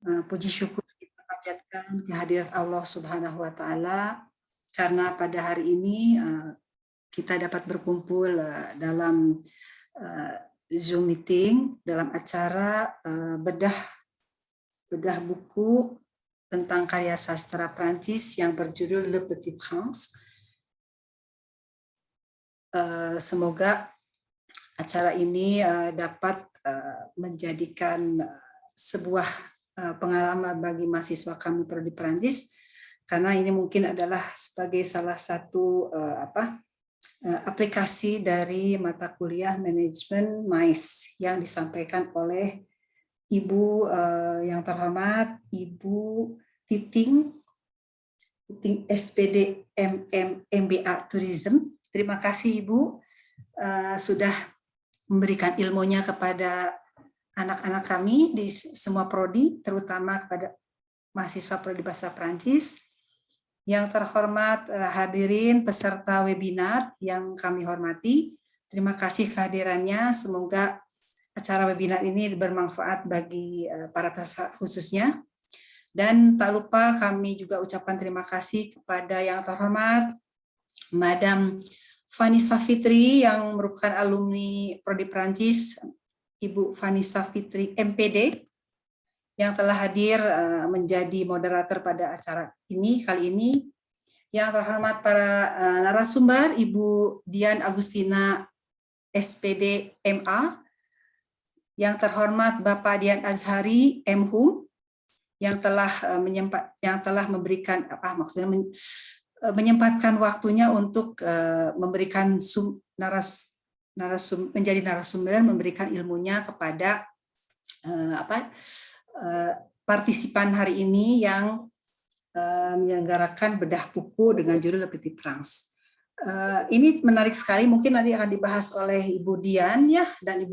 Puji syukur kita panjatkan kehadirat Allah Subhanahu wa Ta'ala, karena pada hari ini kita dapat berkumpul dalam Zoom meeting dalam acara bedah buku tentang karya sastra Prancis yang berjudul Le Petit Prince. Semoga acara ini dapat menjadikan sebuah pengalaman bagi mahasiswa kami prodi Prancis, karena ini mungkin adalah sebagai salah satu aplikasi dari mata kuliah manajemen MAIS yang disampaikan oleh Ibu yang terhormat Ibu Titing SPD MBA Tourism. Terima kasih Ibu sudah memberikan ilmunya kepada anak-anak kami di semua prodi, terutama kepada mahasiswa prodi bahasa Prancis. Yang terhormat hadirin peserta webinar yang kami hormati, terima kasih kehadirannya. Semoga acara webinar ini bermanfaat bagi para peserta khususnya. Dan tak lupa kami juga ucapkan terima kasih kepada yang terhormat Madam Vanessa Fitri yang merupakan alumni prodi Prancis, Ibu Vanessa Fitri MPD, yang telah hadir menjadi moderator pada acara ini kali ini. Yang terhormat para narasumber, Ibu Dian Agustina SPD MA, yang terhormat Bapak Dian Azhari MHum, yang telah memberikan menyempatkan waktunya untuk memberikan menjadi narasumber, memberikan ilmunya kepada partisipan hari ini yang menyelenggarakan bedah buku dengan judul Le Petit Prince. Ini menarik sekali, mungkin nanti akan dibahas oleh Ibu Dian ya, dan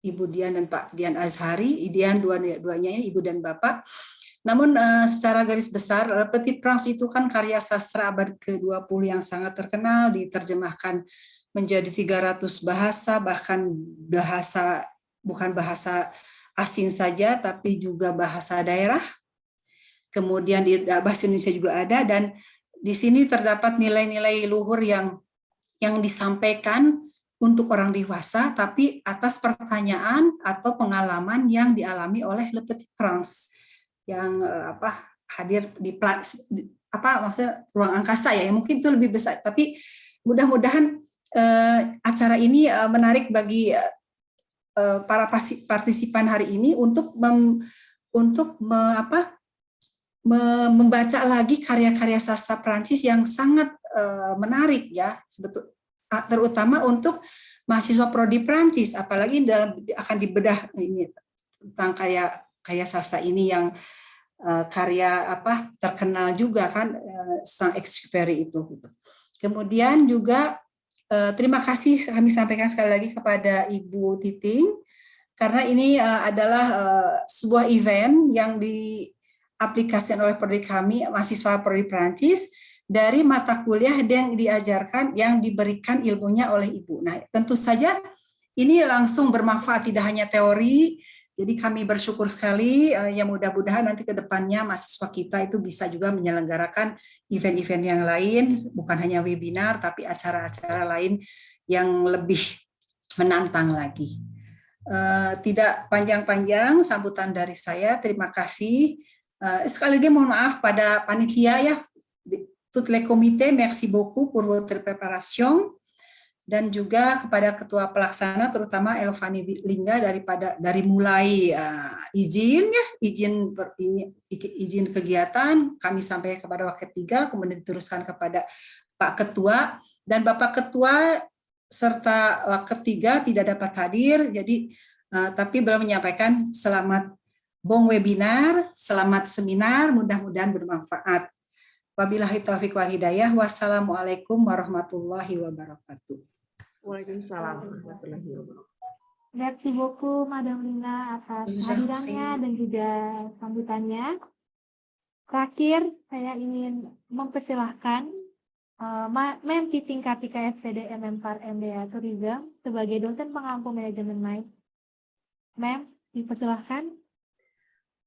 Ibu Dian dan Pak Dian Azhari. Dian dua-duanya ini Ibu dan Bapak. Namun secara garis besar, Le Petit Prince itu kan karya sastra abad ke-20 yang sangat terkenal, diterjemahkan menjadi 300 bahasa, bahkan bukan bahasa asing saja, tapi juga bahasa daerah. Kemudian di bahasa Indonesia juga ada, dan di sini terdapat nilai-nilai luhur yang disampaikan untuk orang dewasa, tapi atas pertanyaan atau pengalaman yang dialami oleh Le Petit Prince yang hadir di maksudnya ruang angkasa ya, mungkin itu lebih besar, tapi mudah-mudahan acara ini menarik bagi para partisipan hari ini untuk membaca lagi karya-karya sastra Prancis yang sangat menarik ya, terutama untuk mahasiswa prodi Prancis, apalagi akan dibedah ini tentang karya sastra ini yang karya terkenal juga kan, Saint-Exupéry itu. Kemudian juga terima kasih kami sampaikan sekali lagi kepada Ibu Titing, karena ini adalah sebuah event yang diaplikasikan oleh prodi kami, mahasiswa prodi Prancis, dari mata kuliah yang diajarkan, yang diberikan ilmunya oleh Ibu. Nah, tentu saja ini langsung bermanfaat, tidak hanya teori. Jadi kami bersyukur sekali, yang mudah-mudahan nanti ke depannya mahasiswa kita itu bisa juga menyelenggarakan event-event yang lain, bukan hanya webinar, tapi acara-acara lain yang lebih menantang lagi. Tidak panjang-panjang sambutan dari saya, terima kasih. Sekali lagi mohon maaf pada panitia ya, toutes les comités, merci beaucoup pour votre préparation. Dan juga kepada ketua pelaksana, terutama Elvani Lingga, dari mulai izin kegiatan kami sampai kepada wakil 3, kemudian diteruskan kepada Pak Ketua, dan Bapak Ketua serta wakil 3 tidak dapat hadir, jadi tapi beliau menyampaikan selamat bon webinar, selamat seminar, mudah-mudahan bermanfaat. Wabillahi taufiq wal hidayah. Wassalamualaikum warahmatullahi wabarakatuh. Waalaikumsalam warahmatullahi wabarakatuh. Merci beaucoup Madam Lina atas hadirannya dan juga sambutannya. Terakhir, saya ingin mempersilahkan Mem Titing Kartika SPD MM4 MBA Tourism sebagai dosen pengampu manajemen MAIS. Mem, dipersilahkan.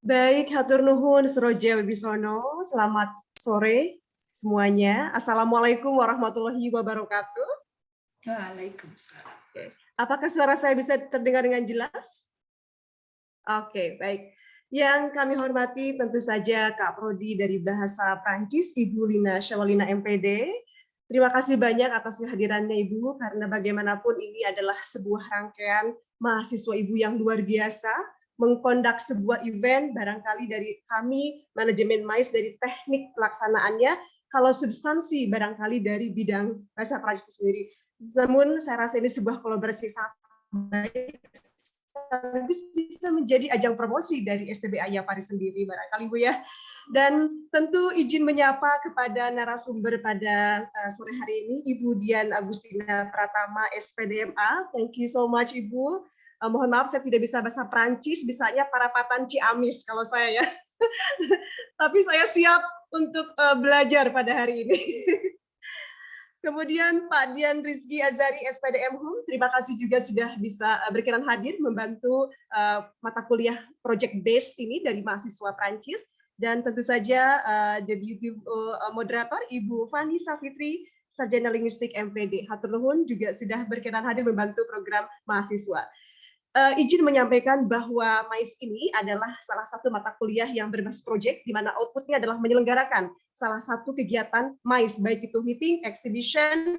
Baik, hatur nuhun Seroja Wibisono. Selamat sore semuanya. Assalamualaikum warahmatullahi wabarakatuh. Waalaikumsalam. Apakah suara saya bisa terdengar dengan jelas? Oke, baik. Yang kami hormati tentu saja Kak Prodi dari Bahasa Prancis, Ibu Lina Syawalina MPD. Terima kasih banyak atas kehadirannya Ibu, karena bagaimanapun ini adalah sebuah rangkaian mahasiswa Ibu yang luar biasa, mengkondak sebuah event, barangkali dari kami, manajemen MAIS dari teknik pelaksanaannya, kalau substansi barangkali dari bidang Bahasa Prancis itu sendiri. Namun saya rasa ini sebuah kolaborasi sangat baik, bisa menjadi ajang promosi dari STBA Yapari sendiri barangkali Bu ya. Dan tentu izin menyapa kepada narasumber pada sore hari ini, Ibu Dian Agustina Pratama, SPDMA. Thank you so much Ibu. Mohon maaf saya tidak bisa bahasa Prancis, bisanya Parapatan Ciamis kalau saya ya. Tapi saya siap untuk belajar pada hari ini. Kemudian Pak Dian Rizky Azari, SPDM HUM, terima kasih juga sudah bisa berkenan hadir membantu mata kuliah project base ini dari mahasiswa Prancis. Dan tentu saja deputy moderator Ibu Fani Safitri, Sarjana Linguistik MPD. Hatur nuhun juga sudah berkenan hadir membantu program mahasiswa. Izin menyampaikan bahwa MAIS ini adalah salah satu mata kuliah yang berbasis project, di mana outputnya adalah menyelenggarakan salah satu kegiatan MAIS, baik itu meeting, exhibition,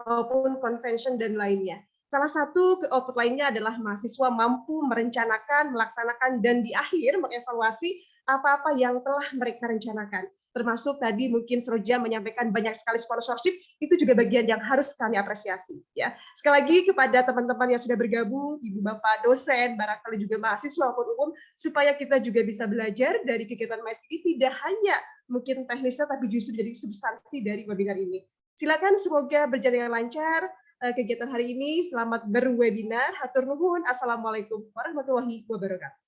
maupun convention, dan lainnya. Salah satu output lainnya adalah mahasiswa mampu merencanakan, melaksanakan, dan di akhir mengevaluasi apa-apa yang telah mereka rencanakan. Termasuk tadi mungkin Seroja menyampaikan banyak sekali sponsorship, itu juga bagian yang harus kami apresiasi. Ya, sekali lagi kepada teman-teman yang sudah bergabung, ibu bapak dosen, barangkali juga mahasiswa maupun umum, supaya kita juga bisa belajar dari kegiatan MAIS ini tidak hanya mungkin teknisnya, tapi justru jadi substansi dari webinar ini. Silakan, semoga berjalan dengan lancar kegiatan hari ini. Selamat berwebinar. Hatur nuhun. Assalamualaikum warahmatullahi wabarakatuh.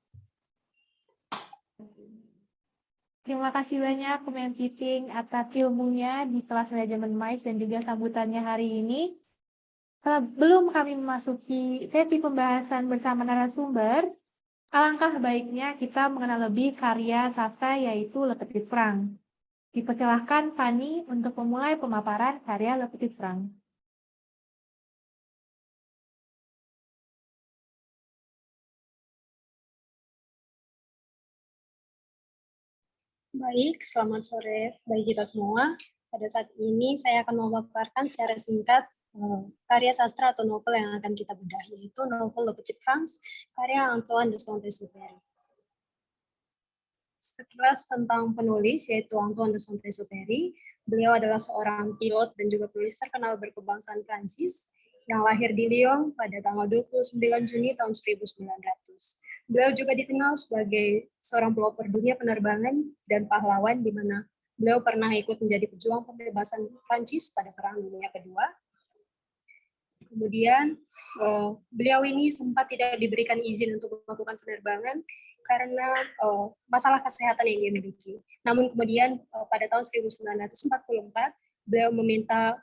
Terima kasih banyak Kemen Citing atas ilmunya di kelas manajemen MAIS dan juga sambutannya hari ini. Sebelum kami memasuki sesi pembahasan bersama narasumber, alangkah baiknya kita mengenal lebih karya sastra yaitu Le Petit Franc. Dipersilahkan Fani untuk memulai pemaparan karya Le Petit Franc. Baik, selamat sore bagi kita semua. Pada saat ini saya akan memaparkan secara singkat karya sastra atau novel yang akan kita bedah, yaitu novel Le Petit Franc, karya Antoine de Saint-Exupéry. Sekilas tentang penulis, yaitu Antoine de Saint-Exupéry. Beliau adalah seorang pilot dan juga penulis terkenal berkebangsaan Prancis yang lahir di Lyon pada tanggal 29 Juni tahun 1900. Beliau juga dikenal sebagai seorang pelopor dunia penerbangan dan pahlawan, di mana beliau pernah ikut menjadi pejuang pembebasan Prancis pada Perang Dunia Kedua. Kemudian beliau ini sempat tidak diberikan izin untuk melakukan penerbangan karena masalah kesehatan yang dia miliki. Namun kemudian pada tahun 1944 beliau meminta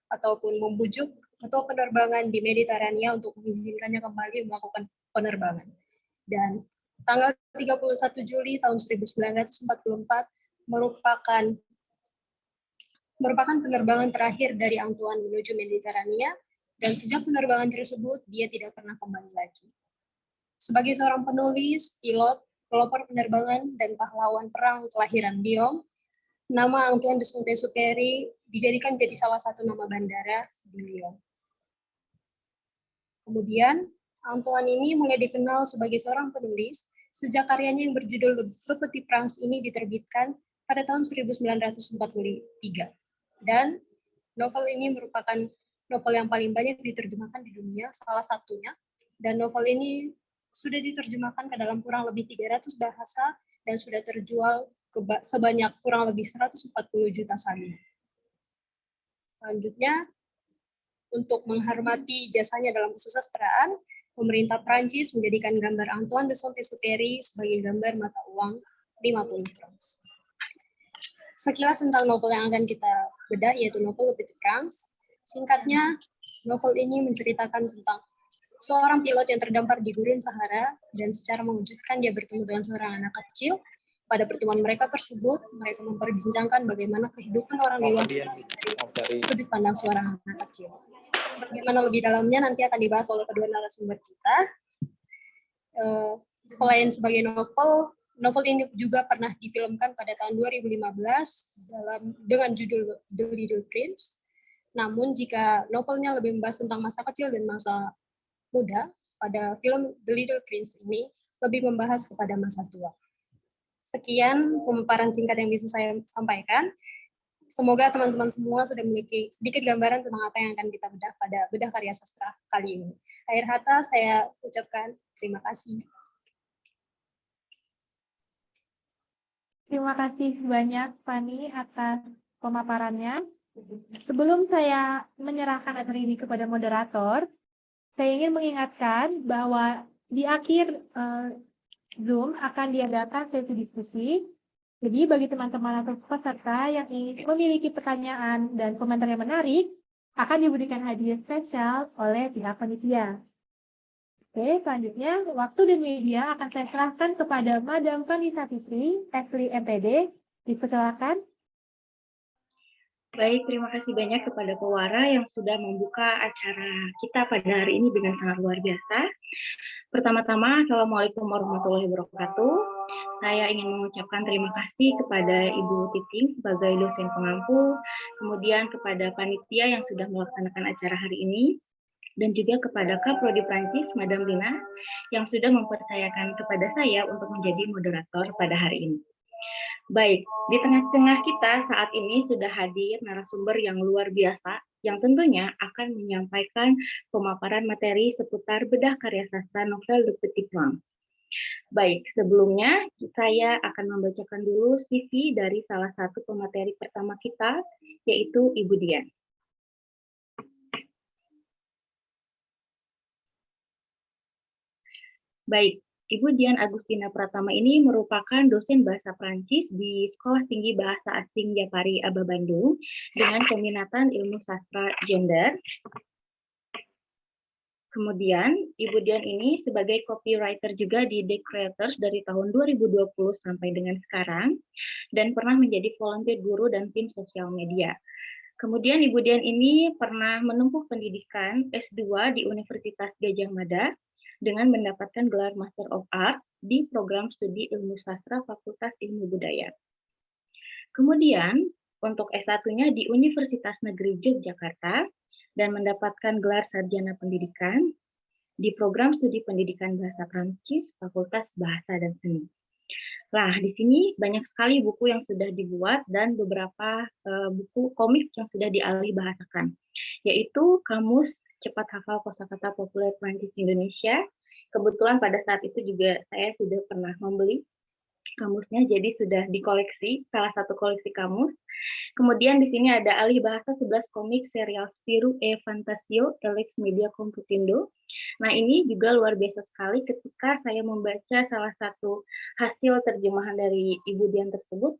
ataupun membujuk ketua penerbangan di Mediterania untuk mengizinkannya kembali melakukan penerbangan. Dan tanggal 31 Juli tahun 1944 merupakan penerbangan terakhir dari Antoine menuju Mediterania, dan sejak penerbangan tersebut dia tidak pernah kembali lagi. Sebagai seorang penulis, pilot, pelopor penerbangan, dan pahlawan perang kelahiran Lyon, nama Antoine de Saint-Exupéry dijadikan jadi salah satu nama bandara di Lyon. Kemudian Antoine ini mulai dikenal sebagai seorang penulis sejak karyanya yang berjudul Le Petit Franc ini diterbitkan pada tahun 1943. Dan novel ini merupakan novel yang paling banyak diterjemahkan di dunia, salah satunya. Dan novel ini sudah diterjemahkan ke dalam kurang lebih 300 bahasa dan sudah terjual sebanyak kurang lebih 140 juta salin. Selanjutnya, untuk menghormati jasanya dalam kesusastraan, pemerintah Prancis menjadikan gambar Antoine de Saint-Exupéry sebagai gambar mata uang 50 francs. Sekilas tentang novel yang akan kita bedah, yaitu novel Le Petit Franc. Singkatnya, novel ini menceritakan tentang seorang pilot yang terdampar di gurun Sahara, dan secara mengejutkan dia bertemu dengan seorang anak kecil. Pada pertemuan mereka tersebut, mereka memperbincangkan bagaimana kehidupan orang dewasa dari sudut pandang seorang anak kecil. Bagaimana lebih dalamnya nanti akan dibahas oleh kedua narasumber kita. Selain sebagai novel, novel ini juga pernah difilmkan pada tahun 2015 dengan judul The Little Prince. Namun jika novelnya lebih membahas tentang masa kecil dan masa muda, pada film The Little Prince ini lebih membahas kepada masa tua. Sekian pemaparan singkat yang bisa saya sampaikan. Semoga teman-teman semua sudah memiliki sedikit gambaran tentang apa yang akan kita bedah pada bedah karya sastra kali ini. Akhir kata saya ucapkan terima kasih. Terima kasih banyak, Fani, atas pemaparannya. Sebelum saya menyerahkan acara ini kepada moderator, saya ingin mengingatkan bahwa di akhir Zoom akan diadakan sesi diskusi. Jadi bagi teman-teman atau peserta yang ingin memiliki pertanyaan dan komentar yang menarik, akan diberikan hadiah spesial oleh pihak panitia. Oke, selanjutnya waktu dan media akan saya serahkan kepada Madam Fani Satisri, Esli MPD. Dipersilakan. Baik, terima kasih banyak kepada Pewara yang sudah membuka acara kita pada hari ini dengan sangat luar biasa. Pertama-tama, Assalamualaikum warahmatullahi wabarakatuh. Saya ingin mengucapkan terima kasih kepada Ibu Titing sebagai dosen pengampu, kemudian kepada panitia yang sudah melaksanakan acara hari ini, dan juga kepada Kaprodi Prancis, Madam Lina, yang sudah mempercayakan kepada saya untuk menjadi moderator pada hari ini. Baik, di tengah-tengah kita saat ini sudah hadir narasumber yang luar biasa, yang tentunya akan menyampaikan pemaparan materi seputar bedah karya sastra novel Le Petit Prince. Baik, sebelumnya saya akan membacakan dulu CV dari salah satu pemateri pertama kita, yaitu Ibu Dian. Baik, Ibu Dian Agustina Pratama ini merupakan dosen bahasa Prancis di Sekolah Tinggi Bahasa Asing Japari Aba Bandung dengan peminatan ilmu sastra gender. Kemudian, Ibu Dian ini sebagai copywriter juga di The Creators dari tahun 2020 sampai dengan sekarang, dan pernah menjadi volunteer guru dan tim sosial media. Kemudian Ibu Dian ini pernah menempuh pendidikan S2 di Universitas Gadjah Mada, dengan mendapatkan gelar Master of Arts di program studi ilmu sastra Fakultas Ilmu Budaya. Kemudian, untuk S1-nya di Universitas Negeri Yogyakarta, dan mendapatkan gelar Sarjana Pendidikan di program studi pendidikan Bahasa Prancis Fakultas Bahasa dan Seni. Nah, di sini banyak sekali buku yang sudah dibuat dan beberapa buku komik yang sudah dialih bahasakan, yaitu Kamus Cepat Hafal Kosakata Populer Prancis Indonesia. Kebetulan pada saat itu juga saya sudah pernah membeli kamusnya, jadi sudah dikoleksi, salah satu koleksi kamus. Kemudian di sini ada alih bahasa 11 komik serial Spirou e Fantasio Elex Media Computindo. Nah, ini juga luar biasa sekali ketika saya membaca salah satu hasil terjemahan dari Ibu Dian tersebut.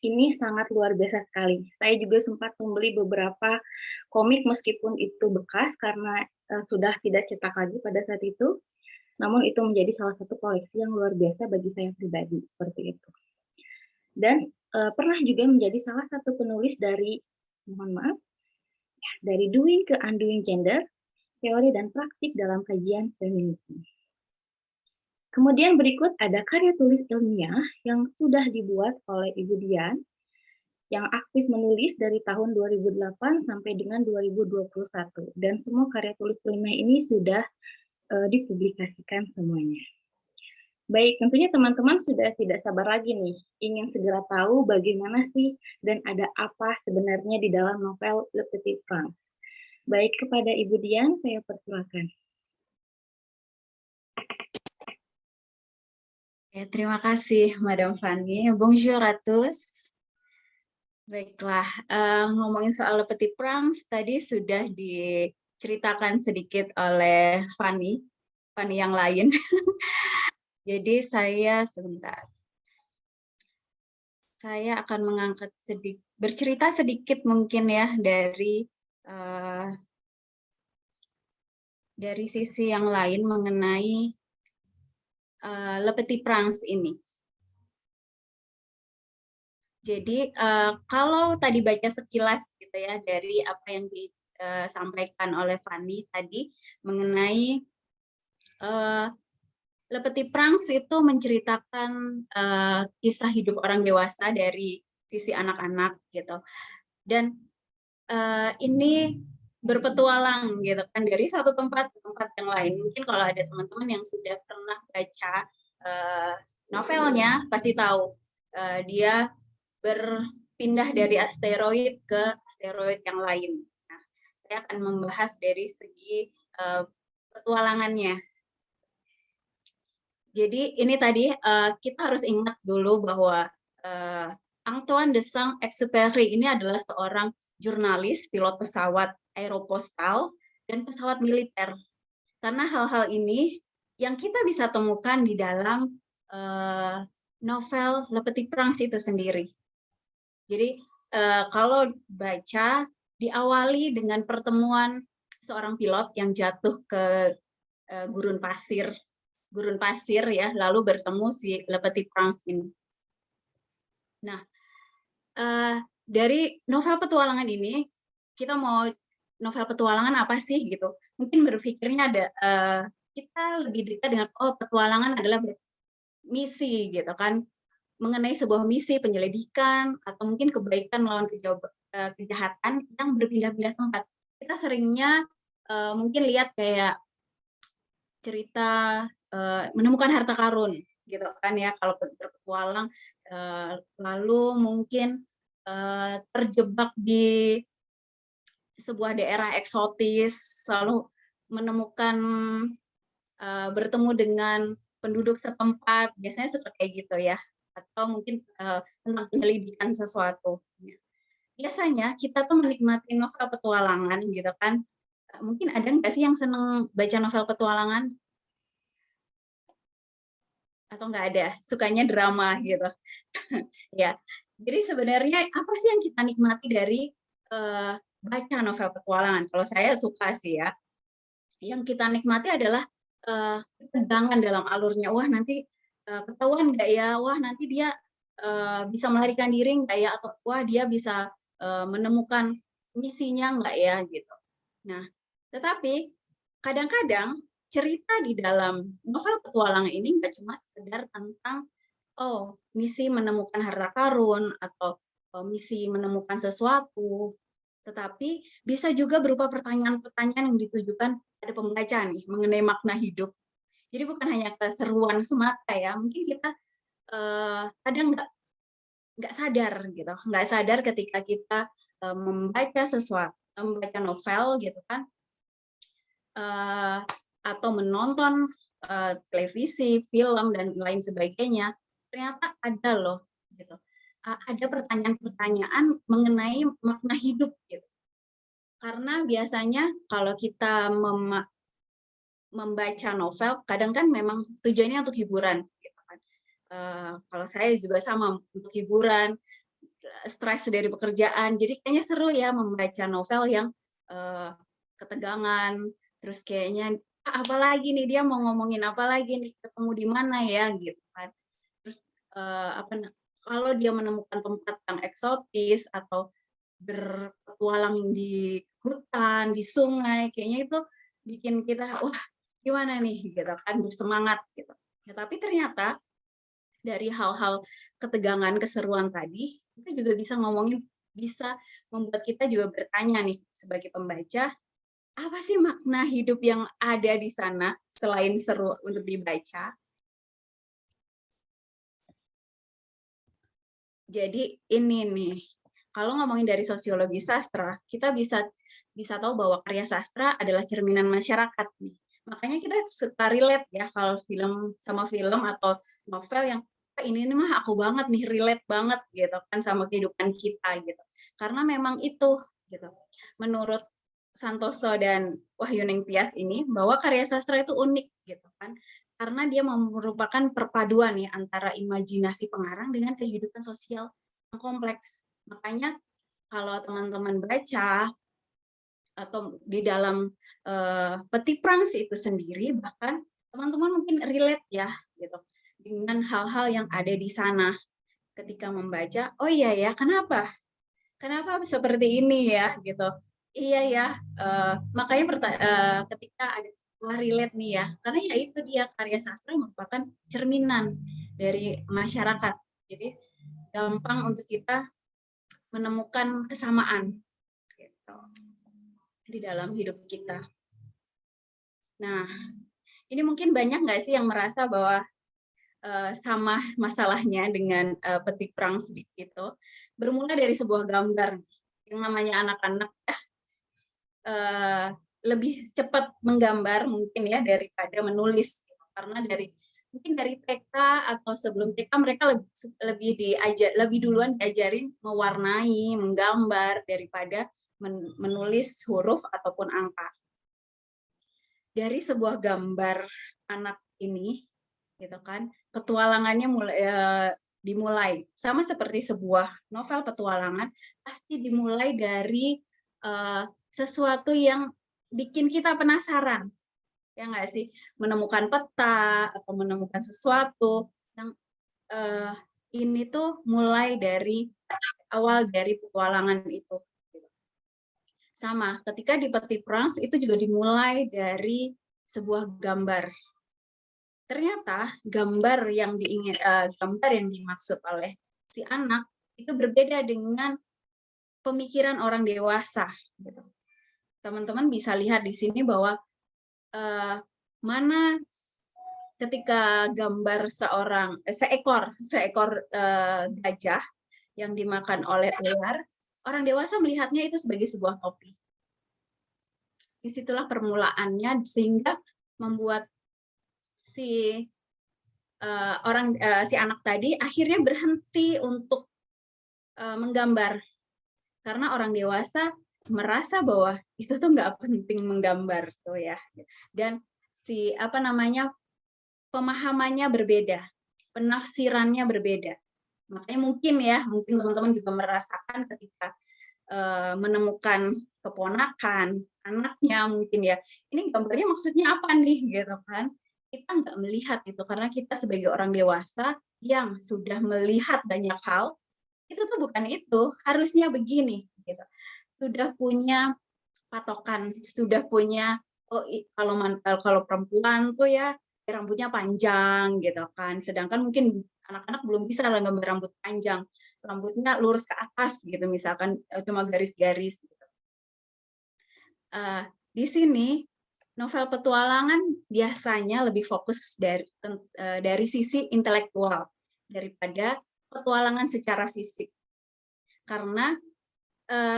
Ini sangat luar biasa sekali. Saya juga sempat membeli beberapa komik meskipun itu bekas karena sudah tidak cetak lagi pada saat itu. Namun itu menjadi salah satu koleksi yang luar biasa bagi saya pribadi, seperti itu. Dan pernah juga menjadi salah satu penulis dari, dari Doing ke Undoing Gender, teori dan praktik dalam kajian feminisme. Kemudian berikut ada karya tulis ilmiah yang sudah dibuat oleh Ibu Dian, yang aktif menulis dari tahun 2008 sampai dengan 2021. Dan semua karya tulis ilmiah ini sudah dipublikasikan semuanya. Baik, tentunya teman-teman sudah tidak sabar lagi nih, ingin segera tahu bagaimana sih dan ada apa sebenarnya di dalam novel Le Petit Prince. Baik, kepada Ibu Dian, saya persilakan. Ya, terima kasih, Madam Fani. Bonjour à tous. Baiklah, ngomongin soal Le Petit Prince, tadi sudah diceritakan sedikit oleh Fani yang lain. Jadi saya akan mengangkat bercerita sedikit mungkin ya dari sisi yang lain mengenai Le Petit Prince ini. Jadi kalau tadi baca sekilas gitu ya dari apa yang disampaikan oleh Fanny tadi mengenai Le Petit Prince itu menceritakan kisah hidup orang dewasa dari sisi anak-anak gitu. Dan ini berpetualang gitu kan dari satu tempat ke tempat yang lain. Mungkin kalau ada teman-teman yang sudah pernah baca novelnya pasti tahu dia berpindah dari asteroid ke asteroid yang lain. Nah, saya akan membahas dari segi petualangannya. Jadi ini tadi kita harus ingat dulu bahwa Antoine de Saint-Exupéry ini adalah seorang jurnalis, pilot pesawat aeropostal, dan pesawat militer. Karena hal-hal ini yang kita bisa temukan di dalam novel Le Petit Prince itu sendiri. Jadi kalau baca diawali dengan pertemuan seorang pilot yang jatuh ke gurun pasir ya, lalu bertemu si Le Petit Prince ini. Nah, dari novel petualangan ini kita mau novel petualangan apa sih gitu? Mungkin berpikirnya ada kita lebih dekat dengan petualangan adalah misi gitu kan, mengenai sebuah misi penyelidikan atau mungkin kebaikan melawan kejahatan yang berpindah-pindah tempat. Kita seringnya mungkin lihat kayak cerita menemukan harta karun gitu kan ya kalau berpetualang, lalu mungkin terjebak di sebuah daerah eksotis, lalu menemukan bertemu dengan penduduk setempat, biasanya seperti kayak gitu ya, atau mungkin tentang penyelidikan sesuatu. Biasanya kita tuh menikmati novel petualangan gitu kan. Mungkin ada nggak sih yang seneng baca novel petualangan? Atau nggak ada, sukanya drama gitu. Ya, jadi sebenarnya apa sih yang kita nikmati dari baca novel petualangan? Kalau saya suka sih ya, yang kita nikmati adalah ketegangan dalam alurnya. Wah nanti ketahuan nggak ya? Wah nanti dia bisa melarikan diri nggak ya? Atau wah dia bisa menemukan misinya nggak ya? Gitu. Nah, tetapi kadang-kadang cerita di dalam novel petualangan ini nggak cuma sekedar tentang misi menemukan harta karun atau misi menemukan sesuatu, tetapi bisa juga berupa pertanyaan-pertanyaan yang ditujukan pada pembaca nih mengenai makna hidup. Jadi bukan hanya keseruan semata ya, mungkin kita kadang nggak sadar gitu, nggak sadar ketika kita membaca sesuatu, membaca novel gitu kan, atau menonton televisi, film dan lain sebagainya, ternyata ada loh gitu. Ada pertanyaan-pertanyaan mengenai makna hidup gitu. Karena biasanya kalau kita membaca novel, kadang kan memang tujuannya untuk hiburan gitu kan. Kalau saya juga sama untuk hiburan, stres dari pekerjaan. Jadi kayaknya seru ya membaca novel yang ketegangan, terus kayaknya apa lagi nih dia mau ngomongin apa lagi nih, ketemu di mana ya gitu kan. Terus kalau dia menemukan tempat yang eksotis atau berpetualang di hutan, di sungai, kayaknya itu bikin kita wah gimana nih gitu kan, bersemangat gitu. Ya, tapi ternyata dari hal-hal ketegangan, keseruan tadi, kita juga bisa membuat kita juga bertanya nih sebagai pembaca, apa sih makna hidup yang ada di sana selain seru untuk dibaca? Jadi ini nih, kalau ngomongin dari sosiologi sastra, kita bisa tahu bahwa karya sastra adalah cerminan masyarakat nih. Makanya kita suka relate ya kalau film atau novel yang ini mah aku banget nih, relate banget gitu kan sama kehidupan kita gitu. Karena memang itu gitu. Menurut Santoso dan Wahyuning Tias ini bahwa karya sastra itu unik gitu kan. Karena dia merupakan perpaduan ya antara imajinasi pengarang dengan kehidupan sosial yang kompleks. Makanya kalau teman-teman baca atau di dalam Petit Prince itu sendiri, bahkan teman-teman mungkin relate ya gitu dengan hal-hal yang ada di sana ketika membaca. Oh iya ya, kenapa seperti ini ya gitu. Iya ya, makanya ketika ada relate nih ya, karena ya itu dia, karya sastra merupakan cerminan dari masyarakat. Jadi gampang untuk kita menemukan kesamaan gitu di dalam hidup kita. Nah, ini mungkin banyak nggak sih yang merasa bahwa sama masalahnya dengan Petit Prince itu, bermula dari sebuah gambar. Yang namanya anak-anak lebih cepat menggambar mungkin ya daripada menulis, karena mungkin dari TK atau sebelum TK mereka lebih duluan diajarin mewarnai, menggambar daripada menulis huruf ataupun angka. Dari sebuah gambar anak ini, gitu kan, petualangannya dimulai sama seperti sebuah novel petualangan, pasti dimulai dari sesuatu yang bikin kita penasaran, ya nggak sih, menemukan peta atau menemukan sesuatu yang ini tuh mulai dari awal dari petualangan itu. Sama, ketika di Petit Prince itu juga dimulai dari sebuah gambar. Ternyata gambar yang dimaksud oleh si anak itu berbeda dengan pemikiran orang dewasa. Gitu. Teman-teman bisa lihat di sini bahwa mana ketika gambar seekor gajah yang dimakan oleh ular, orang dewasa melihatnya itu sebagai sebuah topi. Disitulah permulaannya, sehingga membuat si anak tadi akhirnya berhenti untuk menggambar, karena orang dewasa merasa bahwa itu tuh nggak penting menggambar tuh ya, dan pemahamannya berbeda, penafsirannya berbeda. Makanya mungkin teman-teman juga merasakan ketika menemukan keponakan, anaknya mungkin ya, ini gambarnya maksudnya apa nih gitu kan. Kita nggak melihat itu, karena kita sebagai orang dewasa yang sudah melihat banyak hal, itu tuh bukan itu, harusnya begini gitu. Sudah punya patokan, sudah punya kalau perempuan tuh ya rambutnya panjang gitu kan, sedangkan mungkin anak-anak belum bisa lah gambar rambut panjang, rambutnya lurus ke atas gitu misalkan, cuma garis-garis gitu. Di sini novel petualangan biasanya lebih fokus dari sisi intelektual daripada petualangan secara fisik, karena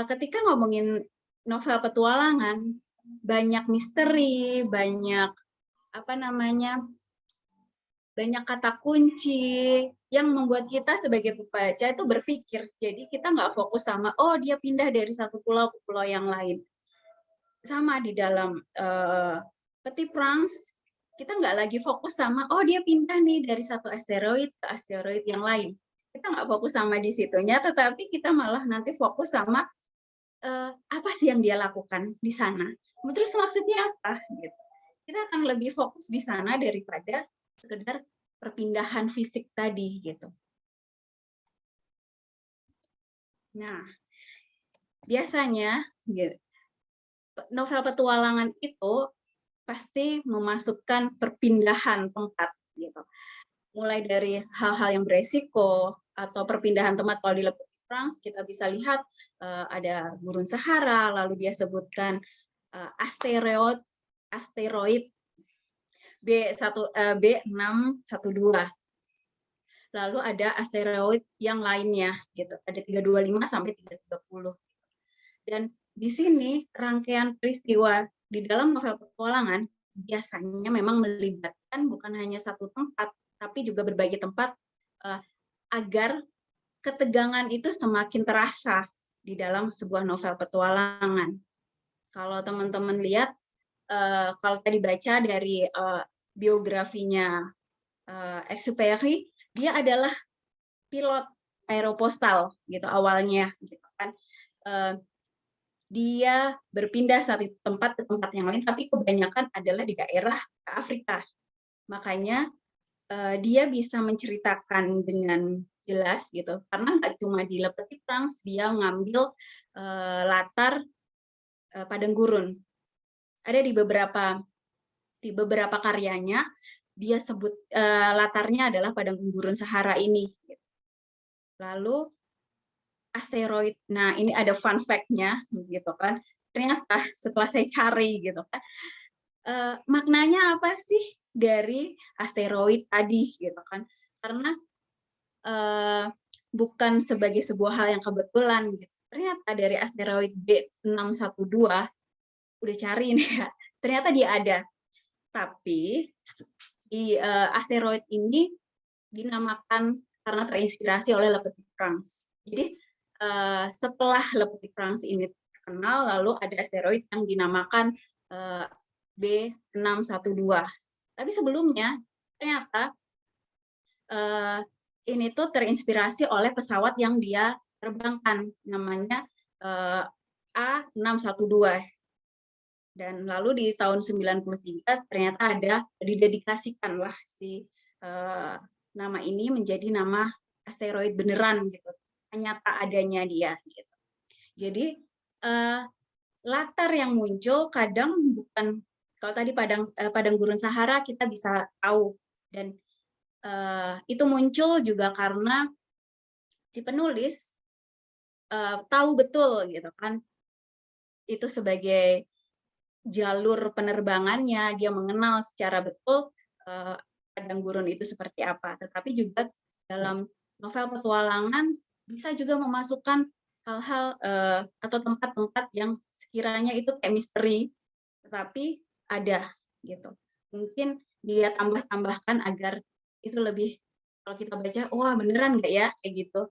ketika ngomongin novel petualangan banyak misteri, banyak banyak kata kunci yang membuat kita sebagai pembaca itu berpikir. Jadi kita nggak fokus sama, oh dia pindah dari satu pulau ke pulau yang lain. Sama di dalam Petit Prince, kita nggak lagi fokus sama, oh dia pindah nih dari satu asteroid ke asteroid yang lain. Kita nggak fokus sama di situnya, tetapi kita malah nanti fokus sama apa sih yang dia lakukan di sana. Terus maksudnya apa? Gitu. Kita akan lebih fokus di sana daripada sekedar perpindahan fisik tadi gitu. Nah, biasanya novel petualangan itu pasti memasukkan perpindahan tempat gitu. Mulai dari hal-hal yang beresiko atau perpindahan tempat. Kalau di Petit Prince kita bisa lihat ada gurun Sahara, lalu dia sebutkan asteroid B612. Lalu ada asteroid yang lainnya gitu. Ada 325 sampai 330. Dan di sini rangkaian peristiwa di dalam novel petualangan biasanya memang melibatkan bukan hanya satu tempat, tapi juga berbagai tempat agar ketegangan itu semakin terasa di dalam sebuah novel petualangan. Kalau teman-teman lihat, kalau tadi baca dari biografinya Exupéry, dia adalah pilot aeropostal gitu awalnya, gitu kan. dia berpindah satu tempat ke tempat yang lain, tapi kebanyakan adalah di daerah Afrika. Makanya dia bisa menceritakan dengan jelas gitu, karena nggak cuma di Le Petit Prince, dia ngambil latar padang gurun. Ada di beberapa karyanya dia sebut latarnya adalah padang gurun Sahara ini. Lalu asteroid, nah ini ada fun fact-nya gitu kan. Ternyata setelah saya cari gitu kan, maknanya apa sih dari asteroid tadi gitu kan? Karena bukan sebagai sebuah hal yang kebetulan gitu. Ternyata dari asteroid B612 udah cari nih ya. Ternyata dia ada. Tapi di asteroid ini dinamakan karena terinspirasi oleh Le Petit Prince. Jadi setelah Le Petit Prince ini terkenal, lalu ada asteroid yang dinamakan B612. Tapi sebelumnya ternyata ini tuh terinspirasi oleh pesawat yang dia terbangkan, namanya A612. Dan lalu di tahun 93 ternyata ada didedikasikanlah si nama ini menjadi nama asteroid beneran gitu, nyata adanya dia gitu. Jadi latar yang muncul kadang bukan, kalau tadi padang gurun Sahara kita bisa tahu, dan itu muncul juga karena si penulis tahu betul gitu kan itu sebagai jalur penerbangannya, dia mengenal secara betul padang gurun itu seperti apa. Tetapi juga dalam novel petualangan bisa juga memasukkan hal-hal atau tempat-tempat yang sekiranya itu kayak misteri, tetapi ada gitu. Mungkin dia tambah-tambahkan agar itu lebih, kalau kita baca, wah beneran nggak ya kayak gitu.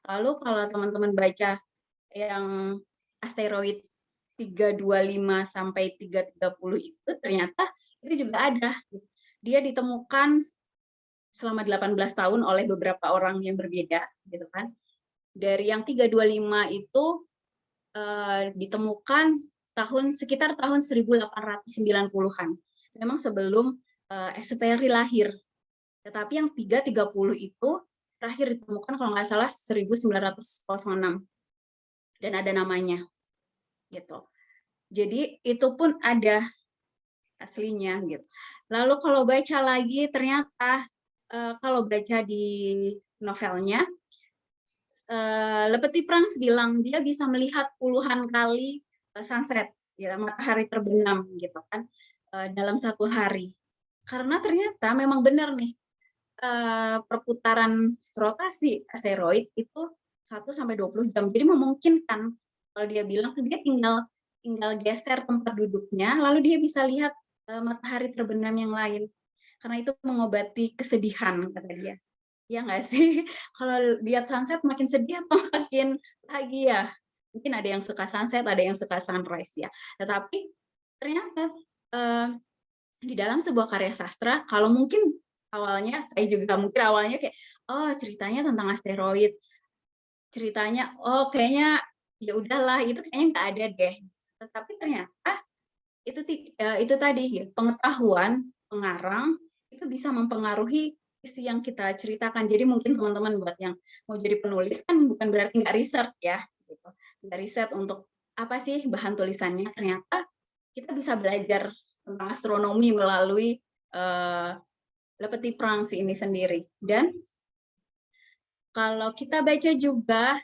Lalu kalau teman-teman baca yang asteroid 325 sampai 330 itu ternyata itu juga ada. Dia ditemukan selama 18 tahun oleh beberapa orang yang berbeda gitu kan. Dari yang 325 itu ditemukan sekitar tahun 1890-an. Memang sebelum Exupéry lahir. Tetapi yang 330 itu terakhir ditemukan kalau nggak salah 1906. Dan ada namanya. Gitu. Jadi itu pun ada aslinya gitu. Lalu kalau baca lagi ternyata kalau baca di novelnya Le Petit Prince bilang dia bisa melihat puluhan kali sunset, ya, matahari terbenam gitu kan dalam satu hari. Karena ternyata memang benar nih perputaran rotasi asteroid itu 1-20 jam. Jadi memungkinkan kalau dia bilang dia tinggal geser tempat duduknya, lalu dia bisa lihat matahari terbenam yang lain. Karena itu mengobati kesedihan, kata dia. Ya nggak sih? Kalau lihat sunset makin sedih atau makin bahagia? Mungkin ada yang suka sunset, ada yang suka sunrise ya. Tetapi ternyata di dalam sebuah karya sastra, kalau mungkin awalnya, saya juga mungkin awalnya kayak, oh ceritanya tentang asteroid, ceritanya, oh kayaknya ya udahlah itu kayaknya nggak ada deh. Tetapi ternyata itu tadi ya, pengetahuan pengarang itu bisa mempengaruhi isi yang kita ceritakan. Jadi mungkin teman-teman buat yang mau jadi penulis kan bukan berarti nggak riset ya, gitu. Nggak riset untuk apa sih bahan tulisannya. Ternyata kita bisa belajar tentang astronomi melalui Le Petit Prince ini sendiri. Dan kalau kita baca juga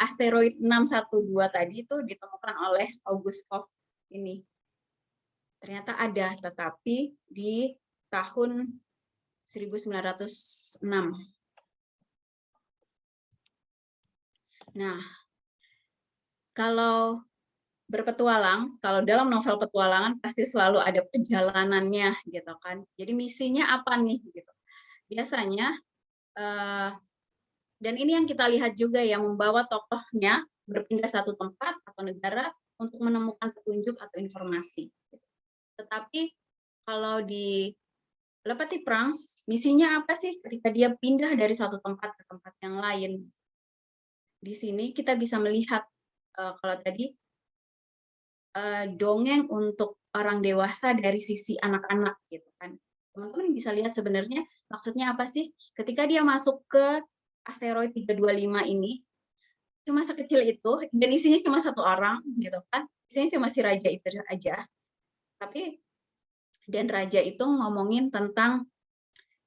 asteroid 612 tadi itu ditemukan oleh August Koch ini. Ternyata ada, tetapi di tahun 1906. Nah, kalau berpetualang, kalau dalam novel petualangan pasti selalu ada perjalanannya gitu kan. Jadi misinya apa nih gitu. Biasanya dan ini yang kita lihat juga yang membawa tokohnya berpindah satu tempat atau negara untuk menemukan petunjuk atau informasi. Tetapi kalau di Le Petit Prince, misinya apa sih ketika dia pindah dari satu tempat ke tempat yang lain? Di sini kita bisa melihat kalau tadi dongeng untuk orang dewasa dari sisi anak-anak gitu kan. Teman-teman bisa lihat sebenarnya maksudnya apa sih? Ketika dia masuk ke asteroid 325 ini, cuma sekecil itu, dan isinya cuma satu orang gitu kan. Isinya cuma si raja itu aja. Tapi dan raja itu ngomongin tentang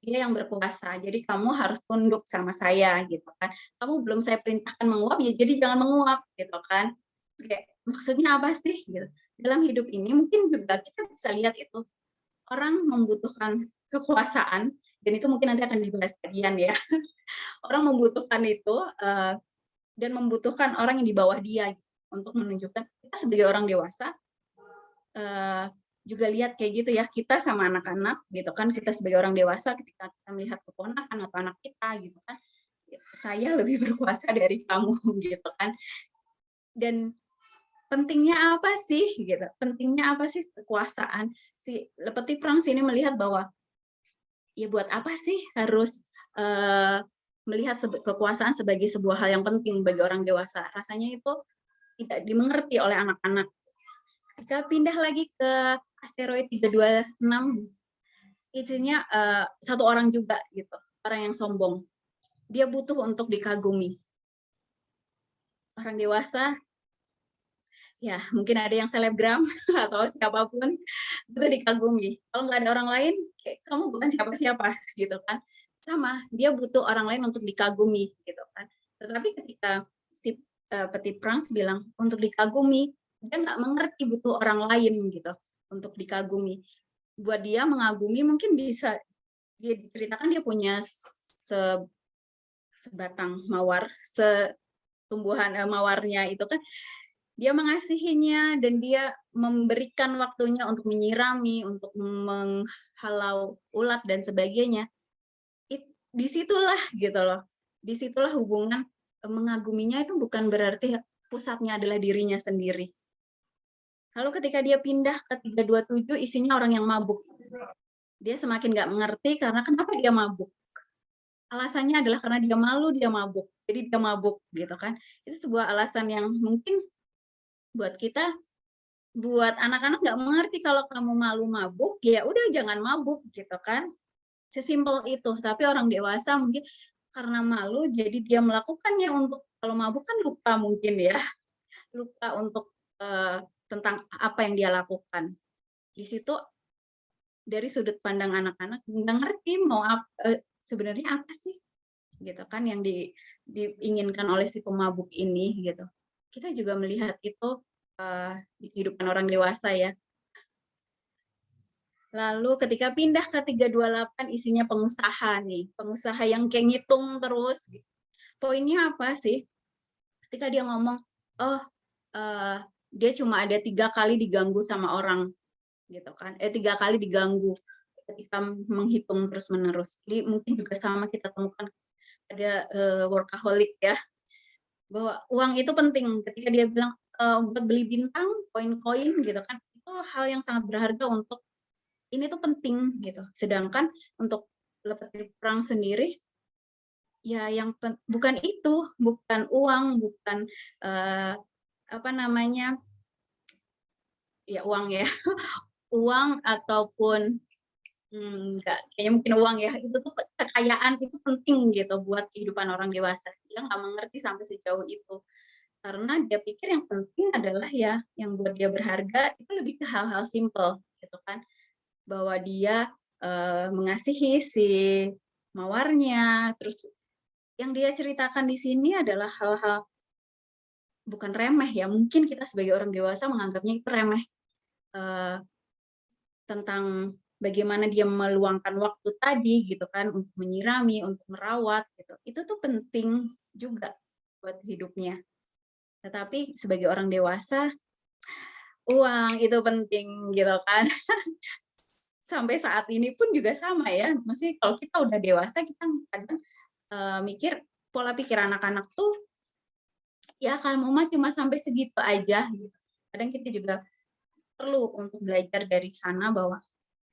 dia yang berkuasa, jadi kamu harus tunduk sama saya gitu kan. Kamu belum saya perintahkan menguap, ya jadi jangan menguap gitu kan. Kayak maksudnya apa sih gitu. Dalam hidup ini mungkin juga kita bisa lihat itu orang membutuhkan kekuasaan, dan itu mungkin nanti akan dibahas kajian ya. Orang membutuhkan itu dan membutuhkan orang yang di bawah dia gitu, untuk menunjukkan kita sebagai orang dewasa juga lihat kayak gitu ya, kita sama anak-anak gitu kan, kita sebagai orang dewasa ketika kita melihat keponakan atau anak kita gitu kan, saya lebih berkuasa dari kamu gitu kan. Dan pentingnya apa sih gitu, pentingnya apa sih kekuasaan. Si Petit Prince ini melihat bahwa ya buat apa sih harus melihat kekuasaan sebagai sebuah hal yang penting bagi orang dewasa. Rasanya itu tidak dimengerti oleh anak-anak. Kita pindah lagi ke asteroid 326, isinya satu orang juga gitu, orang yang sombong. Dia butuh untuk dikagumi. Orang dewasa, ya mungkin ada yang selebgram atau siapapun, itu dikagumi. Kalau nggak ada orang lain, kayak kamu bukan siapa-siapa gitu kan. Sama, dia butuh orang lain untuk dikagumi gitu kan. Tetapi ketika si Petit Prince bilang untuk dikagumi, dia nggak mengerti butuh orang lain gitu untuk dikagumi. Buat dia mengagumi mungkin bisa dia diceritakan dia punya sebatang mawar, setumbuhan mawarnya itu kan dia mengasihinya dan dia memberikan waktunya untuk menyirami, untuk menghalau ulat dan sebagainya. Disitulah gitu loh, disitulah hubungan mengaguminya itu bukan berarti pusatnya adalah dirinya sendiri. Lalu ketika dia pindah ke 327 isinya orang yang mabuk. Dia semakin nggak mengerti karena kenapa dia mabuk. Alasannya adalah karena dia malu, dia mabuk. Jadi dia mabuk gitu kan. Itu sebuah alasan yang mungkin buat kita, buat anak-anak nggak mengerti kalau kamu malu mabuk, ya udah jangan mabuk gitu kan. Sesimpel itu. Tapi orang dewasa mungkin karena malu jadi dia melakukannya untuk, kalau mabuk kan lupa mungkin ya. Lupa untuk tentang apa yang dia lakukan. Di situ dari sudut pandang anak-anak nggak ngerti mau sebenarnya apa sih gitu kan yang diinginkan oleh si pemabuk ini gitu. Kita juga melihat itu di kehidupan orang dewasa ya. Lalu ketika pindah ke 328 isinya pengusaha nih, pengusaha yang kayak ngitung terus. Poinnya apa sih? Ketika dia ngomong, dia cuma ada 3 kali diganggu sama orang gitu kan, 3 kali diganggu ketika menghitung terus menerus. Jadi mungkin juga sama kita temukan ada workaholic ya, bahwa uang itu penting. Ketika dia bilang buat beli bintang, koin-koin gitu kan, itu hal yang sangat berharga untuk ini tuh penting gitu. Sedangkan untuk Le Petit Prince sendiri, ya yang bukan itu, bukan uang, bukan apa namanya, ya uang ya, uang ataupun enggak, kayaknya mungkin uang ya, itu tuh kekayaan itu penting gitu buat kehidupan orang dewasa. Dia nggak mengerti sampai sejauh itu. Karena dia pikir yang penting adalah ya, yang buat dia berharga itu lebih ke hal-hal simple gitu kan. Bahwa dia mengasihi si mawarnya, terus yang dia ceritakan di sini adalah hal-hal bukan remeh ya, mungkin kita sebagai orang dewasa menganggapnya itu remeh, tentang bagaimana dia meluangkan waktu tadi gitu kan untuk menyirami, untuk merawat gitu. Itu tuh penting juga buat hidupnya. Tetapi sebagai orang dewasa, uang itu penting gitu kan. Sampai saat ini pun juga sama ya. Maksudnya kalau kita udah dewasa, kita kadang mikir pola pikir anak-anak tuh ya kalau mama cuma sampai segitu aja gitu. Kadang kita juga perlu untuk belajar dari sana bahwa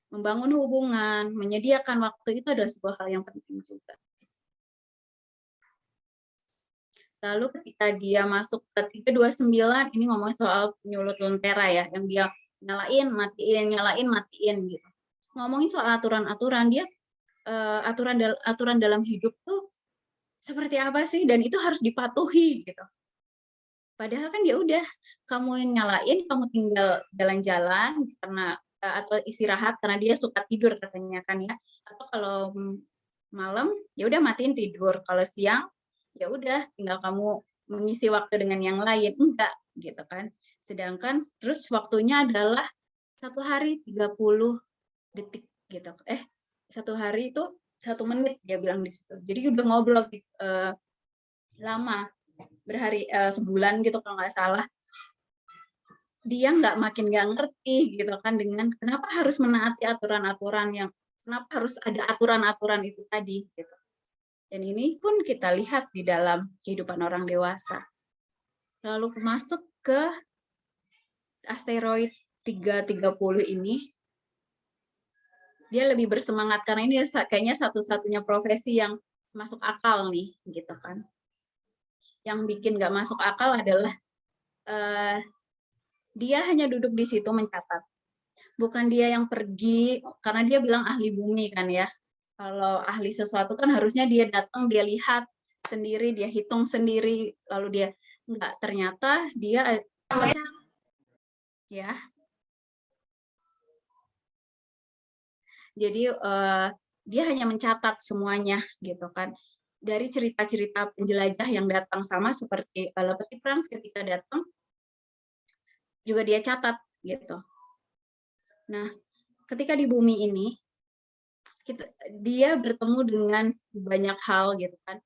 membangun hubungan, menyediakan waktu itu adalah sebuah hal yang penting juga. Lalu ketika dia masuk ke 329, ini ngomongin soal penyulut lentera ya, yang dia nyalain, matiin gitu. Ngomongin soal aturan-aturan, dia aturan dalam hidup tuh seperti apa sih, dan itu harus dipatuhi gitu. Padahal kan ya udah, kamu nyalain, kamu tinggal jalan-jalan karena atau istirahat karena dia suka tidur katanya kan ya. Atau kalau malam ya udah matiin tidur. Kalau siang ya udah tinggal kamu mengisi waktu dengan yang lain. Enggak gitu kan. Sedangkan terus waktunya adalah 1 hari 30 detik gitu. 1 hari itu 1 menit dia bilang di situ. Jadi udah ngobrol lama, berhari sebulan gitu kalau nggak salah. Dia makin nggak ngerti gitu kan dengan kenapa harus menaati aturan-aturan kenapa harus ada aturan-aturan itu tadi gitu. Dan ini pun kita lihat di dalam kehidupan orang dewasa. Lalu masuk ke asteroid 330 ini, dia lebih bersemangat karena ini kayaknya satu-satunya profesi yang masuk akal nih gitu kan. Yang bikin nggak masuk akal adalah dia hanya duduk di situ mencatat. Bukan dia yang pergi, karena dia bilang ahli bumi kan ya. Kalau ahli sesuatu kan harusnya dia datang, dia lihat sendiri, dia hitung sendiri, lalu dia enggak, ternyata dia ya. Jadi dia hanya mencatat semuanya gitu kan. Dari cerita-cerita penjelajah yang datang, sama seperti Lepeti Prangs ketika datang juga dia catat gitu. Nah, ketika di bumi ini dia bertemu dengan banyak hal gitu kan.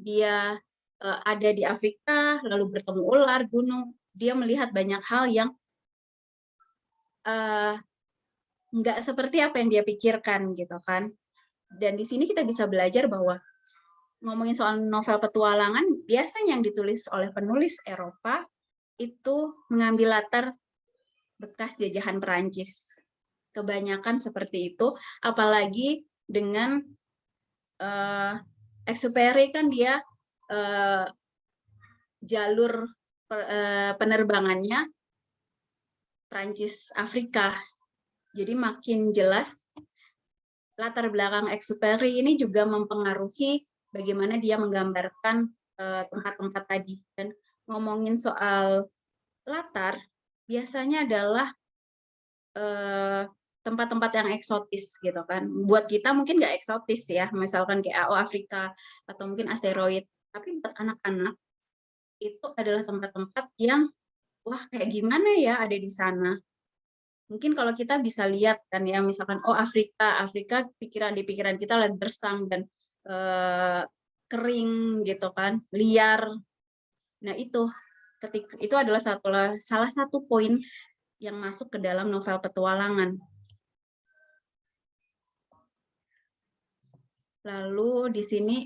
Dia ada di Afrika, lalu bertemu ular, gunung. Dia melihat banyak hal yang nggak seperti apa yang dia pikirkan gitu kan. Dan di sini kita bisa belajar bahwa ngomongin soal novel petualangan, biasanya yang ditulis oleh penulis Eropa itu mengambil latar bekas jajahan Perancis. Kebanyakan seperti itu, apalagi dengan Exupéry kan dia jalur penerbangannya Perancis Afrika. Jadi makin jelas latar belakang Exupéry ini juga mempengaruhi bagaimana dia menggambarkan tempat-tempat tadi. Dan ngomongin soal latar, biasanya adalah tempat-tempat yang eksotis gitu kan. Buat kita mungkin nggak eksotis ya, misalkan kayak Afrika atau mungkin asteroid. Tapi buat anak-anak itu adalah tempat-tempat yang wah kayak gimana ya ada di sana. Mungkin kalau kita bisa lihat kan ya, misalkan Afrika di pikiran kita lagi gersang dan kering gitu kan, liar. Nah itu adalah salah satu poin yang masuk ke dalam novel petualangan. Lalu di sini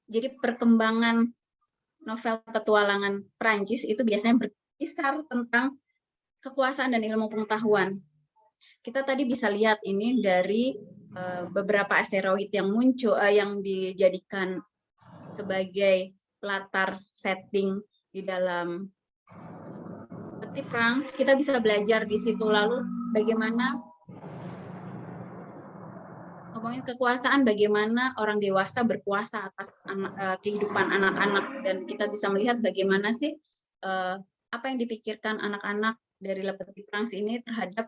jadi perkembangan novel petualangan Prancis itu biasanya berkisar tentang kekuasaan dan ilmu pengetahuan. Kita tadi bisa lihat ini dari beberapa asteroid yang muncul, yang dijadikan sebagai latar setting di dalam Lepeti Prangs. Kita bisa belajar di situ. Lalu bagaimana ngomongin kekuasaan, bagaimana orang dewasa berkuasa atas kehidupan anak-anak, dan kita bisa melihat bagaimana sih apa yang dipikirkan anak-anak dari Lepeti Prangs ini terhadap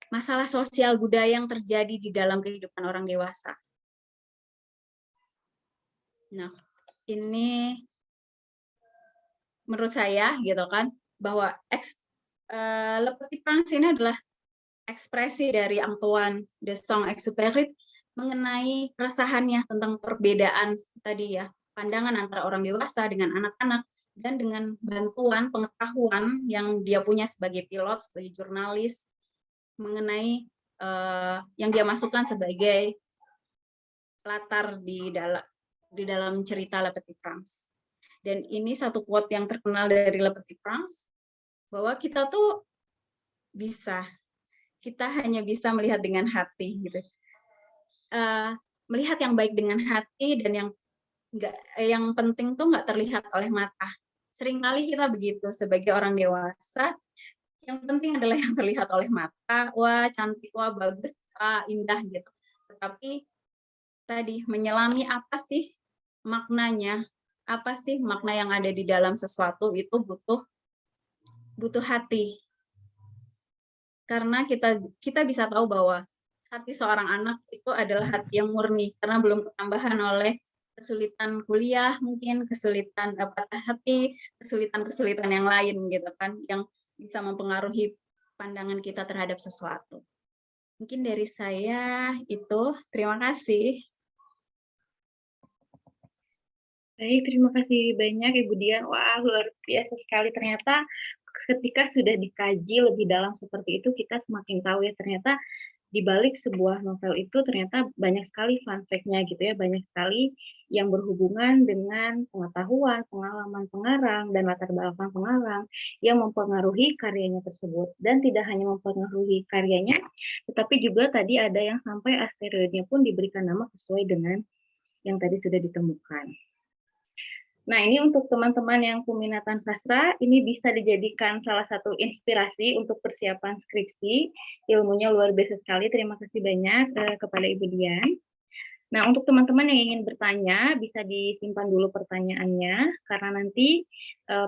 masalah sosial budaya yang terjadi di dalam kehidupan orang dewasa. Nah, ini menurut saya gitu kan, bahwa Lepeti Prangs ini adalah ekspresi dari Antoine de Saint-Exupéry mengenai keresahannya tentang perbedaan tadi ya, pandangan antara orang dewasa dengan anak-anak, dan dengan bantuan pengetahuan yang dia punya sebagai pilot, sebagai jurnalis, mengenai yang dia masukkan sebagai latar di dalam cerita Lepeti Prangs. Dan ini satu quote yang terkenal dari Lepeti Prangs, bahwa kita tuh kita hanya bisa melihat dengan hati gitu. melihat yang baik dengan hati dan yang penting tuh nggak terlihat oleh mata. Seringkali kita begitu sebagai orang dewasa, yang penting adalah yang terlihat oleh mata, wah cantik, wah bagus, wah indah gitu. Tetapi tadi menyelami apa sih maknanya, apa sih makna yang ada di dalam sesuatu itu butuh hati. Karena kita bisa tahu bahwa hati seorang anak itu adalah hati yang murni karena belum ketambahan oleh kesulitan kuliah, mungkin kesulitan patah hati, kesulitan yang lain gitu kan, yang bisa mempengaruhi pandangan kita terhadap sesuatu. Mungkin dari saya itu, terima kasih. Baik, terima kasih banyak Ibu Dian. Wah, luar biasa sekali. Ternyata ketika sudah dikaji lebih dalam seperti itu, kita semakin tahu ya ternyata di balik sebuah novel itu ternyata banyak sekali fun fact-nya gitu ya, banyak sekali yang berhubungan dengan pengetahuan, pengalaman pengarang, dan latar belakang pengarang yang mempengaruhi karyanya tersebut. Dan tidak hanya mempengaruhi karyanya, tetapi juga tadi ada yang sampai asteroidnya pun diberikan nama sesuai dengan yang tadi sudah ditemukan. Nah, ini untuk teman-teman yang peminatan sastra, ini bisa dijadikan salah satu inspirasi untuk persiapan skripsi. Ilmunya luar biasa sekali. Terima kasih banyak kepada Ibu Dian. Nah, untuk teman-teman yang ingin bertanya, bisa disimpan dulu pertanyaannya, karena nanti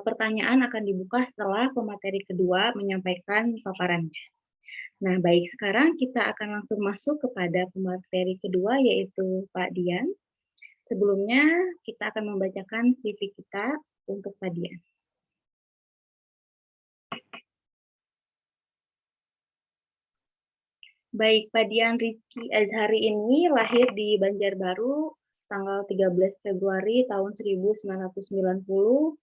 pertanyaan akan dibuka setelah pemateri kedua menyampaikan paparannya. Nah, baik, sekarang kita akan langsung masuk kepada pemateri kedua, yaitu Pak Dian. Sebelumnya, kita akan membacakan CV kita untuk Pak Dian. Baik, Pak Dian Rizky Azhari ini lahir di Banjarbaru tanggal 13 Februari tahun 1990,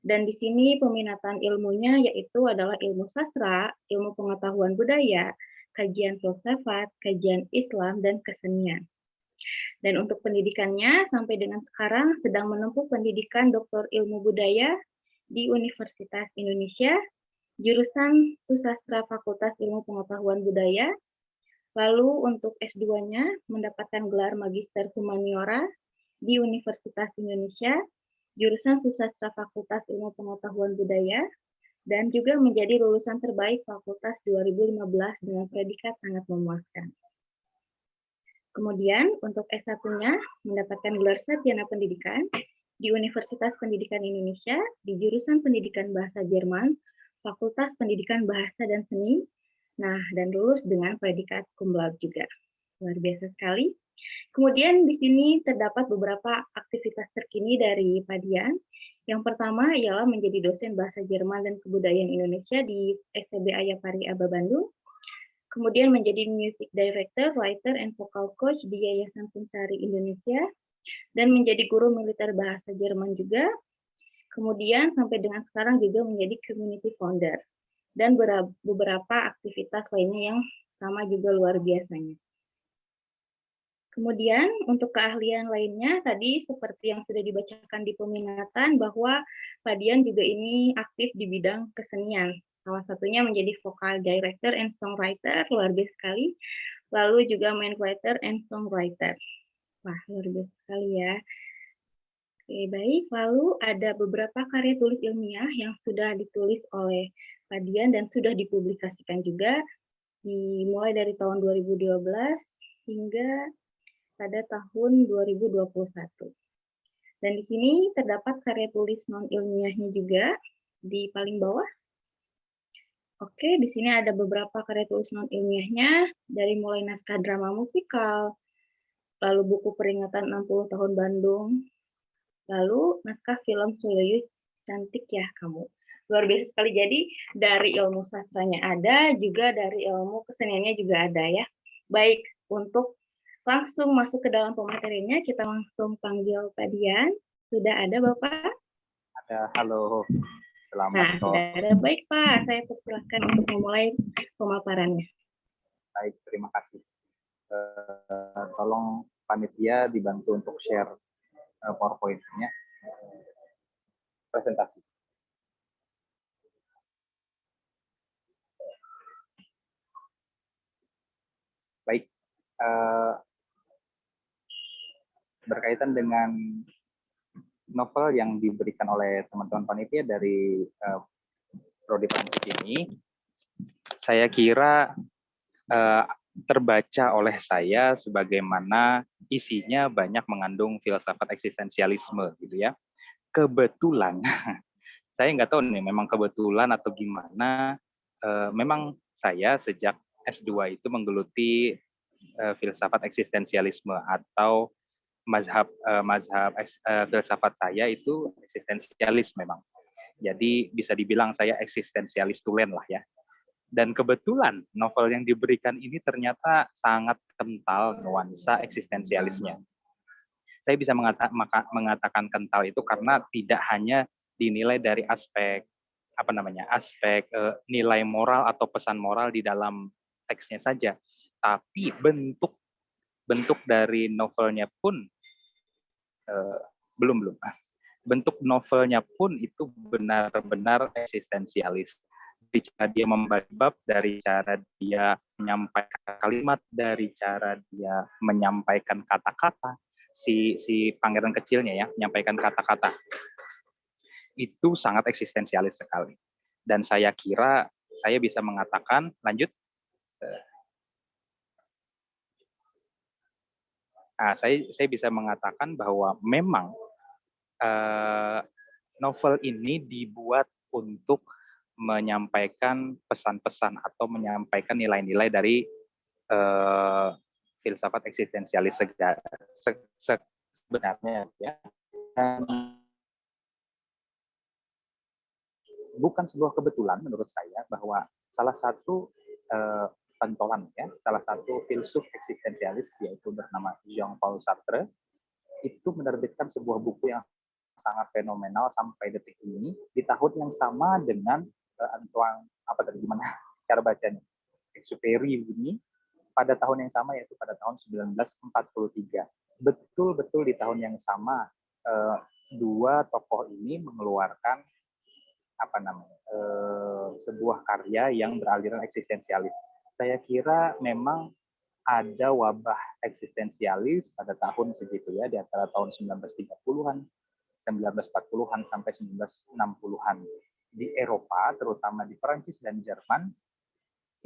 dan di sini peminatan ilmunya yaitu adalah ilmu sastra, ilmu pengetahuan budaya, kajian filsafat, kajian Islam, dan kesenian. Dan untuk pendidikannya sampai dengan sekarang sedang menempuh pendidikan Doktor Ilmu Budaya di Universitas Indonesia, jurusan Susastra Fakultas Ilmu Pengetahuan Budaya. Lalu untuk S2-nya mendapatkan gelar Magister Humaniora di Universitas Indonesia, jurusan Susastra Fakultas Ilmu Pengetahuan Budaya, dan juga menjadi lulusan terbaik Fakultas 2015 dengan predikat sangat memuaskan. Kemudian untuk S1-nya mendapatkan gelar Sarjana Pendidikan di Universitas Pendidikan Indonesia di jurusan Pendidikan Bahasa Jerman, Fakultas Pendidikan Bahasa dan Seni. Nah, dan lulus dengan predikat cum laude juga. Luar biasa sekali. Kemudian di sini terdapat beberapa aktivitas terkini dari Pak Dian. Yang pertama ialah menjadi dosen Bahasa Jerman dan Kebudayaan Indonesia di STB Ayapari Aba Bandung. Kemudian menjadi Music Director, Writer, and Vocal Coach di Yayasan Pensari Indonesia, dan menjadi guru militer bahasa Jerman juga. Kemudian sampai dengan sekarang juga menjadi Community Founder, dan beberapa aktivitas lainnya yang sama juga luar biasanya. Kemudian untuk keahlian lainnya, tadi seperti yang sudah dibacakan di peminatan, bahwa Pak Dian juga ini aktif di bidang kesenian. Salah satunya menjadi vocal director and songwriter, luar biasa sekali. Lalu juga main writer and songwriter. Wah, luar biasa sekali ya. Oke, baik. Lalu ada beberapa karya tulis ilmiah yang sudah ditulis oleh Pak Dian dan sudah dipublikasikan juga, dimulai dari tahun 2012 hingga pada tahun 2021. Dan di sini terdapat karya tulis non-ilmiahnya juga di paling bawah. Oke, di sini ada beberapa karya tulis non-ilmiahnya, dari mulai naskah drama musikal, lalu buku peringatan 60 tahun Bandung, lalu naskah film Soyoyo Cantik Ya Kamu. Luar biasa sekali, jadi dari ilmu sastranya ada, juga dari ilmu keseniannya juga ada ya. Baik, untuk langsung masuk ke dalam pematerinya, kita langsung panggil Pak Dian. Sudah ada Bapak? Ada, halo. Selamat sore. Ada. Baik Pak, saya persilahkan untuk memulai pemaparannya. Baik, terima kasih. Tolong panitia dibantu untuk share PowerPoint-nya. Presentasi. Baik. berkaitan dengan novel yang diberikan oleh teman-teman panitia dari Prodi Prancis ini, saya kira terbaca oleh saya sebagaimana isinya banyak mengandung filsafat eksistensialisme gitu ya. Kebetulan, saya nggak tahu nih memang kebetulan atau gimana, memang saya sejak S2 itu menggeluti filsafat eksistensialisme atau filsafat saya itu eksistensialis memang. Jadi bisa dibilang saya eksistensialis tulen lah ya. Dan kebetulan novel yang diberikan ini ternyata sangat kental nuansa eksistensialisnya. Saya bisa mengatakan kental itu karena tidak hanya dinilai dari aspek aspek nilai moral atau pesan moral di dalam teksnya saja, tapi bentuk dari novelnya pun belum. Bentuk novelnya pun itu benar-benar eksistensialis. Dari cara dia membagi bab, dari cara dia menyampaikan kalimat, dari cara dia menyampaikan kata-kata, si pangeran kecilnya ya, menyampaikan kata-kata. Itu sangat eksistensialis sekali. Dan saya kira saya bisa mengatakan, lanjut. Saya bisa mengatakan bahwa memang novel ini dibuat untuk menyampaikan pesan-pesan atau menyampaikan nilai-nilai dari filsafat eksistensialis sebenarnya ya. Bukan sebuah kebetulan menurut saya bahwa salah satu pentolan ya, salah satu filsuf eksistensialis yaitu bernama Jean-Paul Sartre itu menerbitkan sebuah buku yang sangat fenomenal sampai detik ini di tahun yang sama dengan Antoine gimana cara bacanya Exupéry ini pada tahun yang sama yaitu pada tahun 1943. Betul-betul di tahun yang sama dua tokoh ini mengeluarkan sebuah karya yang beraliran eksistensialis. Saya kira memang ada wabah eksistensialis pada tahun segitu ya, di antara tahun 1930-an, 1940-an sampai 1960-an. Di Eropa, terutama di Perancis dan Jerman,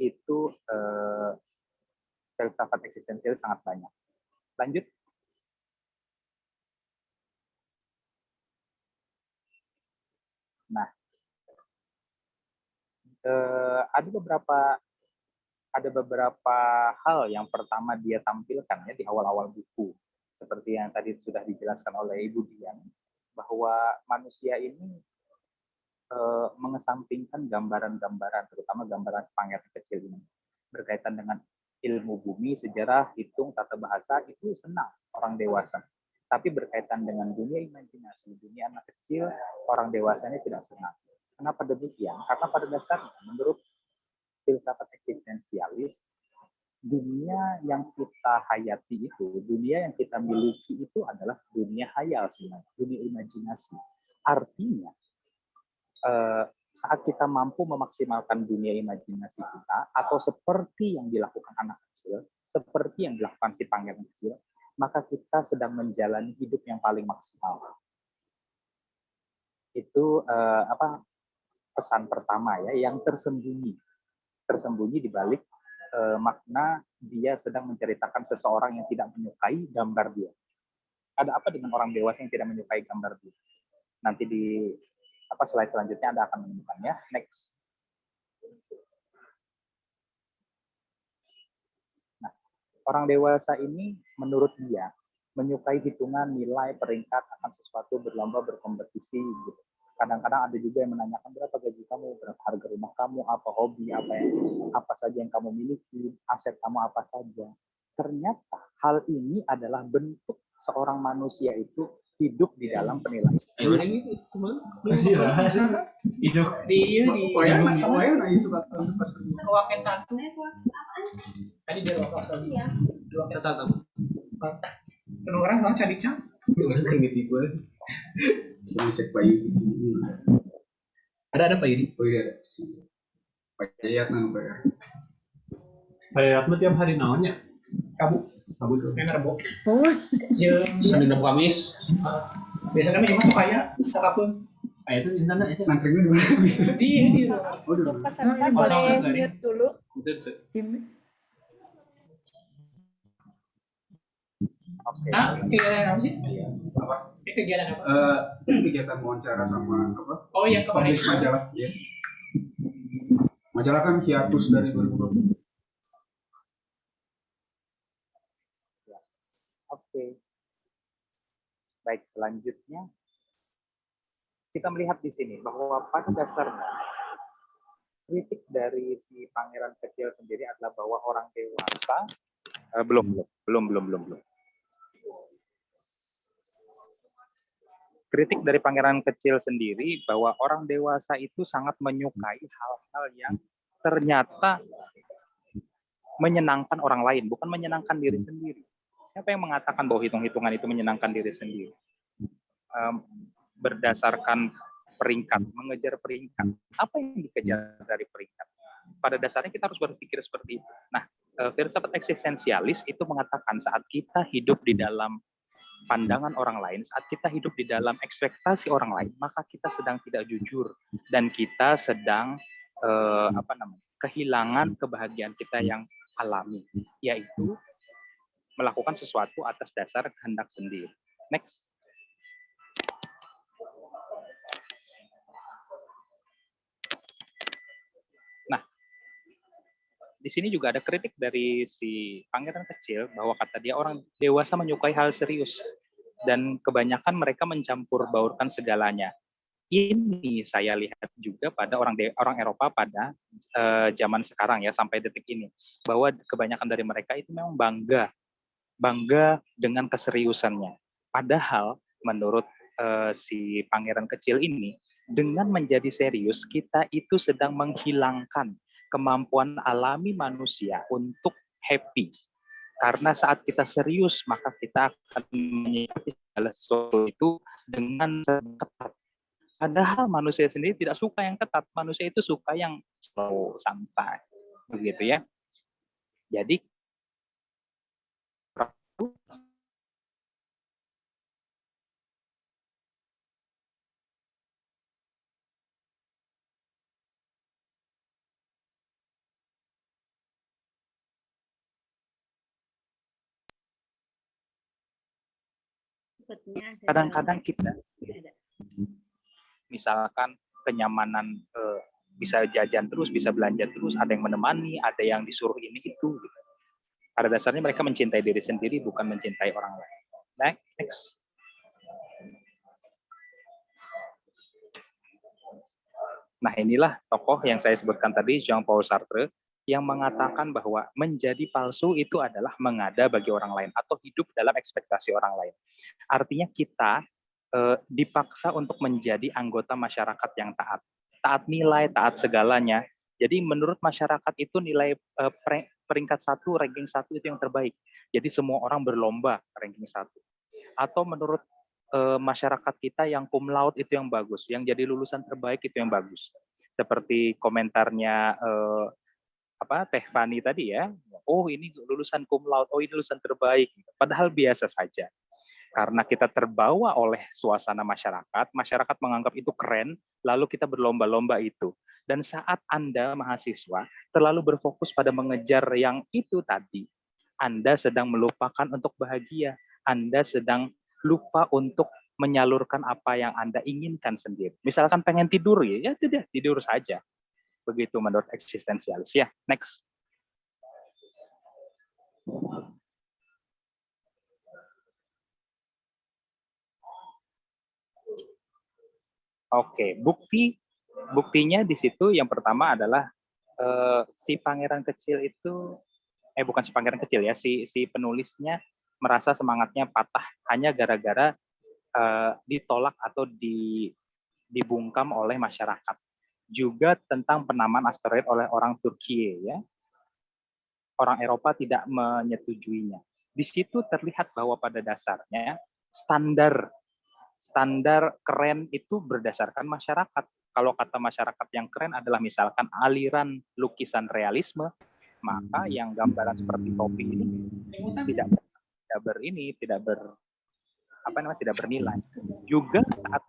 itu filsafat eksistensialis sangat banyak. Lanjut. Nah, ada beberapa hal yang pertama dia tampilkan ya di awal-awal buku, seperti yang tadi sudah dijelaskan oleh Ibu Dian, bahwa manusia ini mengesampingkan gambaran-gambaran, terutama gambaran pangeran kecil ini, berkaitan dengan ilmu bumi, sejarah, hitung, tata bahasa, itu senang orang dewasa. Tapi berkaitan dengan dunia imajinasi, dunia anak kecil, orang dewasanya tidak senang. Kenapa demikian? Karena pada dasarnya, menurut filsafat eksistensialis, dunia yang kita hayati itu, dunia yang kita miliki itu adalah dunia hayal sebenarnya, dunia imajinasi. Artinya, saat kita mampu memaksimalkan dunia imajinasi kita, atau seperti yang dilakukan anak kecil, seperti yang dilakukan si pangeran kecil, maka kita sedang menjalani hidup yang paling maksimal. Itu pesan pertama ya, yang tersembunyi di balik makna dia sedang menceritakan seseorang yang tidak menyukai gambar dia. Ada apa dengan orang dewasa yang tidak menyukai gambar dia? Nanti di slide selanjutnya Anda akan menemukannya. Next. Nah, orang dewasa ini menurut dia menyukai hitungan, nilai, peringkat akan sesuatu, berlomba, berkompetisi gitu. Kadang-kadang ada juga yang menanyakan berapa gaji kamu, berapa harga rumah kamu, apa hobi, apa saja yang kamu miliki, aset kamu apa saja. Ternyata hal ini adalah bentuk seorang manusia itu hidup di dalam penilaian. Orang cari cang. Orang kan gitu gue. Cek bayi. Ada Pak Yudi? Oh iya ada. Pak Yayat nang Pak. Pak Yayat mah tiap hari naonnya? Kamu Kabut. Rebo. Bos. Jeung Senin dan Kamis. biasanya kami Jumat suka ya, sakapun. Itu intan ya, nganterin dulu. Di. Oh, Untuk dulu. peserta Oh, boleh iya. mute dulu. Oke. Kegiatan apa sih? Apa? Kegiatan apa? Kegiatan wawancara sama apa? Oh yang kemarin. Publish majalah. Ya. Majalah kan hiatus dari 2020. Oke. Baik, selanjutnya kita melihat di sini bahwa pada dasarnya kritik dari si pangeran kecil sendiri adalah bahwa orang dewasa belum. Kritik dari pangeran kecil sendiri bahwa orang dewasa itu sangat menyukai hal-hal yang ternyata menyenangkan orang lain, bukan menyenangkan diri sendiri. Siapa yang mengatakan bahwa hitung-hitungan itu menyenangkan diri sendiri? Berdasarkan peringkat, mengejar peringkat. Apa yang dikejar dari peringkat? Pada dasarnya kita harus berpikir seperti itu. Nah, filsafat eksistensialis itu mengatakan saat kita hidup di dalam pandangan orang lain, saat kita hidup di dalam ekspektasi orang lain, maka kita sedang tidak jujur dan kita sedang kehilangan kebahagiaan kita yang alami, yaitu melakukan sesuatu atas dasar kehendak sendiri. Next. Nah, di sini juga ada kritik dari si pangeran kecil bahwa kata dia orang dewasa menyukai hal serius dan kebanyakan mereka mencampur baurkan segalanya. Ini saya lihat juga pada orang Eropa pada zaman sekarang ya sampai detik ini bahwa kebanyakan dari mereka itu memang bangga dengan keseriusannya. Padahal menurut si pangeran kecil ini dengan menjadi serius kita itu sedang menghilangkan kemampuan alami manusia untuk happy. Karena saat kita serius, maka kita akan menyikapi segala sesuatu itu dengan ketat. Padahal manusia sendiri tidak suka yang ketat. Manusia itu suka yang slow, santai. Begitu ya. Jadi, kadang-kadang kita misalkan kenyamanan bisa jajan terus, bisa belanja terus, ada yang menemani, ada yang disuruh ini itu gitu. Pada dasarnya mereka mencintai diri sendiri bukan mencintai orang lain. Next. Nah, inilah tokoh yang saya sebutkan tadi, Jean-Paul Sartre, yang mengatakan bahwa menjadi palsu itu adalah mengada bagi orang lain atau hidup dalam ekspektasi orang lain. Artinya kita dipaksa untuk menjadi anggota masyarakat yang taat nilai, taat segalanya. Jadi menurut masyarakat itu nilai peringkat 1, ranking 1 itu yang terbaik. Jadi semua orang berlomba ranking 1. Atau menurut masyarakat kita yang cum laude itu yang bagus, yang jadi lulusan terbaik itu yang bagus. Seperti komentarnya Teh Fani tadi ya, oh ini lulusan cum laude, oh ini lulusan terbaik. Padahal biasa saja. Karena kita terbawa oleh suasana masyarakat menganggap itu keren, lalu kita berlomba-lomba itu. Dan saat Anda mahasiswa terlalu berfokus pada mengejar yang itu tadi, Anda sedang melupakan untuk bahagia, Anda sedang lupa untuk menyalurkan apa yang Anda inginkan sendiri. Misalkan pengen tidur ya sudah tidur saja. Begitu menurut eksistensialis ya. Next. Oke, buktinya di situ yang pertama adalah si pangeran kecil itu bukan si pangeran kecil ya, si penulisnya merasa semangatnya patah hanya gara-gara ditolak atau dibungkam oleh masyarakat. Juga tentang penamaan asteroid oleh orang Turki ya. Orang Eropa tidak menyetujuinya. Di situ terlihat bahwa pada dasarnya standar keren itu berdasarkan masyarakat. Kalau kata masyarakat yang keren adalah misalkan aliran lukisan realisme, maka yang gambaran seperti topi ini tidak bernilai. Juga saat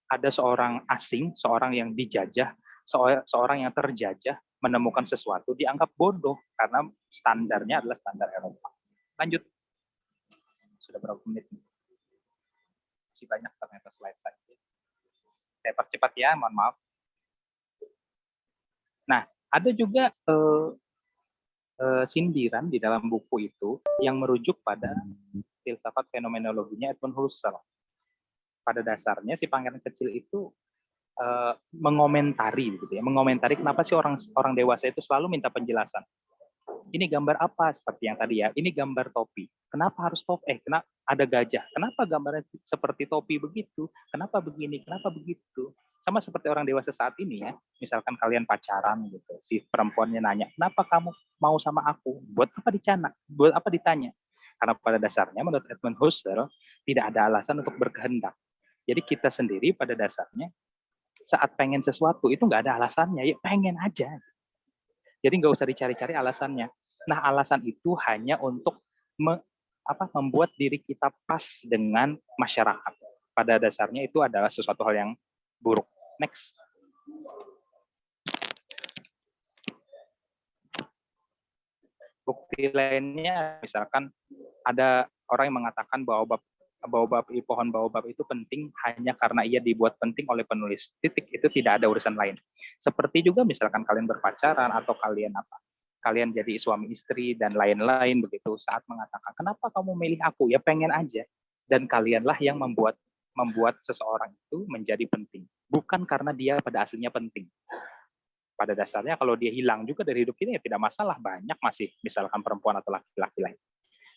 ada seorang asing, seorang yang dijajah, seorang yang terjajah menemukan sesuatu dianggap bodoh karena standarnya adalah standar Eropa. Lanjut. Sudah berapa menit? Masih banyak ternyata slide saya. Saya percepat ya, mohon maaf. Nah, ada juga sindiran di dalam buku itu yang merujuk pada filsafat fenomenologinya Edmund Husserl. Pada dasarnya si pangeran kecil itu mengomentari kenapa sih orang dewasa itu selalu minta penjelasan. Ini gambar apa, seperti yang tadi ya, ini gambar topi. Kenapa harus topi? Kenapa ada gajah? Kenapa gambarnya seperti topi begitu? Kenapa begini? Kenapa begitu? Sama seperti orang dewasa saat ini ya, misalkan kalian pacaran gitu, si perempuannya nanya, kenapa kamu mau sama aku? Buat apa ditanya? Karena pada dasarnya menurut Edmund Husserl tidak ada alasan untuk berkehendak. Jadi kita sendiri pada dasarnya saat pengen sesuatu itu nggak ada alasannya, ya pengen aja. Jadi nggak usah dicari-cari alasannya. Nah, alasan itu hanya untuk membuat diri kita pas dengan masyarakat. Pada dasarnya itu adalah sesuatu hal yang buruk. Next. Bukti lainnya, misalkan ada orang yang mengatakan bahwa pohon baobab itu penting hanya karena ia dibuat penting oleh penulis. Titik, itu tidak ada urusan lain. Seperti juga misalkan kalian berpacaran atau kalian jadi suami istri dan lain-lain begitu, saat mengatakan kenapa kamu milih aku, ya pengen aja, dan kalianlah yang membuat seseorang itu menjadi penting, bukan karena dia pada aslinya penting. Pada dasarnya kalau dia hilang juga dari hidup kita ya tidak masalah, banyak masih misalkan perempuan atau laki-laki lain.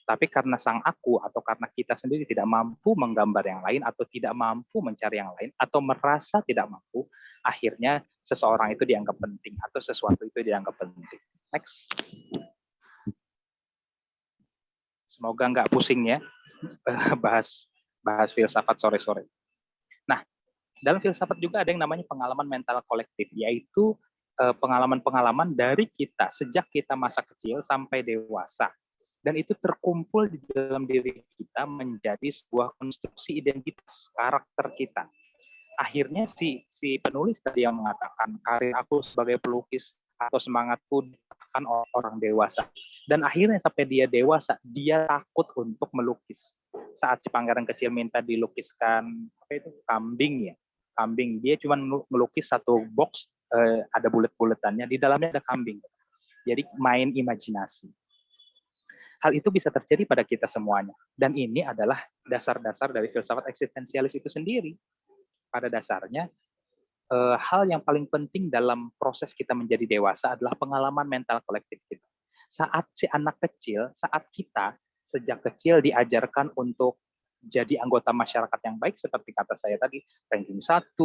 Tapi karena sang aku atau karena kita sendiri tidak mampu menggambar yang lain atau tidak mampu mencari yang lain atau merasa tidak mampu, akhirnya seseorang itu dianggap penting atau sesuatu itu dianggap penting. Next. Semoga nggak pusing ya bahas filsafat sore-sore. Nah, dalam filsafat juga ada yang namanya pengalaman mental kolektif, yaitu pengalaman-pengalaman dari kita sejak kita masa kecil sampai dewasa. Dan itu terkumpul di dalam diri kita menjadi sebuah konstruksi identitas karakter kita. Akhirnya si penulis tadi yang mengatakan karir aku sebagai pelukis atau semangatku akan orang dewasa. Dan akhirnya sampai dia dewasa, dia takut untuk melukis. Saat si pangeran kecil minta dilukiskan kambing ya, kambing, dia cuma melukis satu box, ada bulet-buletannya, di dalamnya ada kambing. Jadi main imajinasi. Hal itu bisa terjadi pada kita semuanya. Dan ini adalah dasar-dasar dari filsafat eksistensialis itu sendiri. Pada dasarnya, hal yang paling penting dalam proses kita menjadi dewasa adalah pengalaman mental kolektif kita. Saat si anak kecil, saat kita sejak kecil diajarkan untuk jadi anggota masyarakat yang baik, seperti kata saya tadi, ranking 1,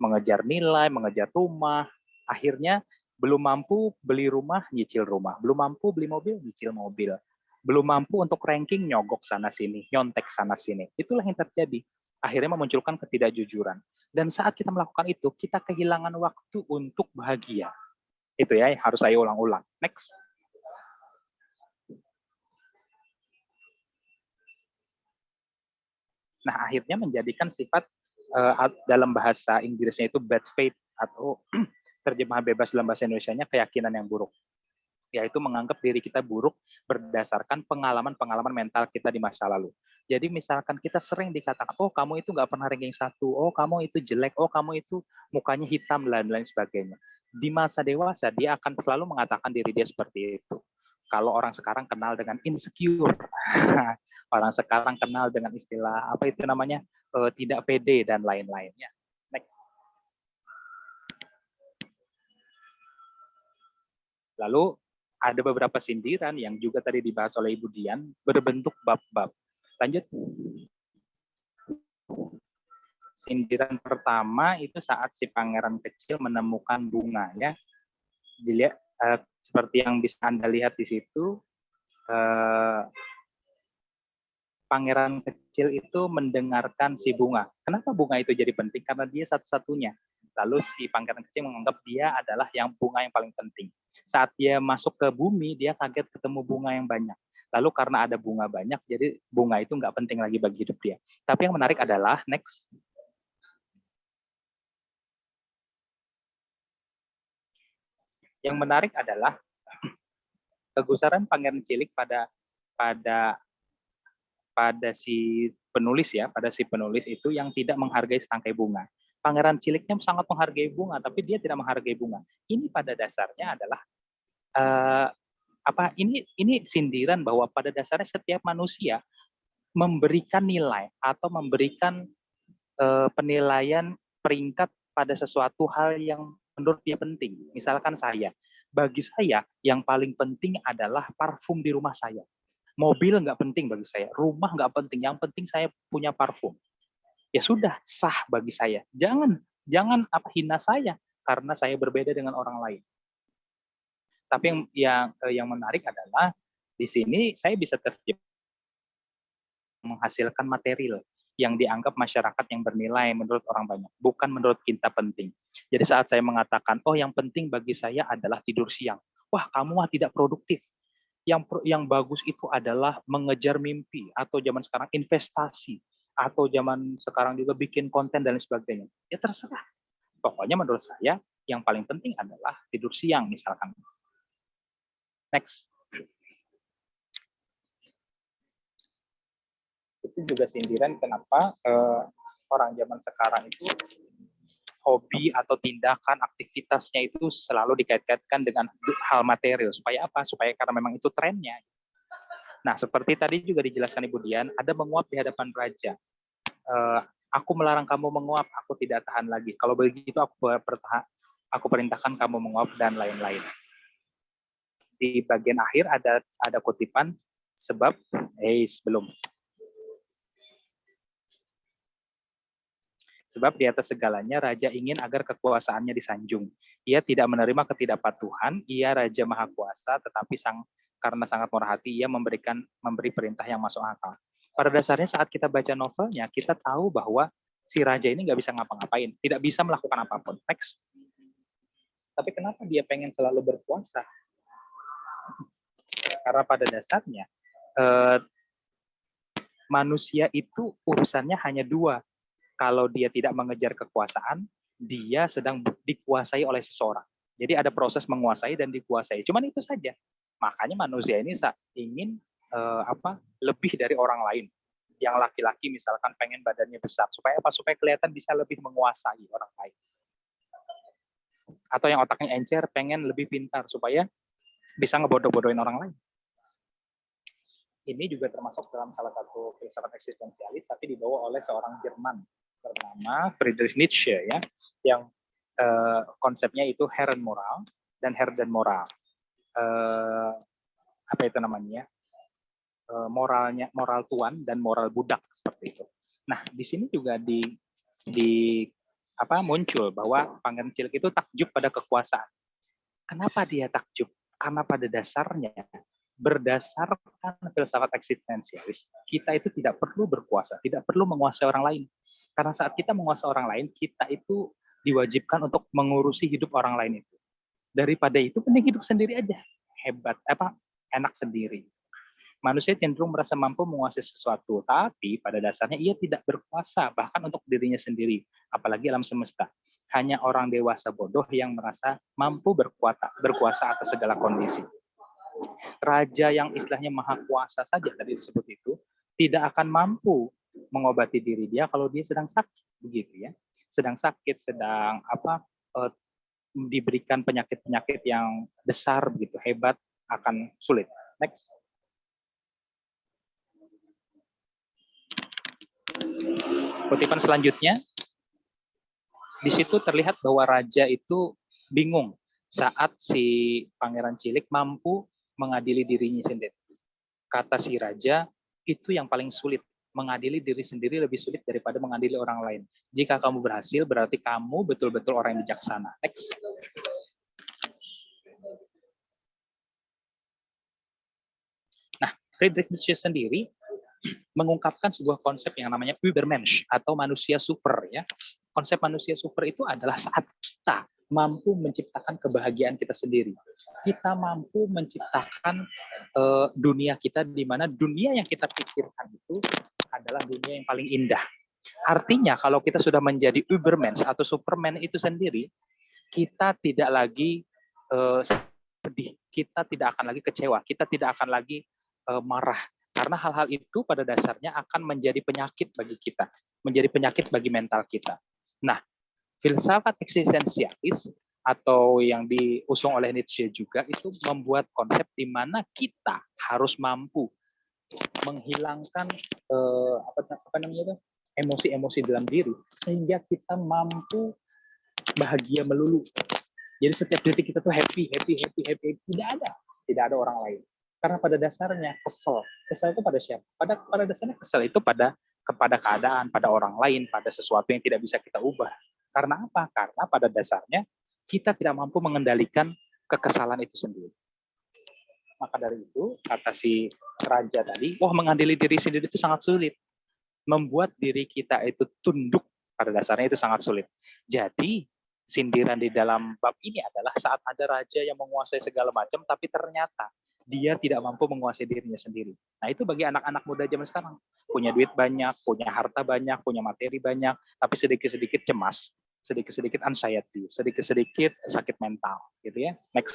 mengejar nilai, mengejar rumah, akhirnya belum mampu beli rumah, nyicil rumah. Belum mampu beli mobil, nyicil mobil. Belum mampu untuk ranking, nyogok sana-sini, nyontek sana-sini. Itulah yang terjadi. Akhirnya memunculkan ketidakjujuran. Dan saat kita melakukan itu, kita kehilangan waktu untuk bahagia. Itu ya, harus saya ulang-ulang. Next. Nah, akhirnya menjadikan sifat dalam bahasa Inggrisnya itu bad faith, atau terjemahan bebas dalam bahasa Indonesianya keyakinan yang buruk. Yaitu menganggap diri kita buruk berdasarkan pengalaman-pengalaman mental kita di masa lalu. Jadi misalkan kita sering dikatakan, oh kamu itu nggak pernah ranking 1, oh kamu itu jelek, oh kamu itu mukanya hitam, dan lain sebagainya. Di masa dewasa, dia akan selalu mengatakan diri dia seperti itu. Kalau orang sekarang kenal dengan insecure, orang sekarang kenal dengan istilah, apa itu namanya, tidak pede, dan lain-lainnya. Next. Lalu, ada beberapa sindiran yang juga tadi dibahas oleh Ibu Dian, berbentuk bab-bab. Lanjut. Sindiran pertama itu saat si pangeran kecil menemukan bunga, ya. Dilihat seperti yang bisa Anda lihat di situ, pangeran kecil itu mendengarkan si bunga. Kenapa bunga itu jadi penting? Karena dia satu-satunya. Lalu si pangeran kecil menganggap dia adalah yang bunga yang paling penting. Saat dia masuk ke bumi, dia kaget ketemu bunga yang banyak. Lalu karena ada bunga banyak, jadi bunga itu nggak penting lagi bagi hidup dia. Tapi yang menarik adalah, next. Yang menarik adalah kegusaran pangeran cilik pada si penulis ya, pada si penulis itu yang tidak menghargai setangkai bunga. Pangeran ciliknya sangat menghargai bunga, tapi dia tidak menghargai bunga. Ini pada dasarnya adalah ini sindiran bahwa pada dasarnya setiap manusia memberikan nilai atau memberikan penilaian peringkat pada sesuatu hal yang menurut dia penting. Misalkan bagi saya yang paling penting adalah parfum di rumah saya. Mobil nggak penting bagi saya, rumah nggak penting. Yang penting saya punya parfum. Ya sudah, sah bagi saya. Jangan hina saya karena saya berbeda dengan orang lain. Tapi yang menarik adalah di sini saya bisa terjebak menghasilkan material yang dianggap masyarakat yang bernilai menurut orang banyak, bukan menurut kita penting. Jadi saat saya mengatakan, oh yang penting bagi saya adalah tidur siang. Wah, kamu mah tidak produktif. Yang bagus itu adalah mengejar mimpi, atau zaman sekarang investasi, atau zaman sekarang juga bikin konten dan sebagainya. Ya terserah. Pokoknya menurut saya yang paling penting adalah tidur siang misalkan. Next. Itu juga sindiran kenapa orang zaman sekarang itu hobi atau tindakan aktivitasnya itu selalu dikait-kaitkan dengan hal material. Supaya apa? Supaya karena memang itu trennya. Nah, seperti tadi juga dijelaskan Ibu Dian, ada menguap di hadapan raja. Aku melarang kamu menguap, aku tidak tahan lagi. Kalau begitu aku perintahkan kamu menguap dan lain-lain. Di bagian akhir ada kutipan sebab belum. Sebab di atas segalanya raja ingin agar kekuasaannya disanjung. Ia tidak menerima ketidakpatuhan, ia raja maha kuasa, tetapi karena sangat murah hati, ia memberi perintah yang masuk akal. Pada dasarnya saat kita baca novelnya, kita tahu bahwa si raja ini nggak bisa ngapa-ngapain, tidak bisa melakukan apapun. Next. Tapi kenapa dia pengen selalu berkuasa? Karena pada dasarnya manusia itu urusannya hanya dua. Kalau dia tidak mengejar kekuasaan, dia sedang dikuasai oleh seseorang. Jadi ada proses menguasai dan dikuasai. Cuman itu saja. Makanya manusia ini ingin lebih dari orang lain. Yang laki-laki misalkan pengen badannya besar, supaya apa? Supaya kelihatan bisa lebih menguasai orang lain. Atau yang otaknya encer pengen lebih pintar supaya bisa ngebodoh-bodohin orang lain. Ini juga termasuk dalam salah satu filsafat eksistensialis, tapi dibawa oleh seorang Jerman bernama Friedrich Nietzsche ya, yang konsepnya itu Herrenmoral dan Herdenmoral. Apa itu namanya? Moral tuan dan moral budak seperti itu. Nah, di sini juga muncul bahwa pangeran cilik itu takjub pada kekuasaan. Kenapa dia takjub? Karena pada dasarnya berdasarkan filsafat eksistensialis, kita itu tidak perlu berkuasa, tidak perlu menguasai orang lain. Karena saat kita menguasai orang lain, kita itu diwajibkan untuk mengurusi hidup orang lain itu. Daripada itu, penting hidup sendiri aja. Hebat, enak sendiri. Manusia cenderung merasa mampu menguasai sesuatu, tapi pada dasarnya ia tidak berkuasa, bahkan untuk dirinya sendiri, apalagi alam semesta. Hanya orang dewasa bodoh yang merasa mampu berkuasa atas segala kondisi. Raja yang istilahnya maha kuasa saja tadi disebut itu, tidak akan mampu mengobati diri dia kalau dia sedang sakit, begitu ya. Sedang sakit, sedang diberikan penyakit-penyakit yang besar begitu, hebat, akan sulit. Next. Kutipan selanjutnya, di situ terlihat bahwa raja itu bingung saat si pangeran cilik mampu mengadili dirinya sendiri. Kata si raja, itu yang paling sulit. Mengadili diri sendiri lebih sulit daripada mengadili orang lain. Jika kamu berhasil, berarti kamu betul-betul orang yang bijaksana. Next. Nah, Friedrich Nietzsche sendiri mengungkapkan sebuah konsep yang namanya Übermensch atau manusia super ya. Konsep manusia super itu adalah saat kita mampu menciptakan kebahagiaan kita sendiri. Kita mampu menciptakan dunia kita di mana dunia yang kita pikirkan itu adalah dunia yang paling indah. Artinya kalau kita sudah menjadi Übermensch atau Superman itu sendiri, kita tidak lagi sedih, kita tidak akan lagi kecewa, kita tidak akan lagi marah. Karena hal-hal itu pada dasarnya akan menjadi penyakit bagi kita, menjadi penyakit bagi mental kita. Nah, filsafat eksistensialis atau yang diusung oleh Nietzsche juga itu membuat konsep di mana kita harus mampu menghilangkan emosi-emosi dalam diri sehingga kita mampu bahagia melulu. Jadi setiap detik kita tuh happy. Tidak ada orang lain. Karena pada dasarnya kesel itu pada siapa? Pada dasarnya kesel itu kepada keadaan, pada orang lain, pada sesuatu yang tidak bisa kita ubah. Karena apa? Karena pada dasarnya kita tidak mampu mengendalikan kekesalan itu sendiri. Maka dari itu, kata si raja tadi, mengadili diri sendiri itu sangat sulit. Membuat diri kita itu tunduk pada dasarnya itu sangat sulit. Jadi, sindiran di dalam bab ini adalah saat ada raja yang menguasai segala macam, tapi ternyata dia tidak mampu menguasai dirinya sendiri. Nah, itu bagi anak-anak muda zaman sekarang. Punya duit banyak, punya harta banyak, punya materi banyak, tapi sedikit-sedikit cemas, sedikit-sedikit anxiety, sedikit-sedikit sakit mental, gitu ya. Next.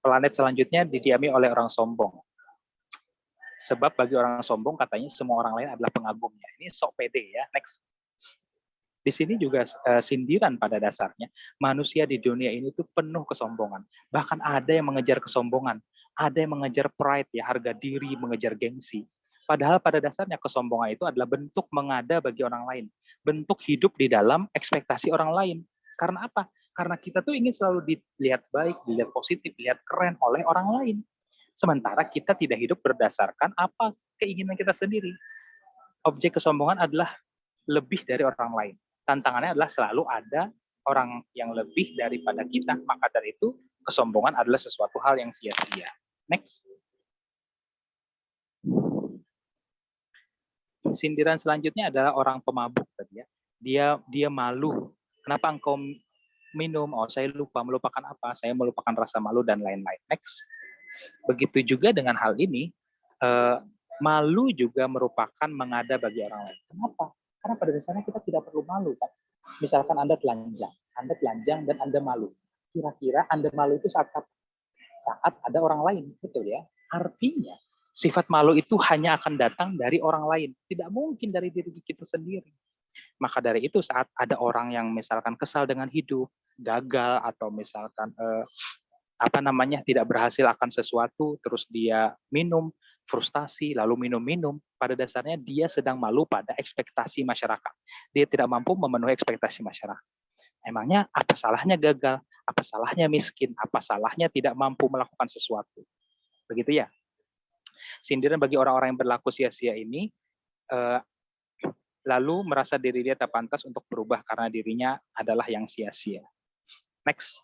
Planet selanjutnya didiami oleh orang sombong. Sebab bagi orang sombong katanya semua orang lain adalah pengagumnya. Ini sok pede ya. Next. Di sini juga sindiran pada dasarnya. Manusia di dunia ini tuh penuh kesombongan. Bahkan ada yang mengejar kesombongan. Ada yang mengejar pride, ya, harga diri, mengejar gengsi. Padahal pada dasarnya kesombongan itu adalah bentuk mengada bagi orang lain. Bentuk hidup di dalam ekspektasi orang lain. Karena apa? Karena kita tuh ingin selalu dilihat baik, dilihat positif, dilihat keren oleh orang lain. Sementara kita tidak hidup berdasarkan apa keinginan kita sendiri. Objek kesombongan adalah lebih dari orang lain. Tantangannya adalah selalu ada orang yang lebih daripada kita. Maka dari itu, kesombongan adalah sesuatu hal yang sia-sia. Next. Sindiran selanjutnya adalah orang pemabuk tadi ya. Dia malu. Kenapa engkau minum? Oh, saya lupa. Melupakan apa? Saya melupakan rasa malu dan lain-lain. Next. Begitu juga dengan hal ini, malu juga merupakan mengada bagi orang lain. Kenapa? Karena pada dasarnya kita tidak perlu malu, kan? Misalkan Anda telanjang dan Anda malu. Kira-kira Anda malu itu saat ada orang lain, betul ya? Artinya sifat malu itu hanya akan datang dari orang lain, tidak mungkin dari diri kita sendiri. Maka dari itu saat ada orang yang misalkan kesal dengan hidup, gagal atau misalkan tidak berhasil akan sesuatu, terus dia minum, frustasi, lalu minum, pada dasarnya dia sedang malu pada ekspektasi masyarakat. Dia tidak mampu memenuhi ekspektasi masyarakat. Emangnya apa salahnya gagal? Apa salahnya miskin? Apa salahnya tidak mampu melakukan sesuatu? Begitu ya. Sindiran bagi orang-orang yang berlaku sia-sia ini, lalu merasa diri dia tak pantas untuk berubah karena dirinya adalah yang sia-sia. Next.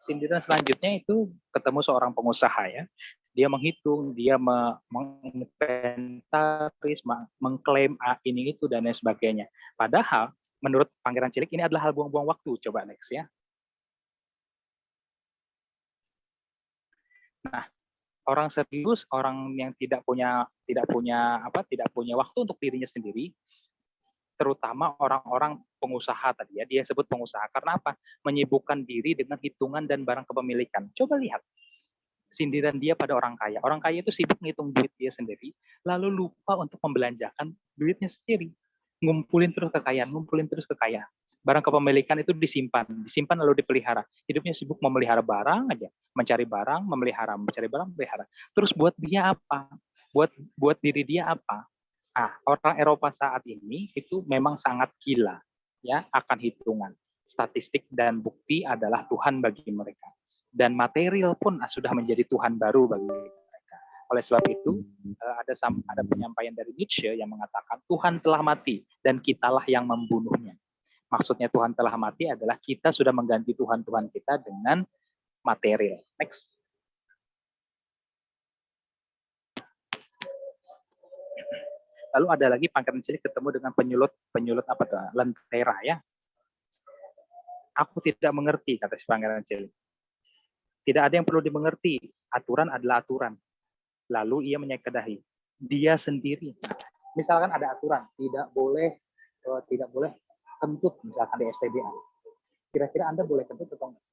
Sindiran selanjutnya itu ketemu seorang pengusaha ya. Dia menghitung, dia menginventaris, mengklaim ini itu dan lain sebagainya. Padahal menurut Pangeran Cilik ini adalah hal buang-buang waktu. Coba next ya. Nah, orang serius, orang yang tidak punya waktu untuk dirinya sendiri, terutama orang-orang pengusaha tadi ya, dia sebut pengusaha karena apa? Menyibukkan diri dengan hitungan dan barang kepemilikan. Coba lihat sindiran dia pada orang kaya. Orang kaya itu sibuk ngitung duit dia sendiri, lalu lupa untuk membelanjakan duitnya sendiri. Ngumpulin terus kekayaan. Barang kepemilikan itu disimpan lalu dipelihara. Hidupnya sibuk memelihara barang aja, mencari barang, memelihara. Terus buat dia apa? Buat diri dia apa? Orang Eropa saat ini itu memang sangat gila ya akan hitungan. Statistik dan bukti adalah Tuhan bagi mereka. Dan material pun sudah menjadi Tuhan baru bagi mereka. Oleh sebab itu ada penyampaian dari Nietzsche yang mengatakan Tuhan telah mati dan kitalah yang membunuhnya. Maksudnya Tuhan telah mati adalah kita sudah mengganti Tuhan-Tuhan kita dengan material. Next. Lalu ada lagi Pangeran Cilik ketemu dengan penyulut apa tuh? Lentera ya. Aku tidak mengerti, kata si Pangeran Cilik. Tidak ada yang perlu dimengerti. Aturan adalah aturan. Lalu ia menyekadahi. Dia sendiri. Misalkan ada aturan, tidak boleh kentut misalkan di STBA. Kira-kira Anda boleh kentut atau enggak?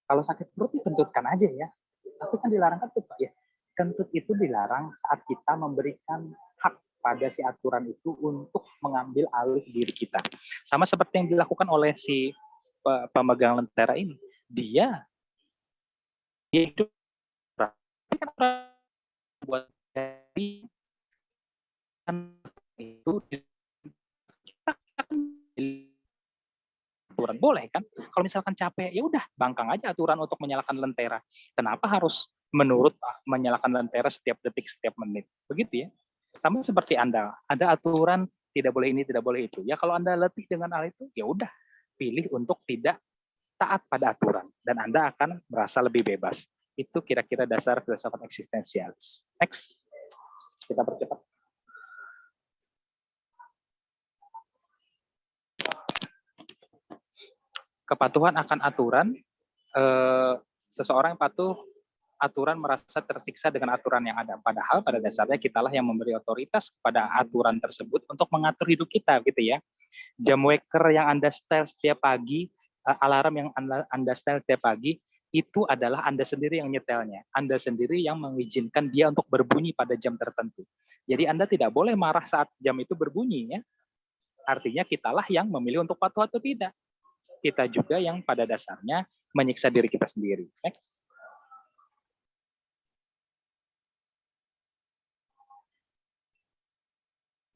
Kalau sakit perut kentutkan aja ya. Tapi kan dilarang kentut, Pak ya. Kentut itu dilarang saat kita memberikan hak pada si aturan itu untuk mengambil alih diri kita. Sama seperti yang dilakukan oleh si pemegang lentera ini. Dia hidup buat dari itu kita aturan boleh kan? Kalau misalkan capek ya udah bangkang aja aturan untuk menyalakan lentera. Kenapa harus menyalakan lentera setiap detik, setiap menit? Begitu ya. Sama seperti Anda, ada aturan tidak boleh ini, tidak boleh itu. Ya kalau Anda letih dengan hal itu, ya udah pilih untuk tidak taat pada aturan dan Anda akan merasa lebih bebas. Itu kira-kira dasar filsafat eksistensialis. Next. Kita percepat. Kepatuhan akan aturan, seseorang patuh aturan merasa tersiksa dengan aturan yang ada. Padahal pada dasarnya kitalah yang memberi otoritas kepada aturan tersebut untuk mengatur hidup kita, gitu ya. Jam waker yang Anda setel setiap pagi, alarm yang Anda setel setiap pagi, itu adalah Anda sendiri yang nyetelnya. Anda sendiri yang mengizinkan dia untuk berbunyi pada jam tertentu. Jadi Anda tidak boleh marah saat jam itu berbunyi, ya. Artinya kitalah yang memilih untuk patuh atau tidak. Kita juga yang pada dasarnya menyiksa diri kita sendiri. Next.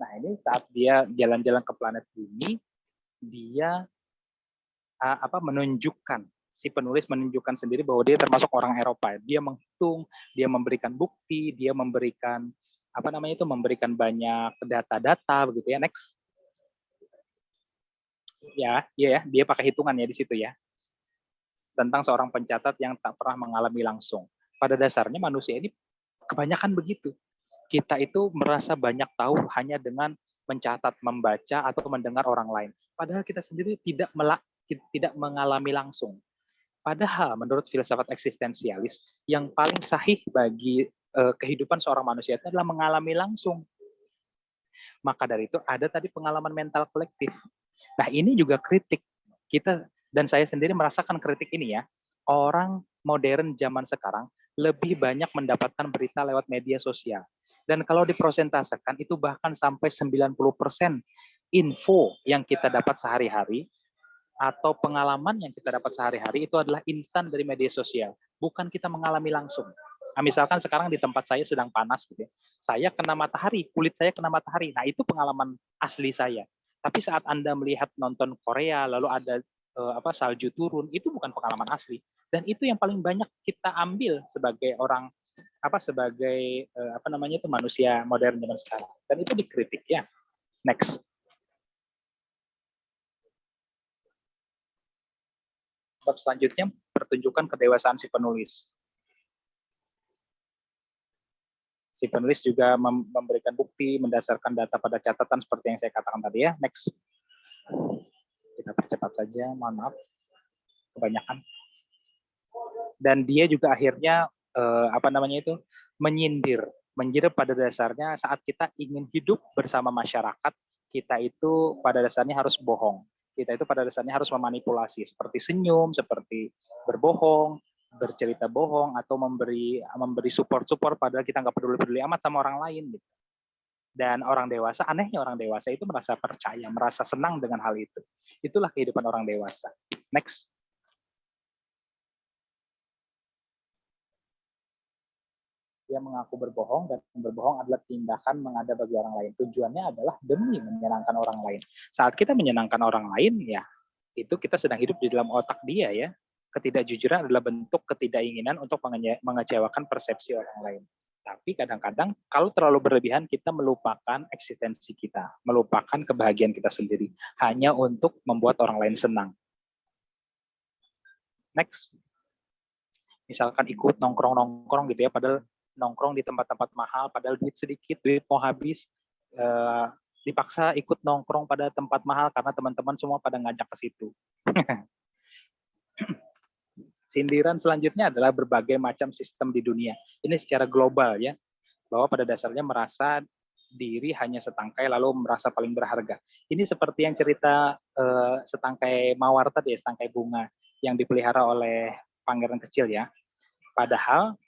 Nah, ini saat dia jalan-jalan ke planet bumi, dia menunjukkan, si penulis menunjukkan sendiri bahwa dia termasuk orang Eropa. Dia menghitung, dia memberikan bukti, dia memberikan memberikan banyak data-data begitu ya. Next. Ya, dia pakai hitungan ya di situ ya. Tentang seorang pencatat yang tak pernah mengalami langsung. Pada dasarnya manusia ini kebanyakan begitu. Kita itu merasa banyak tahu hanya dengan mencatat, membaca, atau mendengar orang lain. Padahal kita sendiri tidak mengalami langsung. Padahal menurut filsafat eksistensialis, yang paling sahih bagi kehidupan seorang manusia itu adalah mengalami langsung. Maka dari itu ada tadi pengalaman mental kolektif. Nah ini juga kritik. Kita dan saya sendiri merasakan kritik ini ya. Orang modern zaman sekarang lebih banyak mendapatkan berita lewat media sosial. Dan kalau diprosentasekan itu bahkan sampai 90% info yang kita dapat sehari-hari atau pengalaman yang kita dapat sehari-hari itu adalah instan dari media sosial. Bukan kita mengalami langsung. Nah, misalkan sekarang di tempat saya sedang panas gitu ya. Saya kena matahari, kulit saya kena matahari. Nah, itu pengalaman asli saya. Tapi saat Anda melihat nonton Korea lalu ada salju turun, itu bukan pengalaman asli. Dan itu yang paling banyak kita ambil sebagai orang manusia modern zaman sekarang. Dan itu dikritik ya. Next. Bab selanjutnya pertunjukan kedewasaan si penulis. Si penulis juga memberikan bukti mendasarkan data pada catatan seperti yang saya katakan tadi ya. Next. Kita percepat saja, mohon maaf. Kebanyakan. Dan dia juga akhirnya menyindir pada dasarnya saat kita ingin hidup bersama masyarakat, kita itu pada dasarnya harus bohong. Kita itu pada dasarnya harus memanipulasi, seperti senyum, seperti berbohong, bercerita bohong, atau memberi support padahal kita nggak peduli amat sama orang lain. Gitu. Dan anehnya orang dewasa itu merasa percaya, merasa senang dengan hal itu. Itulah kehidupan orang dewasa. Next. Dia mengaku berbohong, dan berbohong adalah tindakan mengada bagi orang lain. Tujuannya adalah demi menyenangkan orang lain. Saat kita menyenangkan orang lain, ya itu kita sedang hidup di dalam otak dia ya. Ketidakjujuran adalah bentuk ketidakinginan untuk mengecewakan persepsi orang lain. Tapi kadang-kadang kalau terlalu berlebihan kita melupakan eksistensi kita, melupakan kebahagiaan kita sendiri hanya untuk membuat orang lain senang. Next. Misalkan ikut nongkrong-nongkrong gitu ya, padahal nongkrong di tempat-tempat mahal, padahal duit sedikit, duit mau habis, dipaksa ikut nongkrong pada tempat mahal karena teman-teman semua pada ngajak ke situ. Sindiran selanjutnya adalah berbagai macam sistem di dunia. Ini secara global ya, bahwa pada dasarnya merasa diri hanya setangkai lalu merasa paling berharga. Ini seperti yang cerita setangkai mawar tadi, setangkai bunga yang dipelihara oleh pangeran kecil ya. Padahal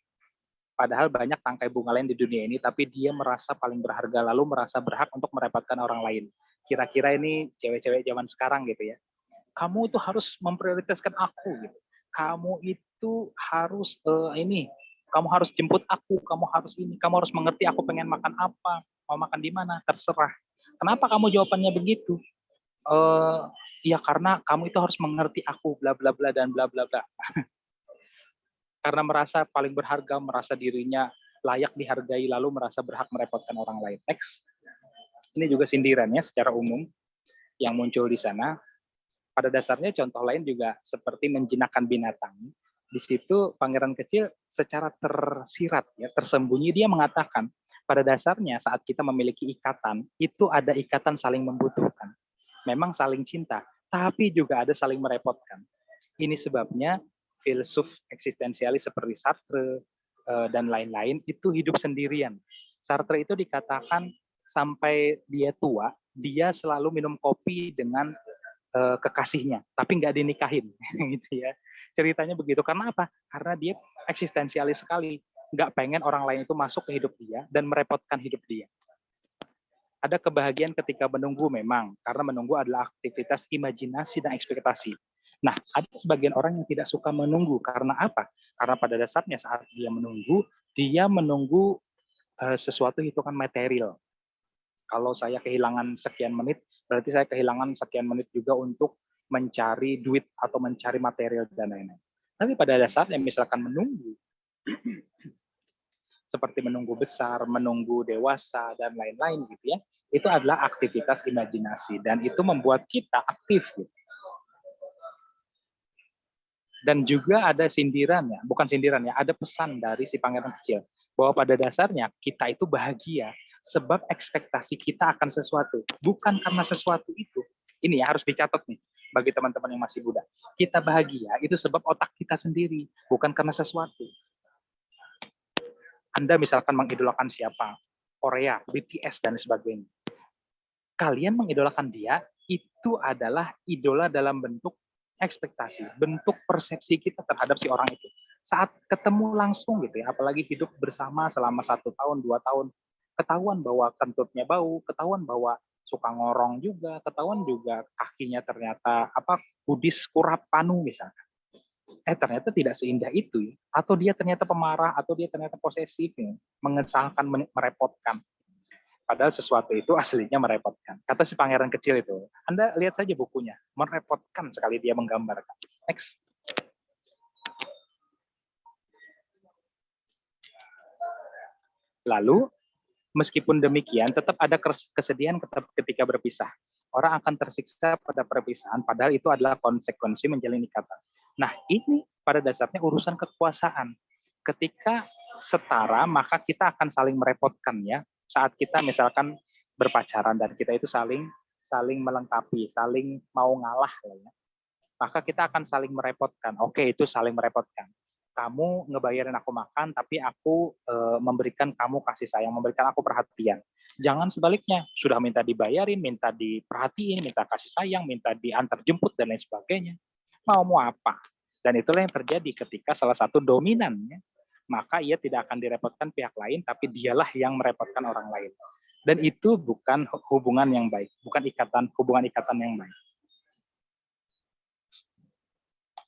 banyak tangkai bunga lain di dunia ini, tapi dia merasa paling berharga lalu merasa berhak untuk merepotkan orang lain. Kira-kira ini cewek-cewek zaman sekarang gitu ya. Kamu itu harus memprioritaskan aku gitu. Kamu itu harus kamu harus jemput aku, kamu harus ini, kamu harus mengerti aku pengen makan apa, mau makan di mana, terserah. Kenapa kamu jawabannya begitu? Ya karena kamu itu harus mengerti aku, bla bla bla dan bla bla bla. Karena merasa paling berharga, merasa dirinya layak dihargai, lalu merasa berhak merepotkan orang lain. Next. Ini juga sindirannya secara umum yang muncul di sana. Pada dasarnya contoh lain juga seperti menjinakkan binatang. Di situ pangeran kecil secara tersirat, ya, tersembunyi dia mengatakan, pada dasarnya saat kita memiliki ikatan, itu ada ikatan saling membutuhkan. Memang saling cinta, tapi juga ada saling merepotkan. Ini sebabnya filsuf eksistensialis seperti Sartre dan lain-lain itu hidup sendirian. Sartre itu dikatakan sampai dia tua, dia selalu minum kopi dengan kekasihnya, tapi nggak dinikahin, gitu ya. Ceritanya begitu. Karena apa? Karena dia eksistensialis sekali, nggak pengen orang lain itu masuk ke hidup dia dan merepotkan hidup dia. Ada kebahagiaan ketika menunggu memang, karena menunggu adalah aktivitas imajinasi dan ekspektasi. Nah, ada sebagian orang yang tidak suka menunggu. Karena apa? Karena pada dasarnya saat dia menunggu sesuatu hitungan material. Kalau saya kehilangan sekian menit, berarti saya kehilangan sekian menit juga untuk mencari duit atau mencari material dan lain-lain. Tapi pada dasarnya misalkan menunggu, seperti menunggu besar, menunggu dewasa, dan lain-lain gitu ya, itu adalah aktivitas imajinasi. Dan itu membuat kita aktif gitu. Dan juga ada sindirannya, bukan sindirannya, ada pesan dari si pangeran kecil. Bahwa pada dasarnya kita itu bahagia, sebab ekspektasi kita akan sesuatu, bukan karena sesuatu itu. Ini ya harus dicatat nih bagi teman-teman yang masih muda. Kita bahagia itu sebab otak kita sendiri, bukan karena sesuatu. Anda misalkan mengidolakan siapa? Korea, BTS dan sebagainya. Kalian mengidolakan dia itu adalah idola dalam bentuk ekspektasi, bentuk persepsi kita terhadap si orang itu. Saat ketemu langsung gitu ya, apalagi hidup bersama selama 1 tahun, 2 tahun, ketahuan bahwa kentutnya bau, ketahuan bahwa suka ngorong juga, ketahuan juga kakinya ternyata kudis kurap panu misalkan. Ternyata tidak seindah itu, atau dia ternyata pemarah, atau dia ternyata posesif, mengesalkan, merepotkan. Padahal sesuatu itu aslinya merepotkan. Kata si pangeran kecil itu, Anda lihat saja bukunya, merepotkan sekali dia menggambarkan. Next. Lalu, meskipun demikian, tetap ada kesedihan ketika berpisah. Orang akan tersiksa pada perpisahan, padahal itu adalah konsekuensi menjalin ikatan. Nah, ini pada dasarnya urusan kekuasaan. Ketika setara, maka kita akan saling merepotkan ya. Saat kita misalkan berpacaran dan kita itu saling melengkapi, saling mau ngalah ya. Maka kita akan saling merepotkan. Oke, itu saling merepotkan. Kamu ngebayarin aku makan, tapi aku memberikan kamu kasih sayang, memberikan aku perhatian. Jangan sebaliknya, sudah minta dibayarin, minta diperhatiin, minta kasih sayang, minta diantar jemput, dan lain sebagainya. Mau apa? Dan itulah yang terjadi ketika salah satu dominannya, maka ia tidak akan direpotkan pihak lain, tapi dialah yang merepotkan orang lain. Dan itu bukan hubungan yang baik, bukan hubungan ikatan yang baik.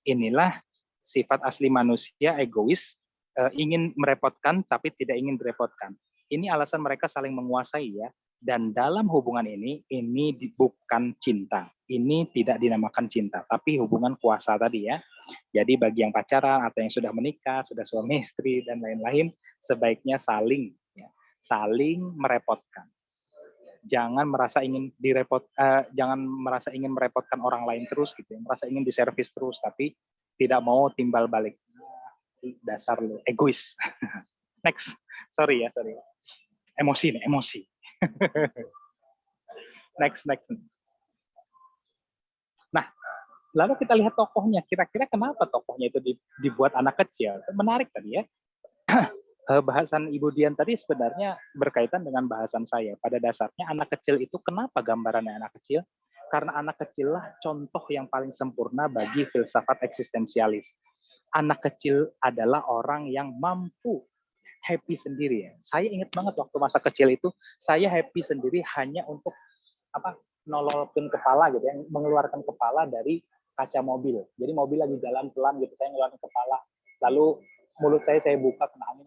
Inilah sifat asli manusia, egois, ingin merepotkan tapi tidak ingin direpotkan. Ini alasan mereka saling menguasai ya. Dan dalam hubungan ini bukan cinta. Ini tidak dinamakan cinta, tapi hubungan kuasa tadi ya. Jadi bagi yang pacaran atau yang sudah menikah, sudah suami istri dan lain-lain, sebaiknya saling merepotkan. Jangan merasa ingin merepotkan orang lain terus gitu ya. Merasa ingin diservis terus tapi tidak mau timbal balik. Dasar lu egois. Next. Sorry. Emosi. Next. Nah, lalu kita lihat tokohnya. Kira-kira kenapa tokohnya itu dibuat anak kecil? Menarik tadi ya. Bahasan Ibu Dian tadi sebenarnya berkaitan dengan bahasan saya. Pada dasarnya anak kecil itu kenapa gambarannya anak kecil? Karena anak kecil lah contoh yang paling sempurna bagi filsafat eksistensialis. Anak kecil adalah orang yang mampu happy sendiri ya. Saya ingat banget waktu masa kecil itu saya happy sendiri hanya untuk nololkan kepala gitu ya, mengeluarkan kepala dari kaca mobil. Jadi mobil lagi jalan pelan gitu, saya ngeluarkan kepala, lalu mulut saya buka kena angin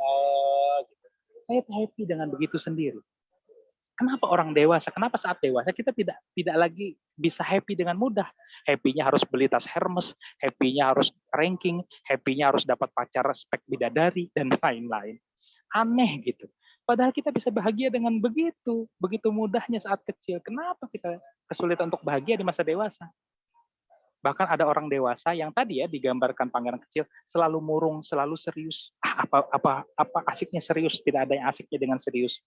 gitu. Saya happy dengan begitu sendiri. Kenapa orang dewasa? Kenapa saat dewasa kita tidak lagi bisa happy dengan mudah? Happy-nya harus beli tas Hermes, happy-nya harus ranking, happy-nya harus dapat pacar spek bidadari dan lain-lain. Aneh gitu. Padahal kita bisa bahagia dengan begitu mudahnya saat kecil. Kenapa kita kesulitan untuk bahagia di masa dewasa? Bahkan ada orang dewasa yang tadi ya digambarkan pangeran kecil selalu murung, selalu serius. Apa asiknya serius? Tidak ada yang asiknya dengan serius.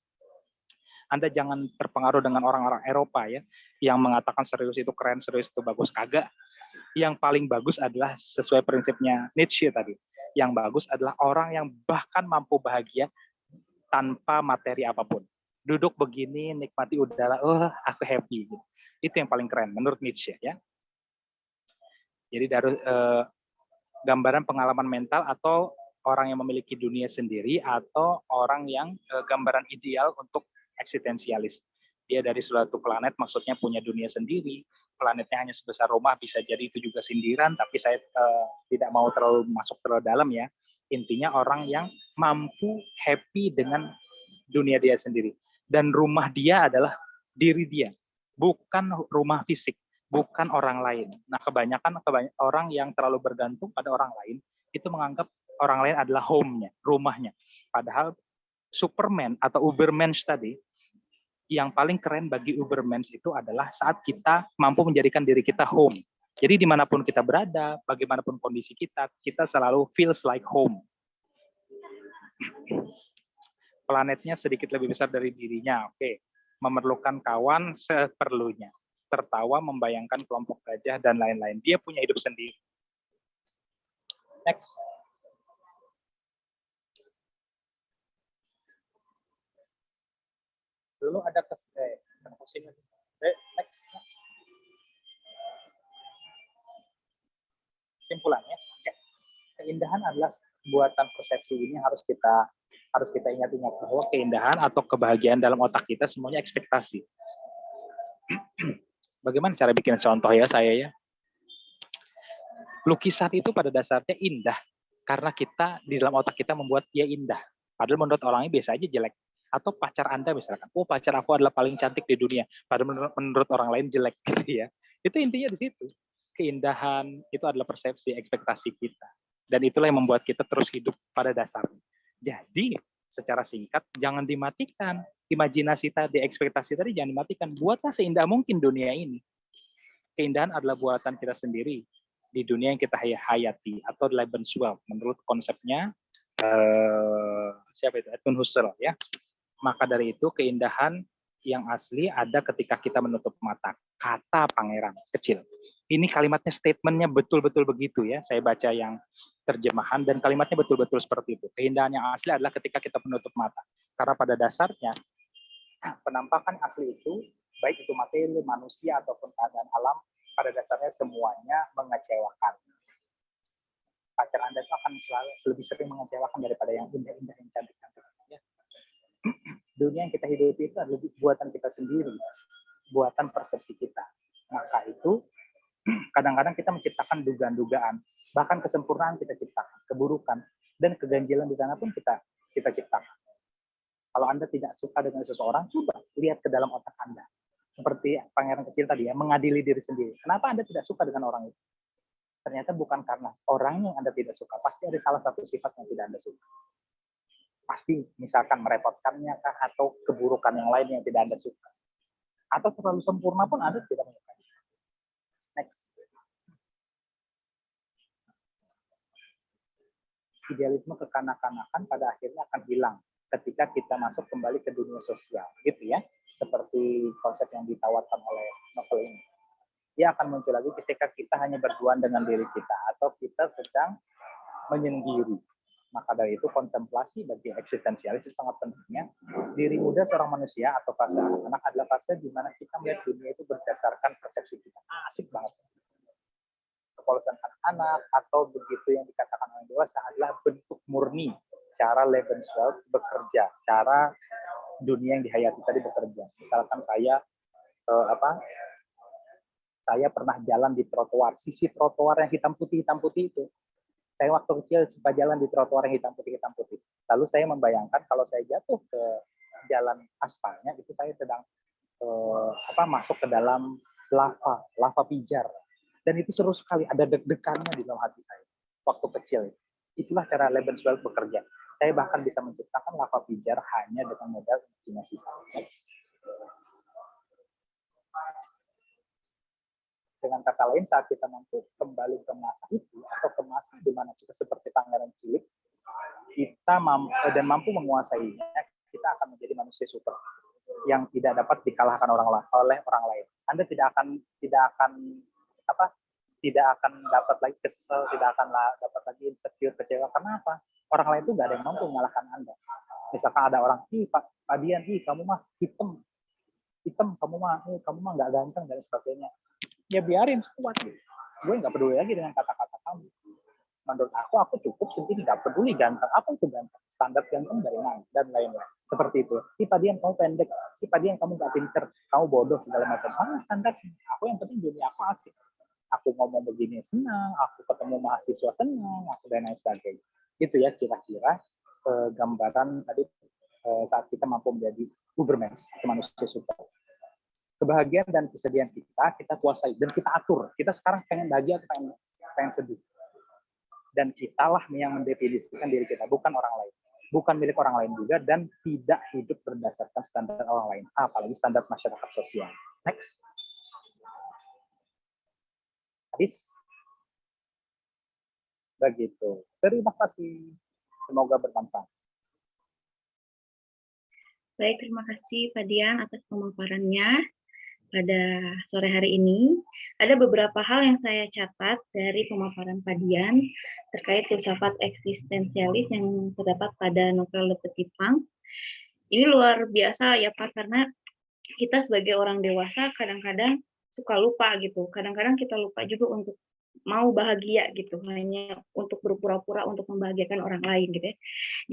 Anda jangan terpengaruh dengan orang-orang Eropa ya yang mengatakan serius itu keren, serius itu bagus. Kagak. Yang paling bagus adalah sesuai prinsipnya Nietzsche tadi. Yang bagus adalah orang yang bahkan mampu bahagia tanpa materi apapun. Duduk begini, nikmati udara, aku happy. Itu yang paling keren menurut Nietzsche ya. Jadi dari gambaran pengalaman mental atau orang yang memiliki dunia sendiri atau orang yang gambaran ideal untuk eksistensialis. Dia dari suatu planet maksudnya punya dunia sendiri, planetnya hanya sebesar rumah, bisa jadi itu juga sindiran, tapi saya tidak mau terlalu masuk terlalu dalam ya. Intinya orang yang mampu happy dengan dunia dia sendiri. Dan rumah dia adalah diri dia, bukan rumah fisik, bukan orang lain. Nah, kebanyakan orang yang terlalu bergantung pada orang lain, itu menganggap orang lain adalah home-nya, rumahnya. Padahal Superman atau Ubermensch tadi, yang paling keren bagi Ubermensch itu adalah saat kita mampu menjadikan diri kita home. Jadi dimanapun kita berada, bagaimanapun kondisi kita selalu feels like home. Planetnya sedikit lebih besar dari dirinya, oke. Memerlukan kawan seperlunya. Tertawa membayangkan kelompok gajah dan lain-lain. Dia punya hidup sendiri. Next. Dulu ada next. Kesimpulannya, keindahan adalah buatan persepsi. Ini harus kita ingat-ingat bahwa keindahan atau kebahagiaan dalam otak kita semuanya ekspektasi. Bagaimana cara bikin contoh ya saya ya? Lukisan itu pada dasarnya indah karena kita di dalam otak kita membuat dia indah. Padahal menurut orangnya biasa aja jelek. Atau pacar Anda misalkan, pacar aku adalah paling cantik di dunia. Padahal menurut orang lain jelek gitu ya. Itu intinya di situ. Keindahan itu adalah persepsi, ekspektasi kita. Dan itulah yang membuat kita terus hidup pada dasarnya. Jadi, secara singkat, jangan dimatikan. Imajinasi tadi, ekspektasi tadi jangan dimatikan. Buatlah seindah mungkin dunia ini. Keindahan adalah buatan kita sendiri di dunia yang kita hayati atau Lebenswelt menurut konsepnya siapa itu? Edmund Husserl ya. Maka dari itu keindahan yang asli ada ketika kita menutup mata. Kata pangeran kecil. Ini kalimatnya, statementnya betul-betul begitu ya. Saya baca yang terjemahan dan kalimatnya betul-betul seperti itu. Keindahan yang asli adalah ketika kita menutup mata. Karena pada dasarnya penampakan asli itu, baik itu materi, manusia ataupun keadaan alam, pada dasarnya semuanya mengecewakan. Pacar Anda itu akan selalu lebih sering mengecewakan daripada yang indah-indah, yang cantik-cantik. Ya. Dunia yang kita hidupi itu adalah buatan kita sendiri, buatan persepsi kita. Maka itu kadang-kadang kita menciptakan dugaan-dugaan, bahkan kesempurnaan kita ciptakan, keburukan dan keganjilan di sana pun kita ciptakan. Kalau Anda tidak suka dengan seseorang, coba lihat ke dalam otak Anda. Seperti pangeran kecil tadi ya, mengadili diri sendiri. Kenapa Anda tidak suka dengan orang itu? Ternyata bukan karena orang yang Anda tidak suka, pasti ada salah satu sifat yang tidak Anda suka. Pasti, misalkan merepotkannya kah, atau keburukan yang lain yang tidak Anda suka. Atau terlalu sempurna pun Anda tidak menyukai. Next. Idealisme kekanak-kanakan pada akhirnya akan hilang ketika kita masuk kembali ke dunia sosial, gitu ya. Seperti konsep yang ditawarkan oleh novel ini. Dia akan muncul lagi ketika kita hanya berduaan dengan diri kita atau kita sedang menyendiri. Maka dari itu kontemplasi bagi eksistensialis itu sangat pentingnya. Diri muda seorang manusia atau fase anak-anak adalah fase di mana kita melihat dunia itu berdasarkan persepsi kita. Asik banget. Kepolosan anak-anak atau begitu yang dikatakan orang dewasa adalah bentuk murni cara Lebenswelt bekerja, cara dunia yang dihayati tadi bekerja. Misalkan saya saya pernah jalan di trotoar, sisi trotoar yang hitam putih itu. Saya waktu kecil suka jalan di trotoar yang hitam putih. Lalu saya membayangkan kalau saya jatuh ke jalan aspalnya, itu saya sedang masuk ke dalam lava pijar. Dan itu seru sekali, ada deg-degannya di dalam hati saya waktu kecil. Itulah cara Lebenswelt bekerja. Saya bahkan bisa menciptakan lava pijar hanya dengan modal imajinasi saya. Dengan kata lain, saat kita mampu kembali ke masa itu atau ke masa di mana kita seperti pangeran cilik, kita mampu menguasainya, kita akan menjadi manusia super yang tidak dapat dikalahkan oleh orang lain. Anda tidak akan dapat lagi kesel, tidak akan dapat lagi insecure, kecewa. Kenapa? Orang lain itu nggak ada yang mampu mengalahkan Anda. Misalkan ada orang, Pak Dian, kamu mah hitam, kamu mah nggak ganteng dan sebagainya. Ya biarin kuat gitu. Gue nggak peduli lagi dengan kata-kata kamu. Menurut aku cukup sendiri, nggak peduli ganteng. Apa itu ganteng? Standar ganteng dari mana? Dan lain-lain. Seperti itu. Pak Dian kamu pendek. Pak Dian kamu nggak pinter. Kamu bodoh segala macam. Standar. Aku yang penting dunia aku asik. Aku ngomong begini senang. Aku ketemu mahasiswa senang. Aku dan lain sebagainya. Itu ya kira-kira gambaran tadi saat kita mampu menjadi Ubermensch, manusia super. Kebahagiaan dan kesedihan kita kuasai dan kita atur. Kita sekarang pengen bahagia atau pengen sedih. Dan kitalah yang mendefinisikan diri kita, bukan orang lain. Bukan milik orang lain juga, dan tidak hidup berdasarkan standar orang lain. Apalagi standar masyarakat sosial. Next. Habis. Begitu. Terima kasih. Semoga bermanfaat. Baik, terima kasih Pak Dian atas pemaparannya. Pada sore hari ini, ada beberapa hal yang saya catat dari pemaparan Pak Dian terkait filsafat eksistensialis yang terdapat pada novel Le Petit Prince. Ini luar biasa ya Pak, karena kita sebagai orang dewasa kadang-kadang suka lupa gitu. Kadang-kadang kita lupa juga untuk mau bahagia gitu, hanya untuk berpura-pura untuk membahagiakan orang lain gitu ya.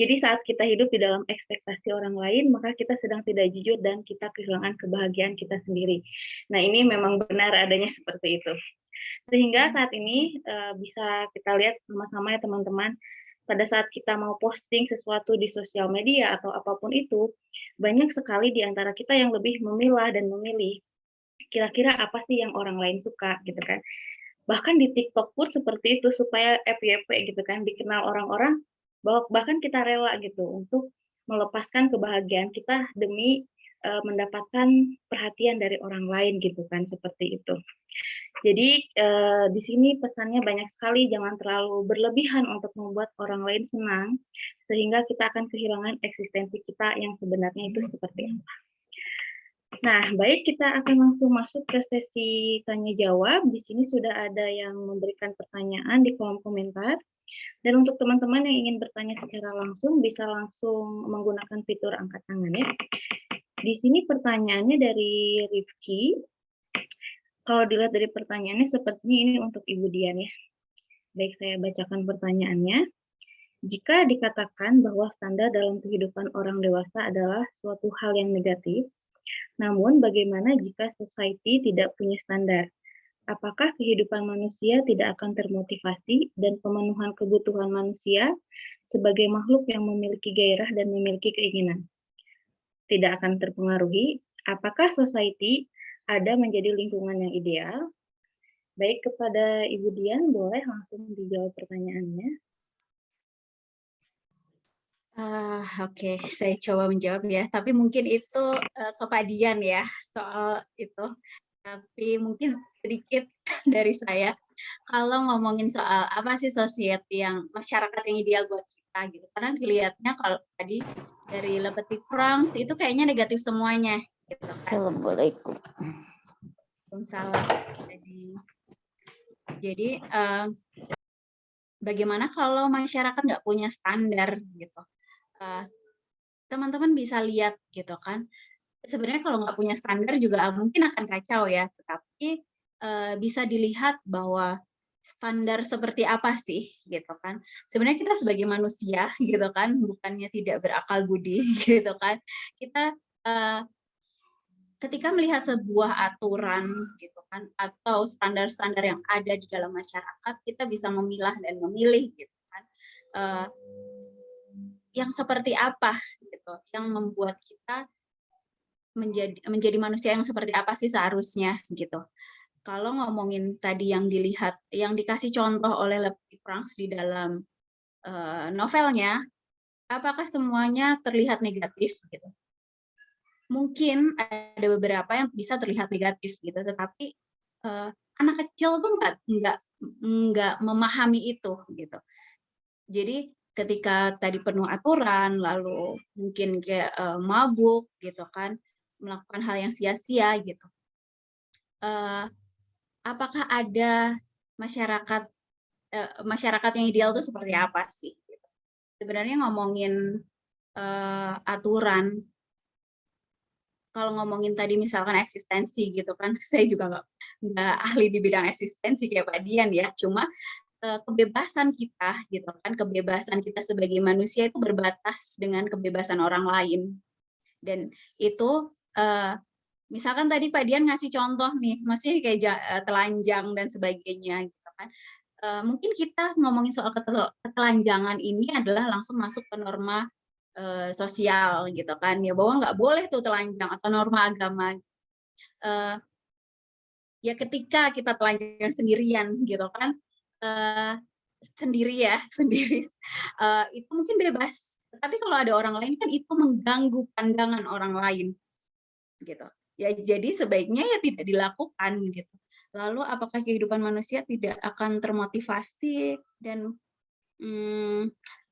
Jadi saat kita hidup di dalam ekspektasi orang lain, maka kita sedang tidak jujur dan kita kehilangan kebahagiaan kita sendiri. Nah, ini memang benar adanya seperti itu. Sehingga saat ini bisa kita lihat sama-sama ya teman-teman, pada saat kita mau posting sesuatu di sosial media atau apapun itu, banyak sekali di antara kita yang lebih memilah dan memilih kira-kira apa sih yang orang lain suka gitu kan. Bahkan di TikTok pun seperti itu, supaya FYP gitu kan, dikenal orang-orang, bahkan kita rela gitu untuk melepaskan kebahagiaan kita demi mendapatkan perhatian dari orang lain gitu kan, seperti itu. Jadi di sini pesannya banyak sekali, jangan terlalu berlebihan untuk membuat orang lain senang, sehingga kita akan kehilangan eksistensi kita yang sebenarnya itu seperti apa. Nah, baik, kita akan langsung masuk ke sesi tanya-jawab. Di sini sudah ada yang memberikan pertanyaan di kolom komentar. Dan untuk teman-teman yang ingin bertanya secara langsung, bisa langsung menggunakan fitur angkat tangan ya. Di sini pertanyaannya dari Rifki. Kalau dilihat dari pertanyaannya, sepertinya ini untuk Ibu Dian ya. Baik, saya bacakan pertanyaannya. Jika dikatakan bahwa standar dalam kehidupan orang dewasa adalah suatu hal yang negatif, namun bagaimana jika society tidak punya standar? Apakah kehidupan manusia tidak akan termotivasi dan pemenuhan kebutuhan manusia sebagai makhluk yang memiliki gairah dan memiliki keinginan? tidak akan terpengaruhi. Apakah society ada menjadi lingkungan yang ideal? Baik, kepada Ibu Dian, boleh langsung dijawab pertanyaannya. Oke, saya coba menjawab ya. Tapi mungkin itu ke Pak Dian ya soal itu. Tapi mungkin sedikit dari saya. Kalau ngomongin soal apa sih society yang masyarakat yang ideal buat kita gitu. Karena dilihatnya kalau tadi dari Le Petit Prince itu kayaknya negatif semuanya gitu kan. Assalamualaikum. Waalaikumsalam. Jadi bagaimana kalau masyarakat nggak punya standar gitu? Teman-teman bisa lihat gitu kan. Sebenarnya kalau nggak punya standar juga mungkin akan kacau ya. Tetapi bisa dilihat bahwa standar seperti apa sih gitu kan. Sebenarnya kita sebagai manusia gitu kan, bukannya tidak berakal budi gitu kan. Kita ketika melihat sebuah aturan gitu kan atau standar-standar yang ada di dalam masyarakat, kita bisa memilah dan memilih gitu kan. Yang seperti apa gitu, yang membuat kita menjadi manusia yang seperti apa sih seharusnya gitu. Kalau ngomongin tadi yang dilihat, yang dikasih contoh oleh Le Petit Prince di dalam novelnya, apakah semuanya terlihat negatif gitu? Mungkin ada beberapa yang bisa terlihat negatif gitu, tetapi anak kecil tuh nggak memahami itu gitu. Jadi ketika tadi penuh aturan, lalu mungkin kayak mabuk gitu kan, melakukan hal yang sia-sia gitu. Apakah ada masyarakat yang ideal itu seperti apa sih? Sebenarnya ngomongin aturan, kalau ngomongin tadi misalkan eksistensi gitu kan, saya juga nggak ahli di bidang eksistensi kayak Pak Dian ya, cuma kebebasan kita gitu kan, kebebasan kita sebagai manusia itu berbatas dengan kebebasan orang lain. Dan itu misalkan tadi Pak Dian ngasih contoh nih, maksudnya kayak telanjang dan sebagainya gitu kan. Mungkin kita ngomongin soal ketelanjangan ini adalah langsung masuk ke norma sosial gitu kan, ya bahwa nggak boleh tuh telanjang atau norma agama. Ya ketika kita telanjang sendirian gitu kan, sendiri itu mungkin bebas. Tapi kalau ada orang lain kan itu mengganggu pandangan orang lain gitu. Ya jadi sebaiknya ya tidak dilakukan gitu. Lalu apakah kehidupan manusia tidak akan termotivasi dan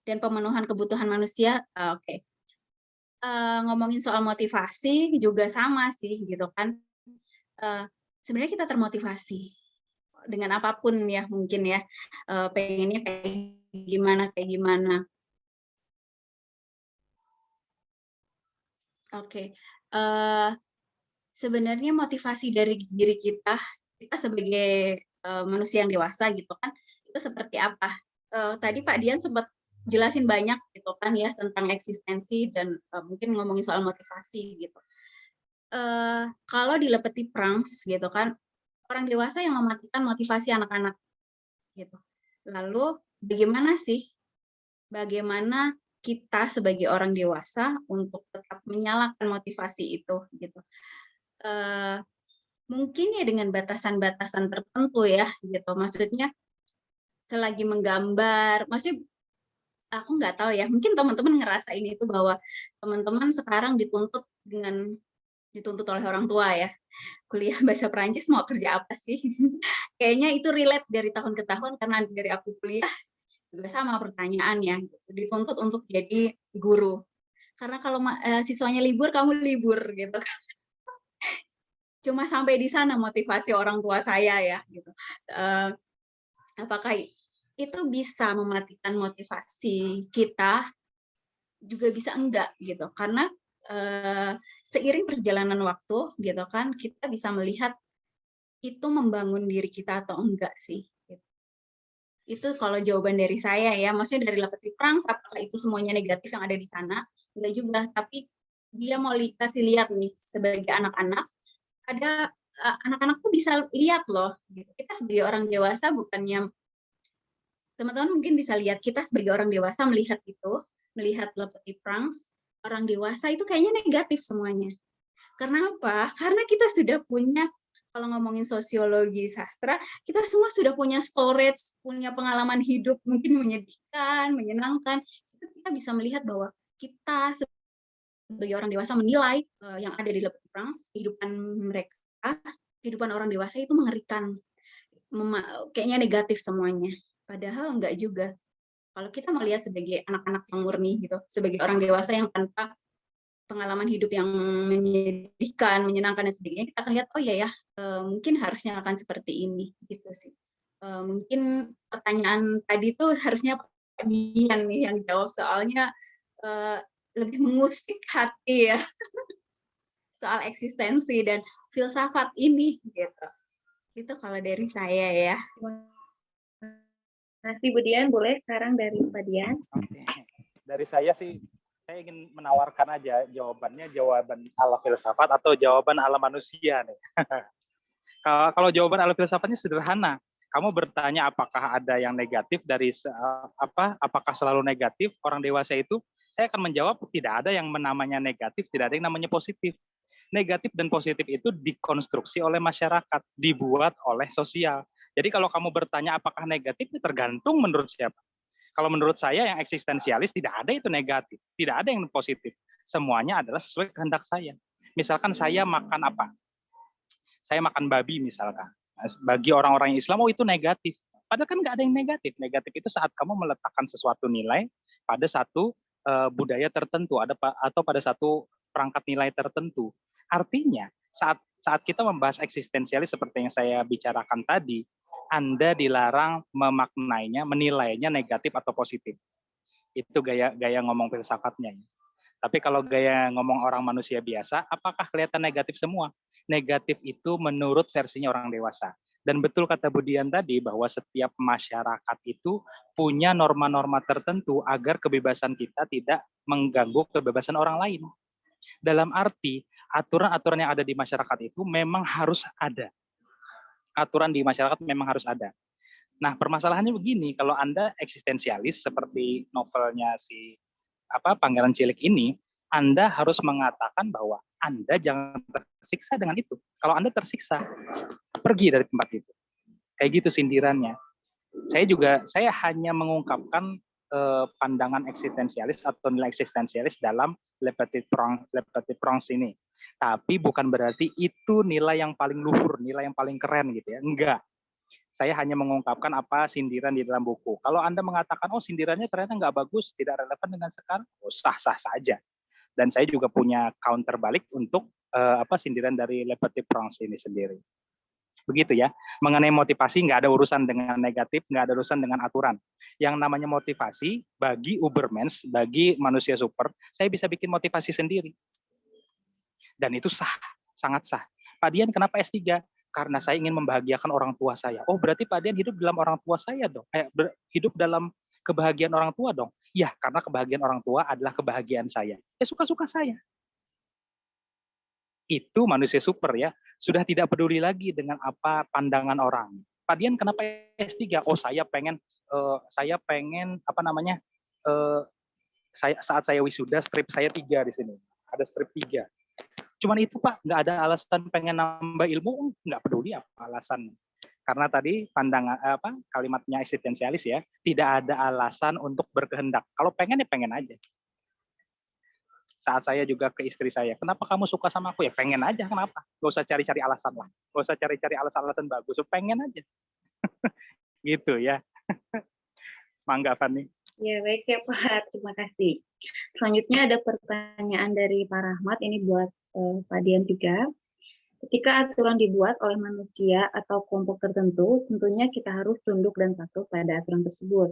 pemenuhan kebutuhan manusia? Oke. Ngomongin soal motivasi juga sama sih gitu kan. Sebenarnya kita termotivasi dengan apapun ya mungkin ya, pengennya kayak gimana. Oke. Sebenarnya motivasi dari diri kita sebagai manusia yang dewasa gitu kan, itu seperti apa? Tadi Pak Dian sempat jelasin banyak gitu kan ya tentang eksistensi dan mungkin ngomongin soal motivasi gitu. Kalau di Le Petit Prince gitu kan, orang dewasa yang mematikan motivasi anak-anak gitu. Lalu bagaimana kita sebagai orang dewasa untuk tetap menyalakan motivasi itu gitu. Mungkin ya dengan batasan-batasan tertentu ya gitu. Maksudnya selagi menggambar, maksudnya aku nggak tahu ya, mungkin teman-teman ngerasain itu bahwa teman-teman sekarang dituntut oleh orang tua ya. Kuliah bahasa Perancis mau kerja apa sih? Kayaknya itu relate dari tahun ke tahun karena dari aku kuliah juga sama pertanyaannya gitu. Dituntut untuk jadi guru. Karena kalau siswanya libur, kamu libur gitu. Cuma sampai di sana motivasi orang tua saya ya gitu. Apakah itu bisa mematikan motivasi kita? Juga bisa enggak gitu. Karena seiring perjalanan waktu gitu kan, kita bisa melihat itu membangun diri kita atau enggak sih. Gitu. Itu kalau jawaban dari saya ya. Maksudnya dari Le Petit Prince, apakah itu semuanya negatif yang ada di sana? Enggak juga, tapi dia mau kasih lihat nih sebagai anak-anak, ada anak-anak tuh bisa lihat loh, gitu. Kita sebagai orang dewasa bukannya, teman-teman mungkin bisa lihat kita sebagai orang dewasa melihat Le Petit Prince, orang dewasa itu kayaknya negatif semuanya. Karena apa? Karena kita sudah punya, kalau ngomongin sosiologi sastra, kita semua sudah punya storage, punya pengalaman hidup mungkin menyedihkan, menyenangkan. Kita bisa melihat bahwa kita sebagai orang dewasa menilai yang ada di Le Petit Prince, kehidupan mereka, kehidupan orang dewasa itu mengerikan. Kayaknya negatif semuanya. Padahal enggak juga. Kalau kita melihat sebagai anak-anak yang murni gitu, sebagai orang dewasa yang tanpa pengalaman hidup yang menyedihkan, menyenangkan dan sebagainya, kita akan lihat oh iya ya, mungkin harusnya akan seperti ini gitu sih. Mungkin pertanyaan tadi tuh harusnya Pak Dian nih yang jawab, soalnya lebih mengusik hati ya soal eksistensi dan filsafat ini gitu. Itu kalau dari saya ya. Terima kasih Bu Dian, boleh sekarang dari Pak Dian. Oke. Dari saya sih, saya ingin menawarkan aja jawabannya, jawaban ala filsafat atau jawaban ala manusia nih. Kalau jawaban ala filsafatnya sederhana. Kamu bertanya apakah ada yang negatif dari apakah selalu negatif orang dewasa itu? Saya akan menjawab tidak ada yang namanya negatif, tidak ada yang namanya positif. Negatif dan positif itu dikonstruksi oleh masyarakat, dibuat oleh sosial. Jadi kalau kamu bertanya apakah negatif, tergantung menurut siapa. Kalau menurut saya yang eksistensialis tidak ada itu negatif, tidak ada yang positif. Semuanya adalah sesuai kehendak saya. Misalkan saya makan apa? Saya makan babi misalkan. Bagi orang-orang Islam, oh itu negatif. Padahal kan nggak ada yang negatif. Negatif itu saat kamu meletakkan sesuatu nilai pada satu budaya tertentu, atau pada satu perangkat nilai tertentu. Artinya saat kita membahas eksistensialis seperti yang saya bicarakan tadi, Anda dilarang memaknainya, menilainya negatif atau positif. Itu gaya ngomong filsafatnya. Tapi kalau gaya ngomong orang manusia biasa, apakah kelihatan negatif semua? Negatif itu menurut versinya orang dewasa. Dan betul kata Bu Dian tadi bahwa setiap masyarakat itu punya norma-norma tertentu agar kebebasan kita tidak mengganggu kebebasan orang lain. Dalam arti, aturan-aturan yang ada di masyarakat itu memang harus ada. Aturan di masyarakat memang harus ada. Nah, permasalahannya begini, kalau Anda eksistensialis seperti novelnya si Pangeran Cilik ini, Anda harus mengatakan bahwa Anda jangan tersiksa dengan itu. Kalau Anda tersiksa, pergi dari tempat itu. Kayak gitu sindirannya. Saya hanya mengungkapkan pandangan eksistensialis atau nilai eksistensialis dalam Le Petit Prince ini. Tapi bukan berarti itu nilai yang paling luhur, nilai yang paling keren gitu ya. Enggak. Saya hanya mengungkapkan apa sindiran di dalam buku. Kalau Anda mengatakan, oh sindirannya ternyata nggak bagus, tidak relevan dengan sekarang, oh sah-sah saja. Dan saya juga punya counter balik untuk sindiran dari Le Petit Prince ini sendiri. Begitu ya. Mengenai motivasi nggak ada urusan dengan negatif, nggak ada urusan dengan aturan. Yang namanya motivasi bagi Ubermensch, bagi manusia super, saya bisa bikin motivasi sendiri. Dan itu sah, sangat sah. Pak Dian kenapa S3? Karena saya ingin membahagiakan orang tua saya. Oh berarti Pak Dian hidup dalam orang tua saya dong. Hidup dalam kebahagiaan orang tua dong. Ya karena kebahagiaan orang tua adalah kebahagiaan saya. Ya suka-suka saya. Itu manusia super ya. Sudah tidak peduli lagi dengan apa pandangan orang. Pak Dian kenapa S3? Oh saya pengen saat saya wisuda strip saya 3 di sini. Ada strip 3. Cuman itu Pak, nggak ada alasan pengen nambah ilmu, nggak peduli apa alasan. Karena tadi kalimatnya eksistensialis ya, tidak ada alasan untuk berkehendak. Kalau pengen ya pengen aja. Saat saya juga ke istri saya, kenapa kamu suka sama aku? Ya pengen aja, kenapa? Gak usah cari-cari alasan lah. Gak usah cari-cari alasan-alasan bagus, pengen aja. Gitu ya. Mangga Fani. Ya baik ya Pak, terima kasih. Selanjutnya ada pertanyaan dari Pak Rahmat, ini buat Pak Dian juga. Ketika aturan dibuat oleh manusia atau kelompok tertentu, tentunya kita harus tunduk dan patuh pada aturan tersebut.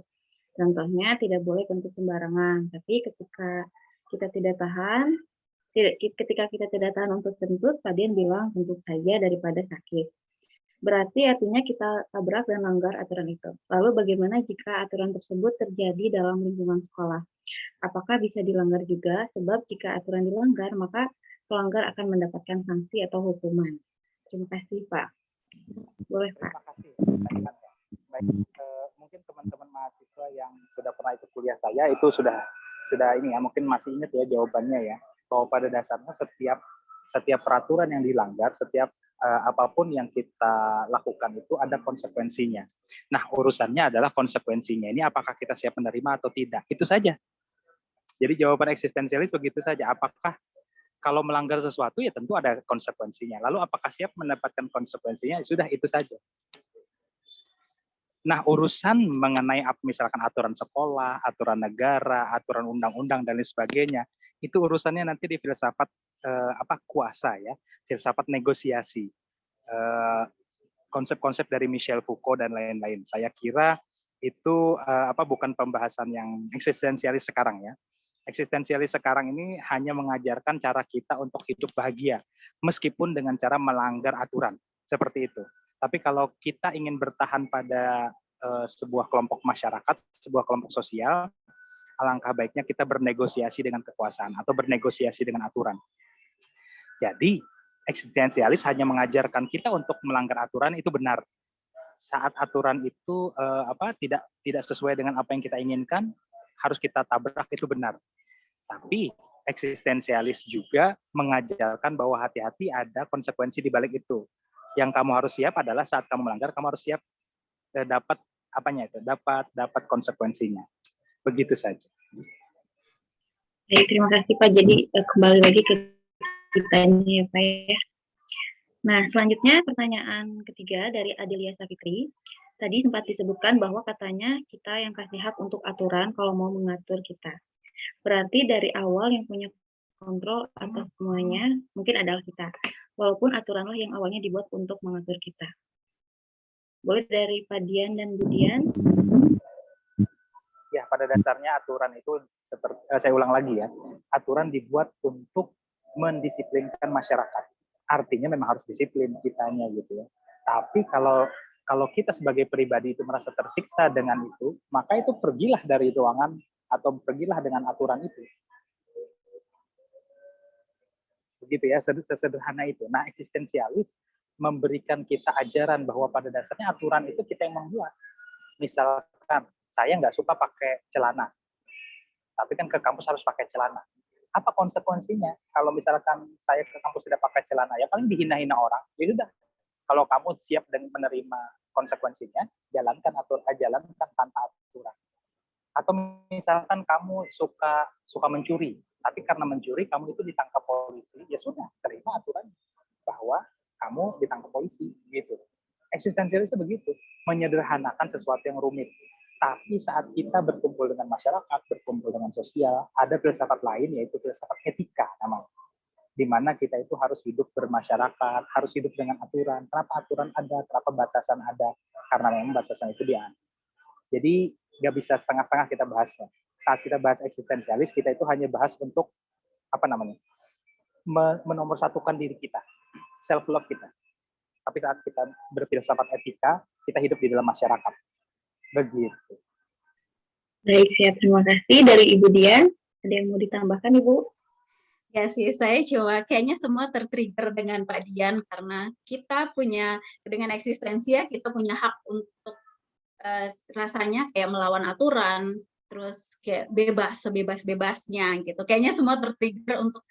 Contohnya tidak boleh kentut sembarangan, tapi ketika kita tidak tahan untuk kentut, Pak Dian bilang kentut saja daripada sakit. Berarti artinya kita tabrak dan langgar aturan itu. Lalu bagaimana jika aturan tersebut terjadi dalam lingkungan sekolah? Apakah bisa dilanggar juga? Sebab jika aturan dilanggar, maka pelanggar akan mendapatkan sanksi atau hukuman. Terima kasih Pak. Boleh Pak. Terima kasih. Baik, mungkin teman-teman mahasiswa yang sudah pernah ikut kuliah saya itu sudah sudah ini ya, mungkin masih ingat ya jawabannya ya, bahwa pada dasarnya setiap peraturan yang dilanggar, setiap apapun yang kita lakukan itu ada konsekuensinya. Nah, urusannya adalah konsekuensinya ini apakah kita siap menerima atau tidak. Itu saja. Jadi jawaban eksistensialis begitu saja. Apakah kalau melanggar sesuatu ya tentu ada konsekuensinya. Lalu apakah siap mendapatkan konsekuensinya? Ya sudah, itu saja. Nah, urusan mengenai misalkan aturan sekolah, aturan negara, aturan undang-undang dan lain sebagainya, itu urusannya nanti di filsafat kuasa ya, filsafat negosiasi, konsep-konsep dari Michel Foucault dan lain-lain. Saya kira itu bukan pembahasan yang eksistensialis sekarang ya. Eksistensialis sekarang ini hanya mengajarkan cara kita untuk hidup bahagia, meskipun dengan cara melanggar aturan, seperti itu. Tapi kalau kita ingin bertahan pada sebuah kelompok masyarakat, sebuah kelompok sosial, alangkah baiknya kita bernegosiasi dengan kekuasaan atau bernegosiasi dengan aturan. Jadi, eksistensialis hanya mengajarkan kita untuk melanggar aturan itu benar. Saat aturan itu tidak sesuai dengan apa yang kita inginkan, harus kita tabrak, itu benar. Tapi eksistensialis juga mengajarkan bahwa hati-hati ada konsekuensi di balik itu. Yang kamu harus siap adalah saat kamu melanggar, kamu harus siap dapat konsekuensinya. Begitu saja. Baik, terima kasih Pak. Jadi kembali lagi ke kitanya ya Pak ya. Nah, selanjutnya pertanyaan ketiga dari Adelia Safitri. Tadi sempat disebutkan bahwa katanya kita yang kasih hak untuk aturan kalau mau mengatur kita. Berarti dari awal yang punya kontrol atas semuanya mungkin adalah kita. Walaupun aturanlah yang awalnya dibuat untuk mengatur kita. Boleh dari Pak Dian dan Bu Dian? Ya, pada dasarnya aturan itu saya ulang lagi ya. Aturan dibuat untuk mendisiplinkan masyarakat. Artinya memang harus disiplin kitanya gitu ya. Tapi kalau kita sebagai pribadi itu merasa tersiksa dengan itu, maka itu pergilah dari ruangan atau pergilah dengan aturan itu. Begitu ya, sesederhana itu. Nah, eksistensialis memberikan kita ajaran bahwa pada dasarnya aturan itu kita yang membuat. Misalkan saya nggak suka pakai celana, tapi kan ke kampus harus pakai celana. Apa konsekuensinya? Kalau misalkan saya ke kampus tidak pakai celana, ya paling dihina-hina orang. Ya sudah. Kalau kamu siap dengan menerima konsekuensinya, jalankan tanpa aturan. Atau misalkan kamu suka mencuri, tapi karena mencuri kamu itu ditangkap polisi, ya sudah, terima aturan bahwa kamu ditangkap polisi, gitu. Eksistensialis itu begitu, menyederhanakan sesuatu yang rumit. Tapi saat kita berkumpul dengan masyarakat, berkumpul dengan sosial, ada filsafat lain, yaitu filsafat etika namanya. Di mana kita itu harus hidup bermasyarakat, harus hidup dengan aturan. Kenapa aturan ada, kenapa batasan ada? Karena memang batasan itu dia. Jadi nggak bisa setengah-setengah kita bahasnya. Saat kita bahas eksistensialis, kita itu hanya bahas untuk menomorsatukan diri kita, self love kita. Tapi saat kita berfilsafat etika, kita hidup di dalam masyarakat. Begitu. Baik, siap. Terima kasih. Dari Ibu Dian, ada yang mau ditambahkan Ibu? Ya sih, saya cuma kayaknya semua tertrigger dengan Pak Dian karena kita punya, dengan eksistensi ya, kita punya hak untuk rasanya kayak melawan aturan, terus kayak bebas, sebebas-bebasnya gitu. Kayaknya semua tertrigger untuk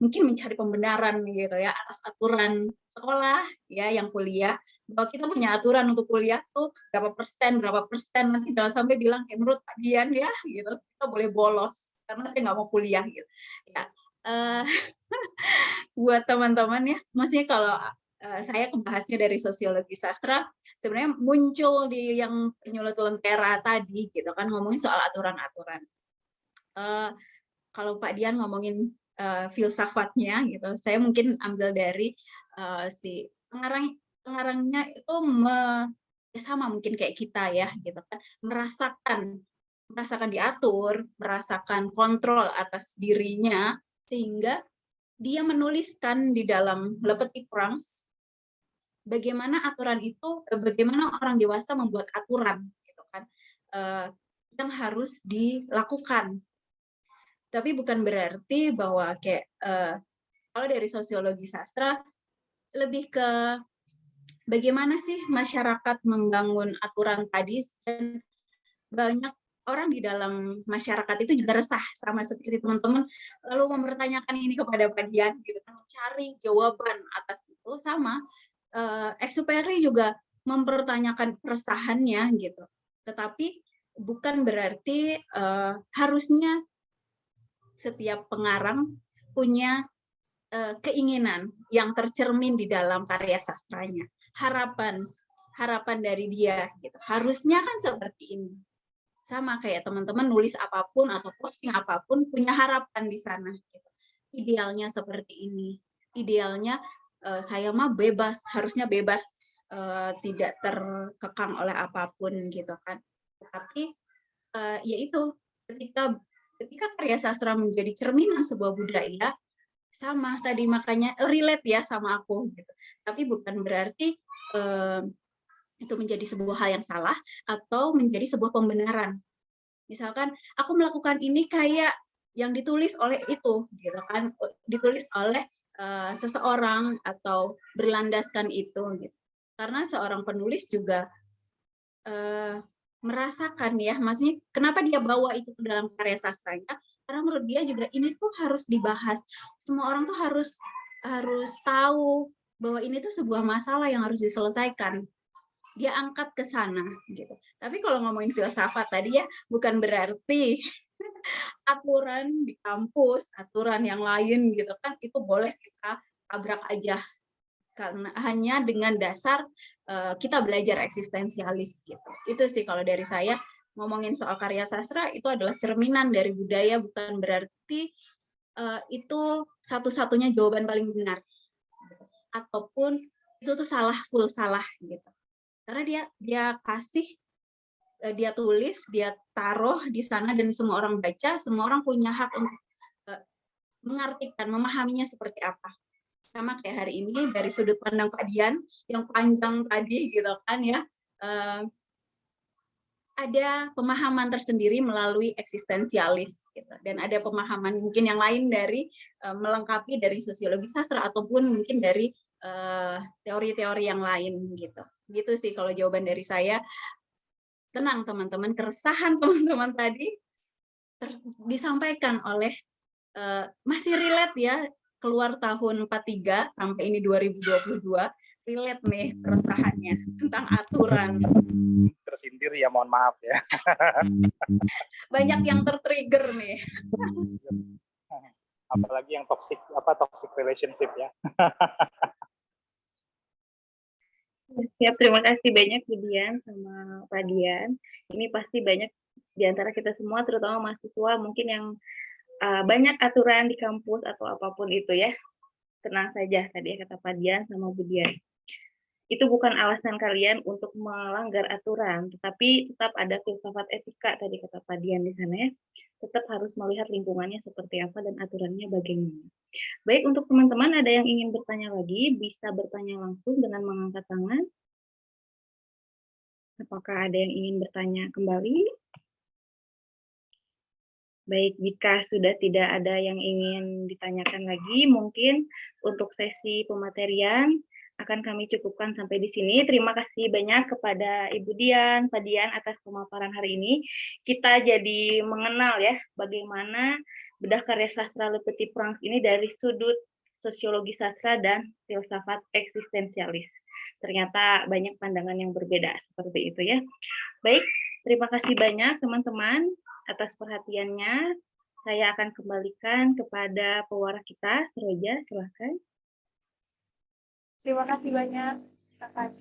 mungkin mencari pembenaran gitu ya atas aturan sekolah ya yang kuliah, bahwa kita punya aturan untuk kuliah tuh berapa persen, nanti jangan sampai bilang kayak menurut Pak Dian ya gitu kita boleh bolos karena saya nggak mau kuliah gitu ya. Buat teman-teman ya, maksudnya kalau saya membahasnya dari sosiologi sastra, sebenarnya muncul di yang penyulut lentera tadi gitu kan, ngomongin soal aturan-aturan. Kalau Pak Dian ngomongin filsafatnya gitu, saya mungkin ambil dari si pengarangnya itu ya sama mungkin kayak kita ya gitu kan, merasakan diatur, merasakan kontrol atas dirinya, sehingga dia menuliskan di dalam Le Petit Prince bagaimana aturan itu, bagaimana orang dewasa membuat aturan gitu kan, yang harus dilakukan. Tapi bukan berarti bahwa kayak kalau dari sosiologi sastra lebih ke bagaimana sih masyarakat membangun aturan tadi, dan banyak orang di dalam masyarakat itu juga resah sama seperti teman-teman lalu mempertanyakan ini kepada Pak Dian gitu kan, mencari jawaban atas itu sama Exupéry juga mempertanyakan keresahannya gitu. Tetapi bukan berarti harusnya setiap pengarang punya keinginan yang tercermin di dalam karya sastranya. Harapan dari dia gitu. Harusnya kan seperti ini. Sama kayak teman-teman nulis apapun atau posting apapun punya harapan di sana gitu. Idealnya seperti ini. Idealnya saya mah bebas, harusnya bebas, tidak terkekang oleh apapun gitu kan. Tapi yaitu ketika karya sastra menjadi cerminan sebuah budaya, sama tadi makanya relate ya sama aku gitu. Tapi bukan berarti itu menjadi sebuah hal yang salah atau menjadi sebuah pembenaran. Misalkan aku melakukan ini kayak yang ditulis oleh itu gitu kan, ditulis oleh seseorang atau berlandaskan itu gitu. Karena seorang penulis juga merasakan ya, maksudnya kenapa dia bawa itu ke dalam karya sastranya? Karena menurut dia juga ini tuh harus dibahas. Semua orang tuh harus tahu bahwa ini tuh sebuah masalah yang harus diselesaikan. Dia angkat ke sana gitu. Tapi kalau ngomongin filsafat tadi ya, bukan berarti aturan di kampus, aturan yang lain gitu kan itu boleh kita tabrak aja karena hanya dengan dasar kita belajar eksistensialis gitu. Itu sih kalau dari saya ngomongin soal karya sastra itu adalah cerminan dari budaya, bukan berarti itu satu-satunya jawaban paling benar ataupun itu tuh full salah gitu. Karena dia kasih, dia tulis, dia taruh di sana dan semua orang baca, semua orang punya hak untuk mengartikan, memahaminya seperti apa. Sama kayak hari ini dari sudut pandang Pak Dian yang panjang tadi gitu kan ya, ada pemahaman tersendiri melalui eksistensialis gitu. Dan ada pemahaman mungkin yang lain dari melengkapi dari sosiologi sastra ataupun mungkin dari teori-teori yang lain gitu. Gitu sih kalau jawaban dari saya. Tenang teman-teman, keresahan teman-teman tadi disampaikan oleh masih relate ya, keluar tahun 43 sampai ini 2022, relate nih keresahannya tentang aturan. Tersindir ya, mohon maaf ya. Banyak yang tertrigger nih. Apalagi yang toxic relationship ya. Siap, terima kasih banyak Bu Dian sama Pak Dian. Ini pasti banyak di antara kita semua, terutama mahasiswa mungkin yang banyak aturan di kampus atau apapun itu ya. Tenang saja tadi kata Pak Dian sama Bu Dian. Itu bukan alasan kalian untuk melanggar aturan, tetapi tetap ada filsafat etika tadi kata Pak Dian di sana ya. Tetap harus melihat lingkungannya seperti apa dan aturannya bagaimana. Baik, untuk teman-teman ada yang ingin bertanya lagi, bisa bertanya langsung dengan mengangkat tangan. Apakah ada yang ingin bertanya kembali? Baik, jika sudah tidak ada yang ingin ditanyakan lagi, mungkin untuk sesi pematerian akan kami cukupkan sampai di sini. Terima kasih banyak kepada Ibu Dian, Pak Dian atas pemaparan hari ini. Kita jadi mengenal ya bagaimana bedah karya sastra Le Petit Prince ini dari sudut sosiologi sastra dan filsafat eksistensialis. Ternyata banyak pandangan yang berbeda seperti itu ya. Baik, terima kasih banyak teman-teman atas perhatiannya. Saya akan kembalikan kepada pewarak kita, Roja, silakan. Terima kasih banyak, Kak.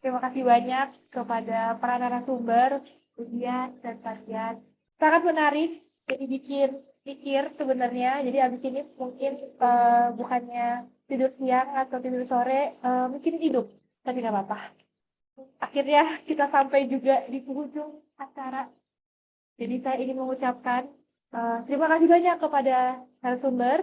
Terima kasih banyak kepada para narasumber, Bu Dian dan Pak Dian. Sangat menarik, jadi pikir sebenarnya. Jadi abis ini mungkin bukannya tidur siang atau tidur sore, mungkin hidup, tapi nggak apa-apa. Akhirnya kita sampai juga di penghujung acara. Jadi saya ingin mengucapkan terima kasih banyak kepada narasumber,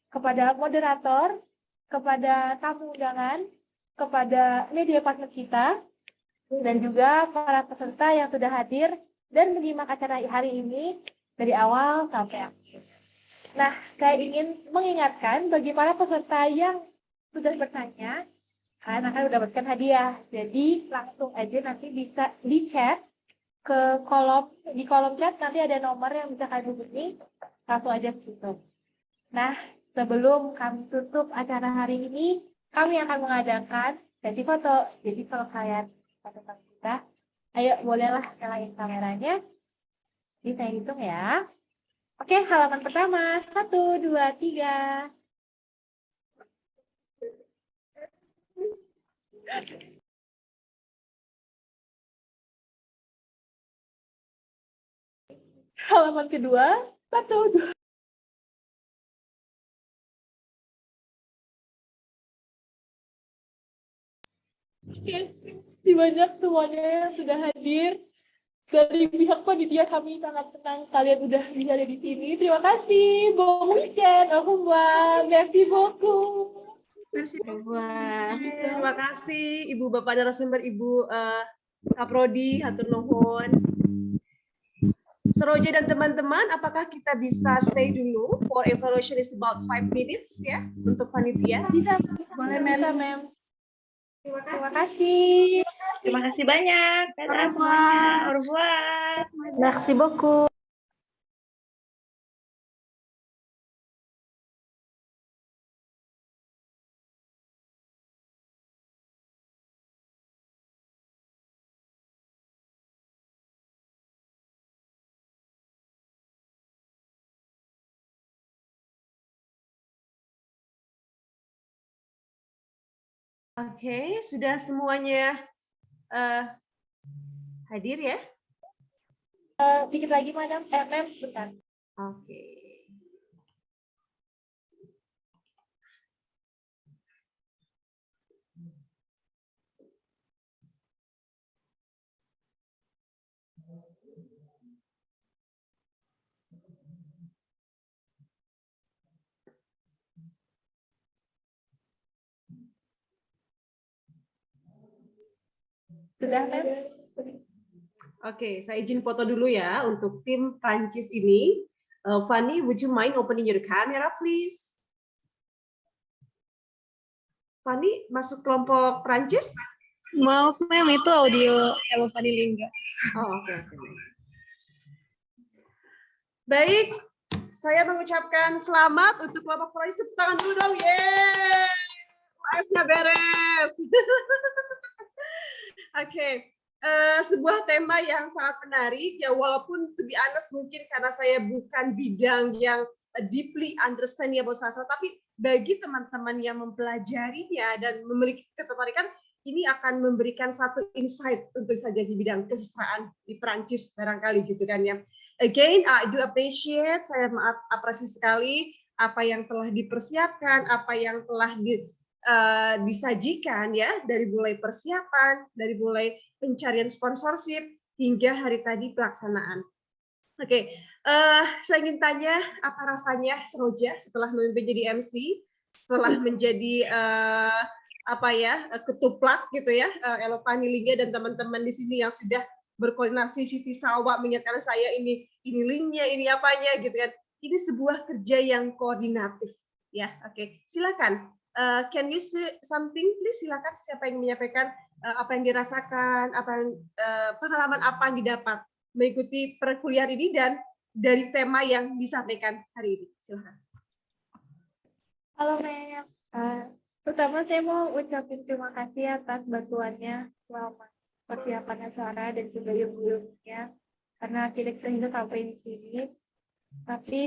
kepada moderator, kepada tamu undangan, kepada media partner kita, dan juga para peserta yang sudah hadir dan menyimak acara hari ini dari awal sampai akhir. Nah, saya ingin mengingatkan bagi para peserta yang sudah bertanya, kalian akan mendapatkan hadiah. Jadi langsung aja nanti bisa di chat ke di kolom chat nanti ada nomor yang bisa kalian hubungi, langsung aja ke situ. Nah, sebelum kami tutup acara hari ini, kami akan mengadakan sesi foto. Jadi kalau kalian foto kita, ayo bolehlah nyalain kameranya. Jadi saya hitung ya. Oke, halaman pertama. 1, 2, 3. Halaman kedua. 1, 2. Oke, terima banyak semuanya yang sudah hadir. Dari pihak panitia kami sangat senang kalian udah bisa ada di sini. Terima kasih. Bon weekend. Au revoir. Merci beaucoup. Terima kasih Ibu Bapak narasumber, Ibu Kaprodi, hatur nuhun. Seroja dan teman-teman, apakah kita bisa stay dulu? For evaluation is about 5 minutes ya untuk panitia. Bisa, mem. Terima kasih. Terima kasih banyak. Dadah semuanya. Au revoir. Merci beaucoup. Oke, sudah semuanya hadir ya? Dikit lagi, Madam. Mem, bentar. Oke. Sudah, Mem? Oke, saya izin foto dulu ya untuk tim Prancis ini. Fanny, would you mind opening your camera, please? Fanny, masuk kelompok Prancis? Maaf, Mem, itu audio Elvani Lingga. Oh, oke. Baik, saya mengucapkan selamat untuk kelompok Prancis. Tepuk tangan dulu dong, yeay! US-nya beres. Oke. Sebuah tema yang sangat menarik ya, walaupun to be honest mungkin karena saya bukan bidang yang deeply understand ya bahasa, tapi bagi teman-teman yang mempelajarinya dan memiliki ketertarikan, ini akan memberikan satu insight untuk saja di bidang kesetaraan di Perancis barangkali gitu kan ya. Again, I do appreciate, saya apresiasi sekali apa yang telah dipersiapkan, apa yang telah disajikan ya, dari mulai persiapan, dari mulai pencarian sponsorship hingga hari tadi pelaksanaan. Oke, saya ingin tanya apa rasanya Seroja setelah memimpin jadi MC, setelah menjadi ketuplak gitu ya, Elvani Lingga dan teman-teman di sini yang sudah berkoordinasi, Siti Salwa mengingatkan saya ini linknya, ini apanya gitu kan. Ini sebuah kerja yang koordinatif ya. Oke, silakan. Can you say something, please? Silakan, siapa yang menyampaikan apa yang dirasakan, pengalaman apa yang didapat mengikuti perkuliahan ini dan dari tema yang disampaikan hari ini. Silakan. Halo, Mem. Pertama saya mau ucapin terima kasih atas bantuannya selama persiapan acara dan juga ilmu-ilmunya, karena tidak bisa sampai di sini. Tapi